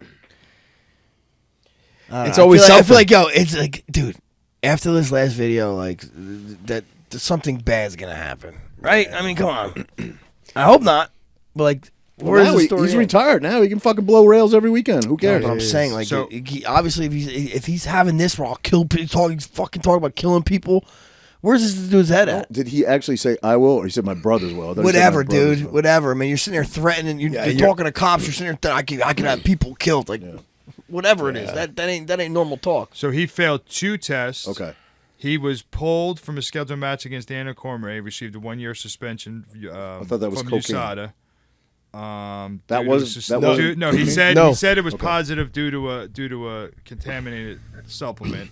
It's always I feel something. like, yo, it's like, dude, after this last video, like, that something bad's going to happen. Right? I mean, come on. I hope not. But, like, where's Now the story? he's end? retired now. He can fucking blow rails every weekend. Who No, cares? but I'm saying, like, So- obviously, if he's having this raw kill people, he's fucking talking about killing people. Where's this dude's head at? Did he actually say I will, or he said my brothers will? I thought he said Whatever, my brothers dude. will. Whatever. I mean, you're sitting there threatening. You're talking to cops. You're sitting there. I can have people killed. Like, whatever it is. That ain't normal talk. So he failed 2 tests. Okay. He was pulled from a scheduled match against Daniel Cormier. Received a 1-year suspension. I thought that was from cocaine. USADA. That due was- to that wasn't- no. He said No. it was positive due to a contaminated supplement.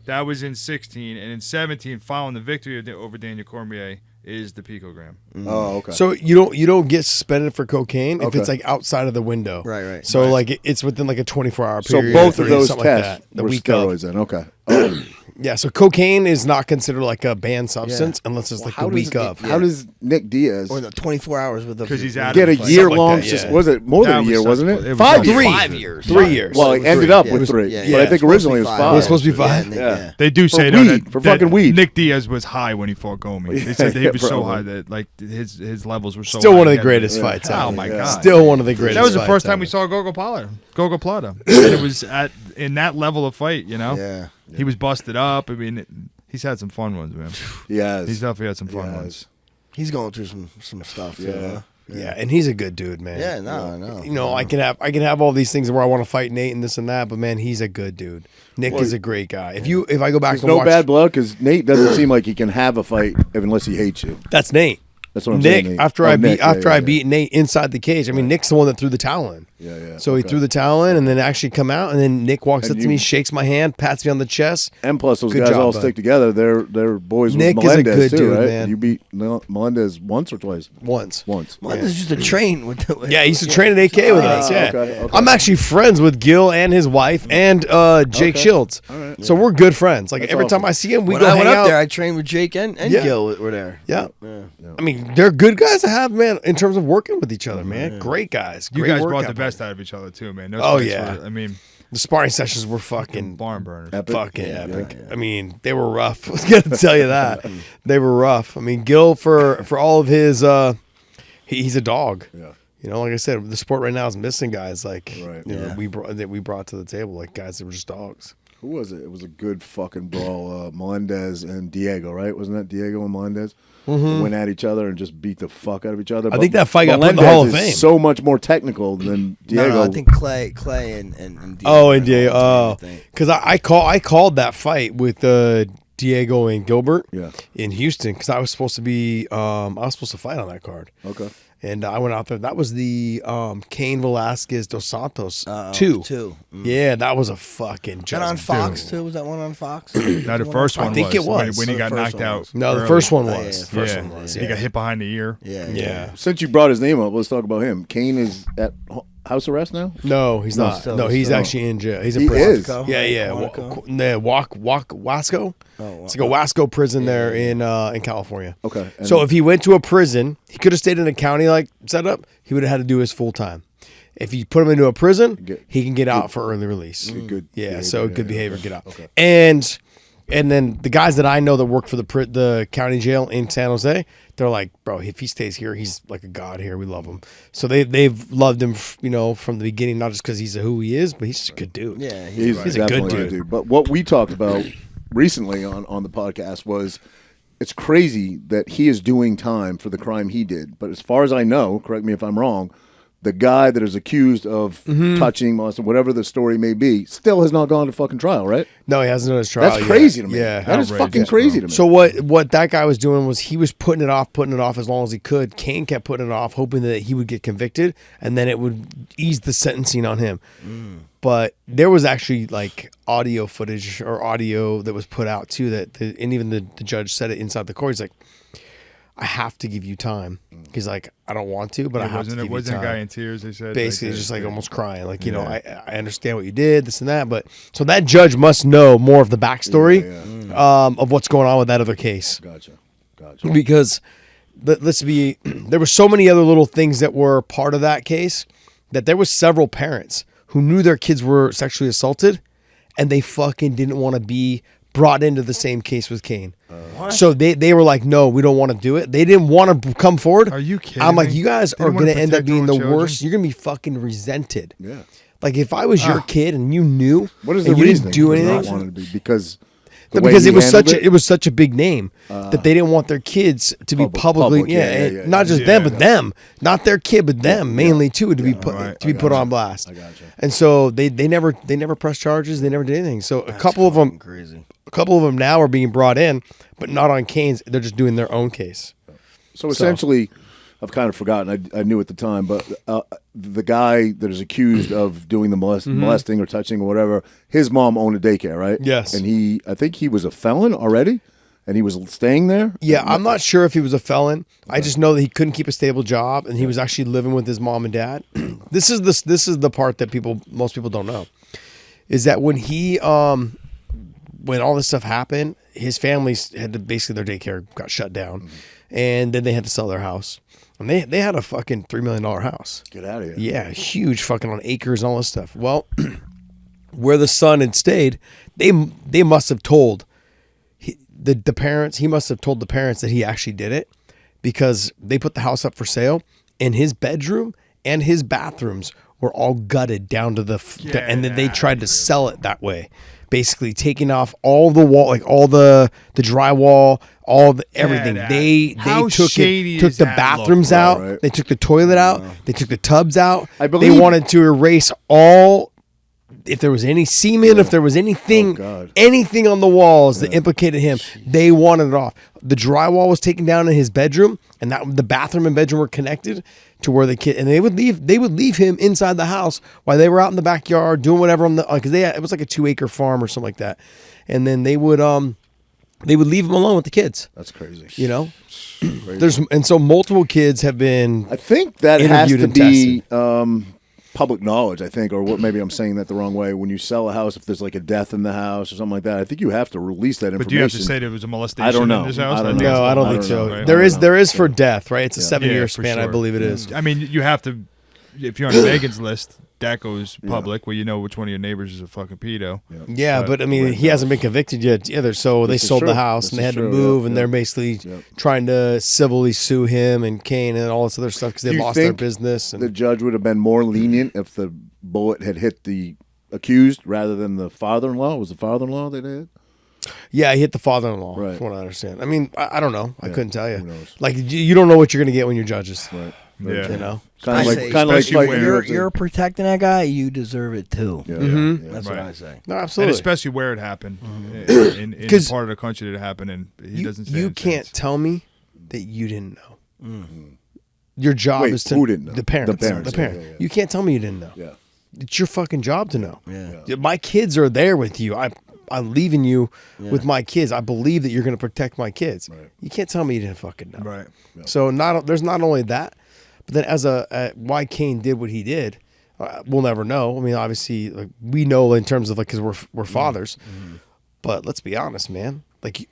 That was in 16, and in 17, following the victory over Daniel Cormier, is the picogram. Oh, okay. So you don't get suspended for cocaine if Okay. it's like outside of the window. Right. So like it's within like a 24-hour So period. both or of those something like tests that, the were week steroids of. then. Okay. Oh. Yeah, so cocaine is not considered like a banned substance unless it's like the week of. How does Nick Diaz Or the 24 hours with the. 'Cause he's out get a of the fight. year-long? Something like that, yeah. Was it more than That a was year? such- Wasn't it it? was 5 years. 5 years. 3 years. Well, it ended up Yeah. with 3, Yeah. but I think Yeah. originally it was 5. It was supposed to be 5? Yeah. They do say For though, weed, that, for that fucking weed. Nick Diaz was high when he fought Gomi. They said he Yeah, was so probably. high that like his levels were so Still high. one of the that- greatest fights Oh ever. my Yeah. god! Still one of the greatest. That was the fights first time ever. we saw Gogo Plata. And it was in that level of fight. You know, Yeah. he was busted up. I mean, he's had some fun ones, man. Yes. He's definitely had some fun Yes. ones. He's going through some stuff too. Yeah. Huh? Yeah, and he's a good dude, man. Yeah, no, I know. You know, I can have all these things where I want to fight Nate and this and that, but man, he's a good dude. Nick is a great guy. If I go back There's and no watch, bad blood because Nate doesn't seem like he can have a fight unless he hates you. that's Nate. That's what I'm Nick, saying. Nate. after Oh, I Nick, beat after yeah, I yeah. beat Nate inside the cage. I mean, Nick's the one that threw the towel in. Yeah. So he okay. threw the towel in, and then actually come out, and then Nick walks And up to me, you- shakes my hand, pats me on the chest. And plus, those Good guys job, all bud. stick together. They're boys Nick with is a Melendez good too, dude, right? man. You beat Melendez once or twice? Once. Once. Well, this is just a train with the. Yeah, he used to train at AK with us. Yeah, okay. I'm actually friends with Gil and his wife and Jake Shields. So we're good friends. Like That's every time awesome. I see him, we When go I hang went up out. there, I trained with Jake and Yeah. Gil were there. Yeah. I mean, they're good guys to have, man, in terms of working with each other, man. Great guys. You Great guys brought workout the best partners. out of each other too, man. Those Oh, fights yeah. were, I mean, The sparring sessions were fucking barn burners. Epic. fucking epic. I mean, they were rough. I was gonna tell you that. They were rough. I mean, Gil for all of his he's a dog. Yeah. You know, like I said, the sport right now is missing guys like Right. you know, Yeah. we brought to the table, like guys that were just dogs. Who was it? It was a good fucking brawl. Melendez and Diego, right? Wasn't that Diego and Melendez? Went at each other and just beat the fuck out of each other. I think that fight got put in the Melendez Hall of is Fame. so much more technical than Diego. No, I think Clay and Diego. Oh, were and the Diego. whole Oh, time, I think. because I called that fight with Diego and Gilbert Yeah. in Houston because I was supposed to be I was supposed to fight on that card. Okay. And I went out there. That was the Cain Velasquez dos Santos 2. Yeah, that was a fucking And just on Fox too. Was that one on Fox? Now the first one I think it was. when he got The first knocked one out. was. No, the early. first one Yeah, was. yeah, first Yeah, one was, he got hit behind the ear. Yeah. Since you brought his name up, let's talk about him. Kane is at house arrest now? No, he's not. still- No, he's still. actually in jail. He's in He prison. is? Yeah. Wasco. It's like a Wasco prison there in California. Okay. And So if he went to a prison, he could have stayed in a county like setup. He would have had to do his full time. If you put him into a prison, he can get out for early release. good Yeah, behavior, so yeah, good yeah. behavior, get out. Okay. And then the guys that I know that work for the county jail in San Jose, they're like, bro, if he stays here, he's like a god here. We love him. So they've loved him, from the beginning, not just because he's who he is, but he's just a good dude. Yeah, he's a good definitely dude. But what we talked about recently on the podcast was it's crazy that he is doing time for the crime he did. But as far as I know, correct me if I'm wrong, the guy that is accused of touching, molesting, whatever the story may be, still has not gone to fucking trial, right? No, he hasn't done his trial. That's crazy yet. to me. Yeah, that is outrageous, fucking crazy to me. So what that guy was doing was he was putting it off as long as he could. Kane kept putting it off, hoping that he would get convicted, and then it would ease the sentencing on him. But there was actually like audio footage or audio that was put out too and even the judge said it inside the court. He's like, I have to give you time. He's like, I don't want to, but I have to give you time. Wasn't a guy in tears? They said Basically, just like almost crying, like I understand what you did, this and that, but so that judge must know more of the backstory of what's going on with that other case. Gotcha. Because there were so many other little things that were part of that case that there was several parents who knew their kids were sexually assaulted, and they fucking didn't want to be brought into the same case with Kane. So they were like, no, we don't want to do it. They didn't want to come forward. Are you kidding I'm like, me? you guys They are didn't going wanna to end up protect being their the own worst. children? You're going to be fucking resented. Yeah. Like if I was your kid and you knew, What is the and you reason didn't do for anything? not wanting to be? Because the way Because he it was handled it was such a big name that they didn't want their kids to be publicly, public, yeah, not just them, but them, not their kid, but them mainly too, to be put on blast. I gotcha. And so they never pressed charges, they never did anything. So a couple of them now are being brought in, but not on Kane's. They're just doing their own case. So essentially, I've kind of forgotten. I knew at the time, but the guy that is accused of doing the molesting or touching or whatever, his mom owned a daycare, right? Yes. And I think he was a felon already, and he was staying there. Yeah, I'm not sure if he was a felon. I just know that he couldn't keep a stable job, and he was actually living with his mom and dad. This is the part that most people don't know, is that when he when all this stuff happened, his family had to basically their daycare got shut down, and then they had to sell their house. And they had a fucking $3 million house. Get out of here. Yeah, huge, fucking on acres and all this stuff. Well, where the son had stayed, they must have told the parents. He must have told the parents that he actually did it, because they put the house up for sale, and his bedroom and his bathrooms were all gutted down to and then they tried to sell it that way. Basically taking off all the wall, like all the drywall, all the everything. They took the bathrooms out. Right. They took the toilet out. They took the tubs out. I believe- they wanted to erase all. If there was any semen, if there was anything, God. anything on the walls that implicated him, they wanted it off. The drywall was taken down in his bedroom, and the bathroom and bedroom were connected to where the kid, and they would leave him inside the house while they were out in the backyard doing whatever on the, because it was like a 2-acre farm or something like that, and then they would leave him alone with the kids. That's crazy. You know, so multiple kids have been. I think that has interviewed to and be public knowledge, I think, or what? Maybe I'm saying that the wrong way. When you sell a house, if there's like a death in the house or something like that, I think you have to release that information. But do you have to say there was a molestation I don't know. in this house? I don't know. No, I don't think don't so. know. There is for death, right? It's a 7-year for span, I sure. believe it is. I mean, you have to, if you're on Megan's list, that goes public, where you know which one of your neighbors is a fucking pedo. Yeah, but I mean, he hasn't been convicted yet either. So they This is sold the true. house This and they is had to true, move, yeah, and yeah. they're basically trying to civilly sue him and Kane and all this other stuff because Do they you lost their think business. The And judge would have been more lenient if the bullet had hit the accused rather than the father-in-law. Was the father-in-law they did? yeah, he hit the father-in-law, Right. from what I understand. I mean, I don't know. I couldn't tell you. who knows? Like, you don't know what you're going to get when you're judges. Right. Yeah. You know? Kind I of like say, especially fighting where- UFC. You're protecting that guy. You deserve it too. Yeah, Mm-hmm. yeah. That's what Right. I say. No, And absolutely. especially where it happened, in the 'Cause part of the country that it happened, and he doesn't say You it can't since. tell me that you didn't know. Your job Wait, is to who didn't know? the parents. The parents, parent. yeah. You can't tell me you didn't know. Yeah. It's your fucking job to know. Yeah. My kids are there with you. I'm leaving you with my kids. I believe that you're going to protect my kids. Right. You can't tell me you didn't fucking know. Right. So there's not only that, but then as why Kane did what he did, we'll never know. I mean, obviously, like, we know in terms of like because we're fathers, but let's be honest, man. Like,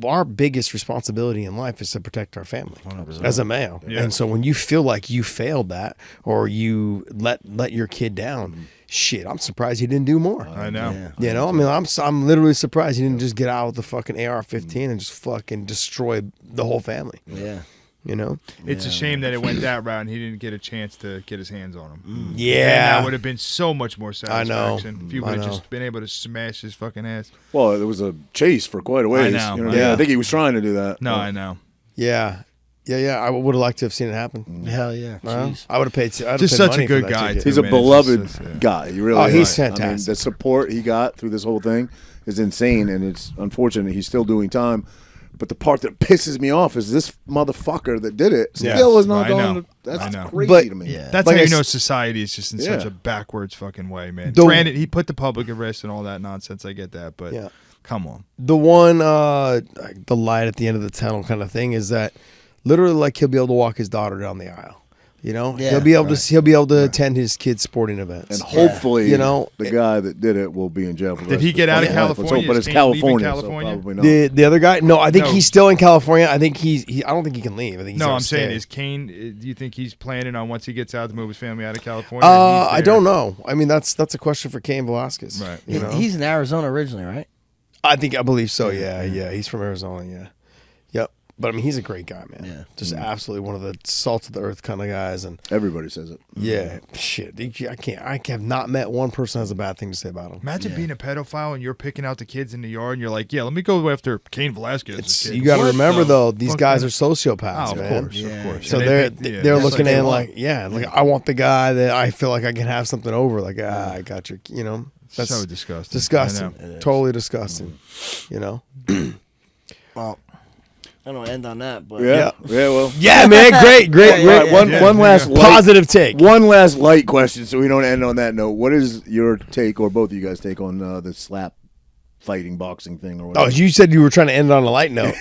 our biggest responsibility in life is to protect our family 100%. as a male. Yeah. And so when you feel like you failed that or you let your kid down, shit, I'm surprised he didn't do more. I know. Yeah. You know, I mean, I'm literally surprised he didn't just get out with the fucking AR-15 and just fucking destroy the whole family. Yeah. You know, It's a shame that it went that route and he didn't get a chance to get his hands on him. And yeah, that would have been so much more satisfaction if you I would have know. just been able to smash his fucking ass. Well, there was a chase for quite a ways. know. You know, Yeah. I think he was trying to do that. No, I know. yeah. I would have liked to have seen it happen. Hell yeah. Jeez. I would have paid. Just such a good guy, too. He's a Man, beloved it's just, guy. He really Oh, is. he's I mean, fantastic. the support he got through this whole thing is insane, and it's unfortunate he's still doing time. But the part that pisses me off is this motherfucker that did it still is not I going know. to. That's I know. crazy But- to me. Yeah. That's Like how I you know s- society is just in such Yeah. a backwards fucking way, man. The- Granted, he put the public at risk and all that nonsense. I get that, but Yeah. come on. The one, the light at the end of the tunnel kind of thing is that literally, like, he'll be able to walk his daughter down the aisle. You know, Yeah, he'll be able to attend his kids' sporting events. And hopefully, You know, the guy that did it will be in jail for the Did rest he of get his out of fucking life. Let's hope, California? But it's Is Kane leaving California, California? so probably not. the other guy, no, I think No. he's still in California. I think he I don't think he can leave. I think he's No, gonna I'm saying, stay. is Kane? Do you think he's planning on once he gets out to move his family out of California? or he's I there? don't know. I mean, that's a question for Cain Velasquez. Right. You know, He's in Arizona originally, right? I believe so. Yeah. He's from Arizona. Yeah. Yep. But I mean, he's a great guy, man. Yeah. Just absolutely one of the salt of the earth kind of guys. And Everybody says it. yeah, shit. I have not met one person who has a bad thing to say about him. Imagine being a pedophile and you're picking out the kids in the yard and you're like, yeah, let me go after Cain Velasquez's kid. You got to What remember the though, these fuck, guys man? are sociopaths, Oh, of man. course, Yeah. of course. So And they're yeah, they're that's looking like at they it want. like I want the guy that I feel like I can have something over. Like I got your, you know, that's so disgusting. disgusting, I know. totally disgusting. You know. Well, I don't end on that, but Yeah. Well. Yeah, man. Great. All right, one Yeah, one there last you light, Positive take. one last light question, so we don't end on that note. What is your take, or both of you guys' take on the slap fighting boxing thing, or Oh, whatever? you said you were trying to end it on a light note.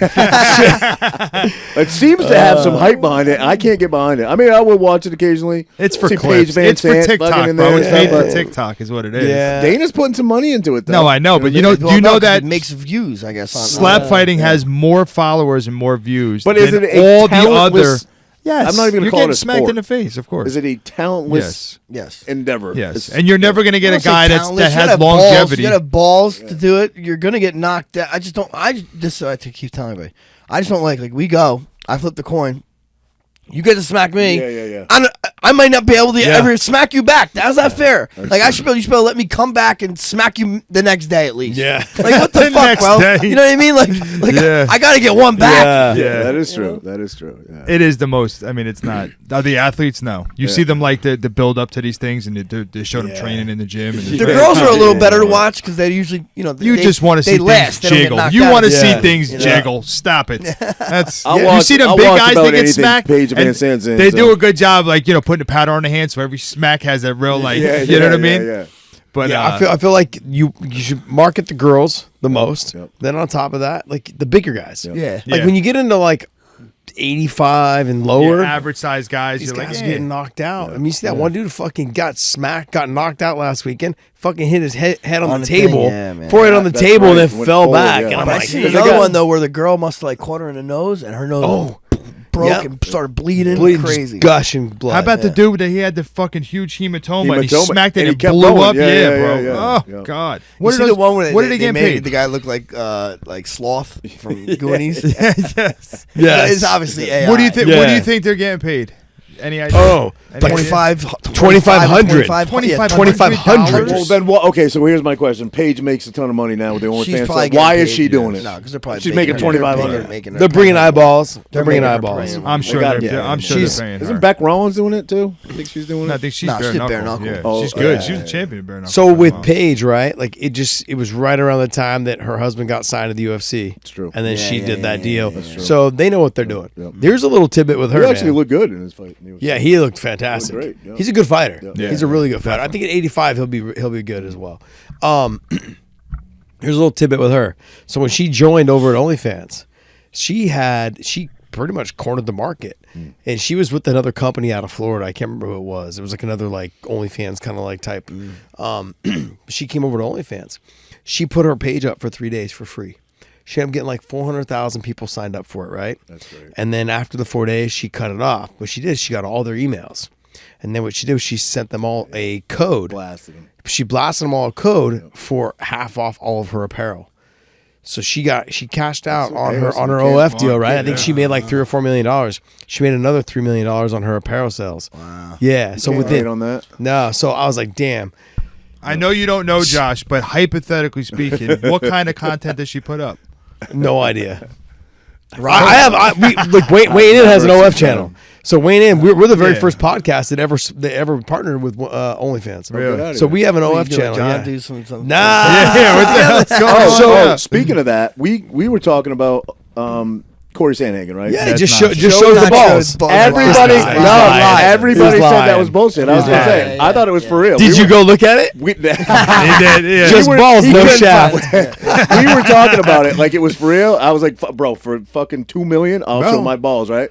It seems to have some hype behind it. I can't get behind it. I mean, I will watch it occasionally. It's for See clips. Paige Van It's for Sant TikTok, fucking in bro. there It's and made stuff, for but TikTok is what it is. Yeah. Dana's putting some money into it, though. No, I know, but you know, do you know that it makes views? I guess on slap fighting has more followers and more views But than is it a all the other? talentless- Yes, I'm not even gonna you're call it getting a smacked sport. in the face, of course. Is it a talentless Yes. endeavor? Yes, and you're never going to get a guy that You has gotta longevity. You got to have balls to do it. You're gonna get knocked out. I just don't. This I have to keep telling everybody. I just don't like we go. I flip the coin. You get to smack me. Yeah. I might not be able to Yeah. ever smack you back. How's that fair? Like you should be able to let me come back and smack you the next day at least. Yeah. Like what the The fuck, next bro? day. You know what I mean? Like Yeah. I got to get one back. Yeah. That is true. That is true. Yeah. It is the most. I mean, it's not. The athletes, no. You see them like the build up to these things, and they show them training in the gym. And The girls are a little better to watch because they usually, You they, just want to see they last. things They don't get jiggle. knocked You out. want to see Yeah. things You know? jiggle. Stop it. That's I'll you watch- see them I'll big watch guys. about They get anything smacked. Paige Van and Sant's in, they so. do a good job, like putting the powder on the hand, so every smack has that real like. You know what I mean? Yeah. But Yeah, I feel like you should market the girls the most. Yep. Then on top of that, like the bigger guys. Yeah. Like Yeah. when you get into like 85 and yeah, lower, average size guys. these You're guys like, are eh. getting knocked out. I mean, you see that one dude who fucking got knocked out last weekend. Fucking hit his head on On the the thing, table, yeah, man. forehead on the That's table, right. and then Went fell forward, back. yeah. And I'm But I like, seen "Hey, another guy." one though where the girl must have caught her in the nose and her nose broke Yep. and started bleeding, bleeding, just crazy. gushing blood. How about the dude that he had the fucking huge hematoma, and he Hematoma. smacked it And and he kept blew going. up? Yeah, Yeah, yeah, bro. yeah, Oh yeah. God. You see the one where what did they get made paid? the guy look like Sloth from Goonies? yes. Yes. It's obviously AI. What do you think? What do Yeah. you think they're getting paid? Any idea? Oh, Any like idea? 2,500. $2,500. Well, then what? Okay, so here's my question. Paige makes a ton of money now with the She's OnlyFans. probably So why getting is she paid, doing yeah. it? No, because they're probably She's making paying her. $2,500. They're bringing eyeballs. They're They're bringing making her eyeballs. premium. I'm sure. gotta- I'm sure She's- they're paying Isn't her. Beck Rollins doing it too? I think she's doing No, I it. think she's No, she bare did knuckle. bare-knuckle. Yeah, Oh, she's good. yeah, She was yeah. a champion of bare knuckle. So for a with while. Paige, right? Like it was right around the time that her husband got signed to the UFC. It's true. And then she did that deal. true. So they know what they're doing. Yep. Here's a little tidbit with her. He actually man. looked good in his fight. Yeah, he looked fantastic. He looked great, yeah. He's a good fighter. Yeah. He's a really good fighter. I think at 85 he'll be good as well. Here's a little tidbit with her. So when she joined over at OnlyFans, she pretty much cornered the market, and she was with another company out of Florida. I can't remember who it was. It was like another like OnlyFans kind of like type. She came over to OnlyFans. She put her page up for 3 days for free. She ended up getting like 400,000 people signed up for it, right? That's great. And then after the 4 days, she cut it off. What she did, she got all their emails. And then what she did was she sent them all a code. Blasted him. She blasted them all a code for half off all of her apparel. So she cashed out on her OF deal, right? I think she made like $3 or $4 million. She made another $3 million on her apparel sales. Wow. Yeah. So Can't within hate on that. no, so I was like, damn. I know you don't know, Josh, but hypothetically speaking, what kind of content does she put weighing in has an OF channel. So weighing in, we're the very first podcast that ever partnered with OnlyFans. Really? So we have an What OF you doing, channel. John, Yeah. do some. Nah. Yeah, what the hell's going on? So speaking of that, we were talking about Corey Sandhagen, right? Yeah, That's just not shows true. the balls. Everybody, He's lying. everybody He's said that lying. was bullshit. I was gonna say, I thought it was for real. Did you go look at it? We, He did, yeah. Just balls, he no couldn't shaft. we were talking about it like it was for real. I was like, bro, for fucking $2 million, I'll show my balls, right?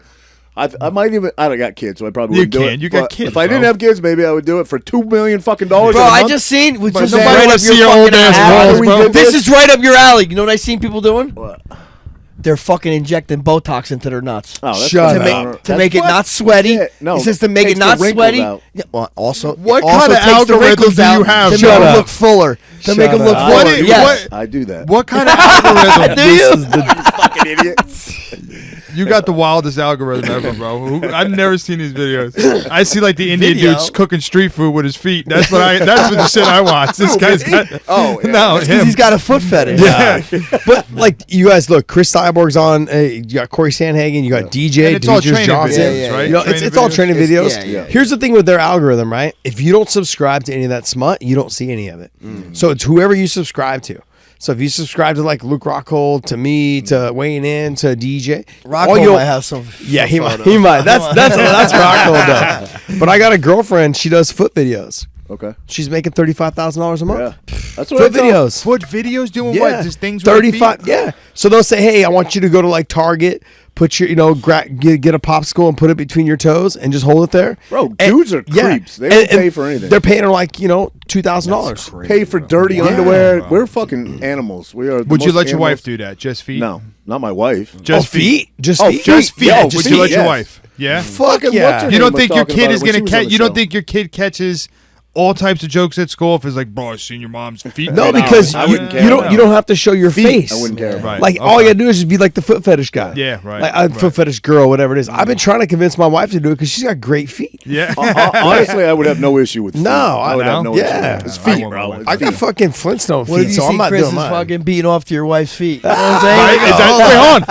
I might even. I don't got kids, so I probably You wouldn't do can. it. You got But kids, If I didn't bro. have kids, maybe I would do it for $2 million fucking Bro, dollars. I just seen was just nobody right wants up to see your your old fucking ass alley. balls, bro. This is right up your alley. You know what I seen people doing? What? They're fucking injecting Botox into their nuts. Oh, that's Shut to up. make, to make it what? not sweaty. Yeah, no, it says to make takes it not the wrinkles sweaty. out. Yeah, well, also, What it also kind of takes the algorithms wrinkles do you out have? to Shut make them up. look fuller? To make them look up. fuller. What is- Yes. I do that. What kind of algorithm? This is the fucking idiot? You got the wildest algorithm ever, bro. I've never seen these videos. I see like the Indian Video. dudes cooking street food with his feet. That's what the shit I watch. This guy's got. Oh, yeah. No, Because him. he's got a foot fetish. yeah. But like you guys look, Chris Cyborg's on. You got Corey Sandhagen. You got DJ. And it's all Demetrius training Johnson. videos, right? You know, it's all training videos. yeah. Here's the thing with their algorithm, right? If you don't subscribe to any of that smut, you don't see any of it. So it's whoever you subscribe to. So if you subscribe to like Luke Rockhold, to me, to weighing in, to DJ, Rockhold you'll- might have some. Yeah, he might. photos. He might. That's Rockhold though. But I got a girlfriend. She does foot videos. Okay. She's making $35,000 a month. Yeah. That's what Foot I tell- videos. Foot videos doing Yeah. what? Just things with their 35. feet? Yeah. So they'll say, hey, I want you to go to like Target, put your, get a popsicle and put it between your toes and just hold it there. Bro, And- dudes are creeps. They don't pay for anything. They're paying her like, $2,000. Pay for dirty underwear. We're fucking animals. We are. the Would you most let your wife animals- do that? Just feet? No, not my wife. Just feet. Just Oh, feet? Just feet. Yeah, Would just you let feet, your yes. wife? Yeah. Fuck Fucking yeah. what's her You don't name was think your talking kid about is it when gonna she was catch? on the You don't show. think your kid catches all types of jokes at school if it's like, bro, I seen your mom's feet? No, right now." because I you, wouldn't care. you don't have to show your face. I wouldn't care. Right. Like all you gotta do is just be like the foot fetish guy. Yeah, right, Like right. foot fetish girl, whatever it is. I've been trying to convince my wife to do it because she's got great feet. Yeah. Honestly, I would have no issue with. No, feet. I would have know. no Yeah. issue. It's I feet, want my bro. wife. It's I got feet. fucking Flintstone What if feet, you so see I'm not Chris doing is mine. fucking beating off to your wife's feet? You know what I'm saying? Right? Is that, wait, hold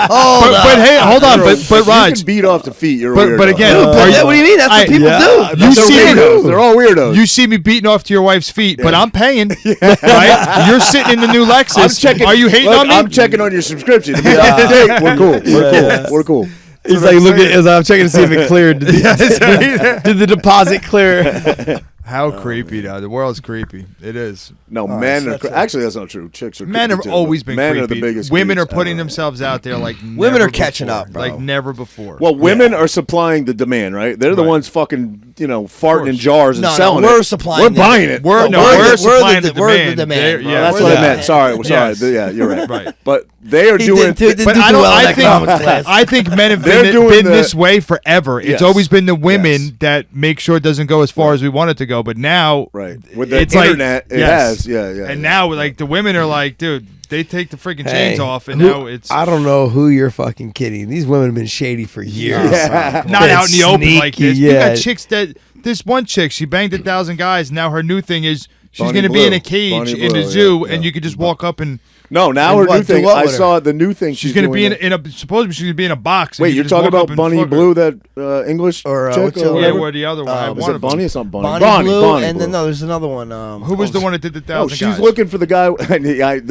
on. But hey, hold on. Bro, But if you Raj, can beat off the feet. You're a but weirdo. again, But are you, what do you mean? That's what people do. You They're see weirdos. They're all weirdos. You see me beating off to your wife's feet, but I'm paying. Right? You're sitting in the new Lexus. I'm checking. Are you hating look, on me? I'm checking on your subscription. To be up to date. We're cool. We're cool. We're cool. He's like, look at as I'm checking to see if it cleared. Did the deposit clear? How creepy, though. The world's creepy. It is. No, men are. Actually, that's not true. Chicks are. Men have creepy too, always but been men creepy. are the biggest. Women are creeps putting ever. themselves out there like Women never are catching before. up, bro. Like never before. Well, women are supplying the demand, right? They're the Right. ones fucking, farting in jars and No, selling it. we're supplying. We're the- buying it. We're we're supplying the the we're the demand. demand. They're- bro. yeah, That's We're what the I meant. demand. Sorry. Yes. Yeah, you're right. Right. But they are He doing. didn't But do I too don't. well in I that comics think. class. I think men have They're been doing the- this way forever. It's Yes. always been the women Yes. that make sure it doesn't go as far as we want it to go. But now, Right. With the it's like- internet, it yes. has. Yeah. And now, like the women are like, dude, They take the freaking chains off, and now it's I don't know who you're fucking kidding. These women have been shady for years. not out in the open like this. You Yeah. got chicks that this one chick, she banged 1,000 guys. Now her new thing is she's Bonnie going to be in a Blue. cage Bonnie in Blue, the zoo, yeah. and you could just walk up and. No, now And her what- new do thing. what I with her? saw the new thing. She's going to be doing in a. Supposedly she's going to be in a box. and Wait, you you're just talking walk up about and Bunny fuck her. Blue, that English Or, chick what's or the- Yeah, whatever? or the other one. Is it Bunny or something? Bonnie Blue, Bonnie and Blue. then no, there's another one. Who was the one that did the No, 1,000 she's guys? looking for the guy.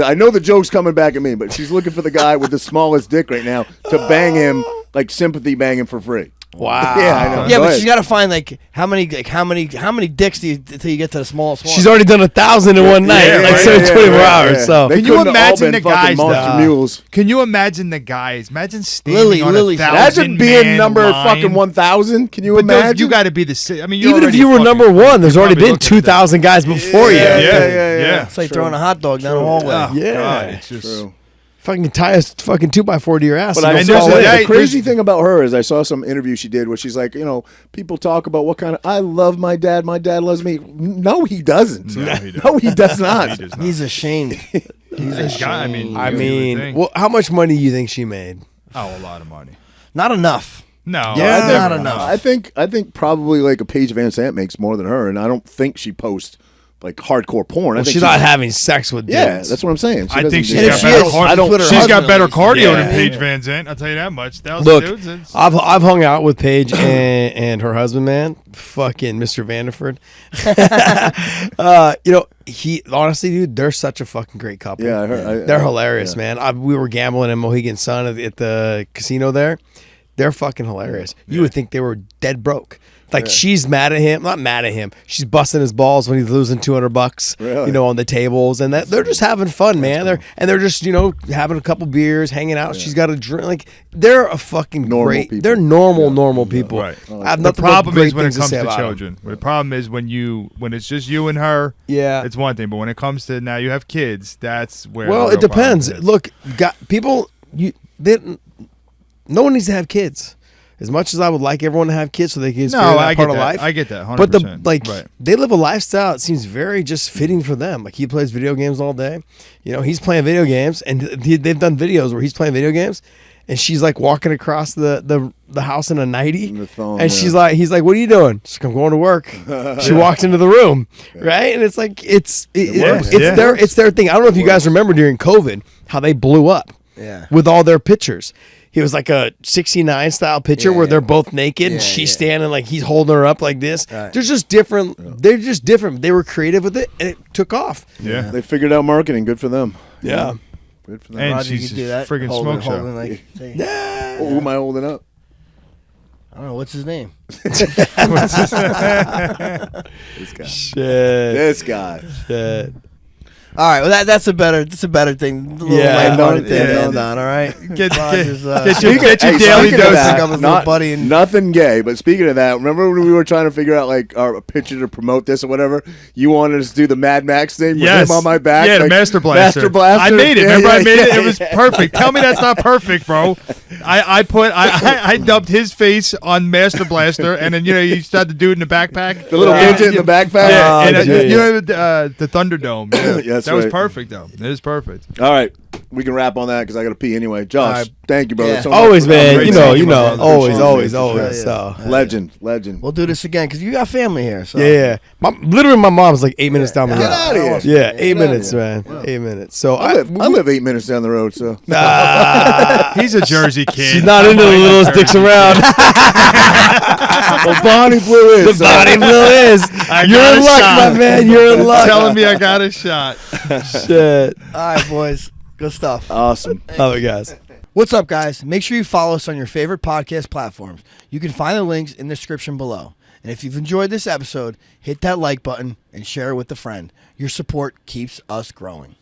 I know the joke's coming back at me, but she's looking for the guy with the smallest dick right now to bang him, like sympathy bang him for free. Wow. Yeah, I know. Yeah, Go but ahead. she's got to find how many dicks do you till you get to the smallest one? She's already done 1,000 in one night, like so in 24 hours. So They Can you couldn't have all imagine been the fucking guys, monster though? mules? Can you imagine the guys? Imagine standing on Lily. 1,000 Imagine being man number line. fucking 1,000. Can you But those, imagine? you got to be the. I mean, you're even if already you were fucking- number one, there's you're already probably been looking at 2,000 guys before you. Yeah. It's like throwing a hot dog down the hallway. Oh, Yeah. God, it's just. True. Fucking tie a fucking 2x4 to your ass. But and I, you'll there's fall a- in. yeah, the crazy thing about her is I saw some interview she did where she's like, people talk about what kind of I love my dad loves me. No, he doesn't. No, he doesn't. No, he does not. He does not. He's ashamed. He's This guy, I mean, I you would mean, think. well, how much money do you think she made? Oh, a lot of money. Not enough. No, Yeah, I think- not enough. I think probably like a Paige Van Sant makes more than her, and I don't think she posts like hardcore porn. I Well, think she's not having sex with dudes. Yeah, that's what I'm saying. She I think doesn't she's do got that. better. is, I don't. put her She's got husband better at least. cardio Yeah. than Paige Van Zandt. I'll tell you that much. 1,000 Look, dudes. It's, I've hung out with Paige and her husband, man. Fucking Mr. Vanderford. He honestly, dude, they're such a fucking great couple. Yeah, I heard. They're hilarious, man. We were gambling in Mohegan Sun at the casino there. They're fucking hilarious. You would think they were dead broke. Like she's mad at him, not mad at him. She's busting his balls when he's losing $200, Really? on the tables, and they're just having fun, man. They're just having a couple beers, hanging out. She's got a drink. Like they're a fucking Normal great. people. They're normal people. Right. I have the nothing but problem great is when it things comes say to about 'em. children. The problem is when it's just you and her. Yeah. It's one thing, but when it comes to now you have kids, that's where. Well, the it real problem depends. is. Look, people, no one needs to have kids. As much as I would like everyone to have kids so they can experience that I part get of that. life. I get that. 100%. But they live a lifestyle that seems very just fitting for them. Like he plays video games all day. He's playing video games, and they've done videos where he's playing video games, and she's like walking across the house in a nightie, In the thong, and yeah. he's like, "What are you doing?" She's like, "I'm going to work." She walks into the room, right, and it's like it's works. it's their thing. I don't know if you guys remember during COVID how they blew up, with all their pictures. He was like a 69 style picture where they're both naked and she's standing like he's holding her up like this. Right. They're just different. They're just different. They were creative with it and it took off. Yeah. They figured out marketing. Good for them. Yeah. Good for them. And Roger, you she's could do that. friggin' Holding- smoke show. holding, like, say, Oh, who am I holding up? I don't know what's his name. This guy. Shit. This guy. Shit. All right, well that's a better thing. A little Yeah. lighthearted thing Yeah. to end on. All right, Get Rogers, your Hey, daily speaking of dose. that, Pick up his little buddy and- nothing gay, but speaking of that, remember when we were trying to figure out like our picture to promote this or whatever? You wanted us to do the Mad Max thing with Yes. him on my back? Yeah, the like, Master Blaster. Master Blaster. I made it. Yeah, Remember, yeah, I made it. yeah, It was yeah. perfect. Tell me that's not perfect, bro. I dubbed his face on Master Blaster, and then you started to do it in the backpack. The little midget in the backpack. Yeah, Oh, and geez. the Thunderdome. Yeah, Yeah, that's that was right. perfect, though. It is perfect. All right, we can wrap on that because I got to pee anyway. Josh, All right. thank you, brother. Yeah. So much Always, for- man. great You seeing know, you, my brother. always. Yeah. So Legend. We'll do this again because you got family here. So yeah. Literally, my mom's like 8 minutes down the road. Get out of here. Yeah, 8 Get outta minutes, here. man. 8 minutes. So I live 8 minutes down the road, so He's a Jersey kid. she's not into the littlest dicks around. well, Bonnie Blue is. The body blue is. I You're got in a luck, shot. my man. You're in luck. Telling me I got a shot. Shit. all right, boys, good stuff. Awesome. Love it, guys. What's up, guys? Make sure you follow us on your favorite podcast platforms. You can find the links in the description below. And if you've enjoyed this episode, hit that like button and share it with a friend. Your support keeps us growing.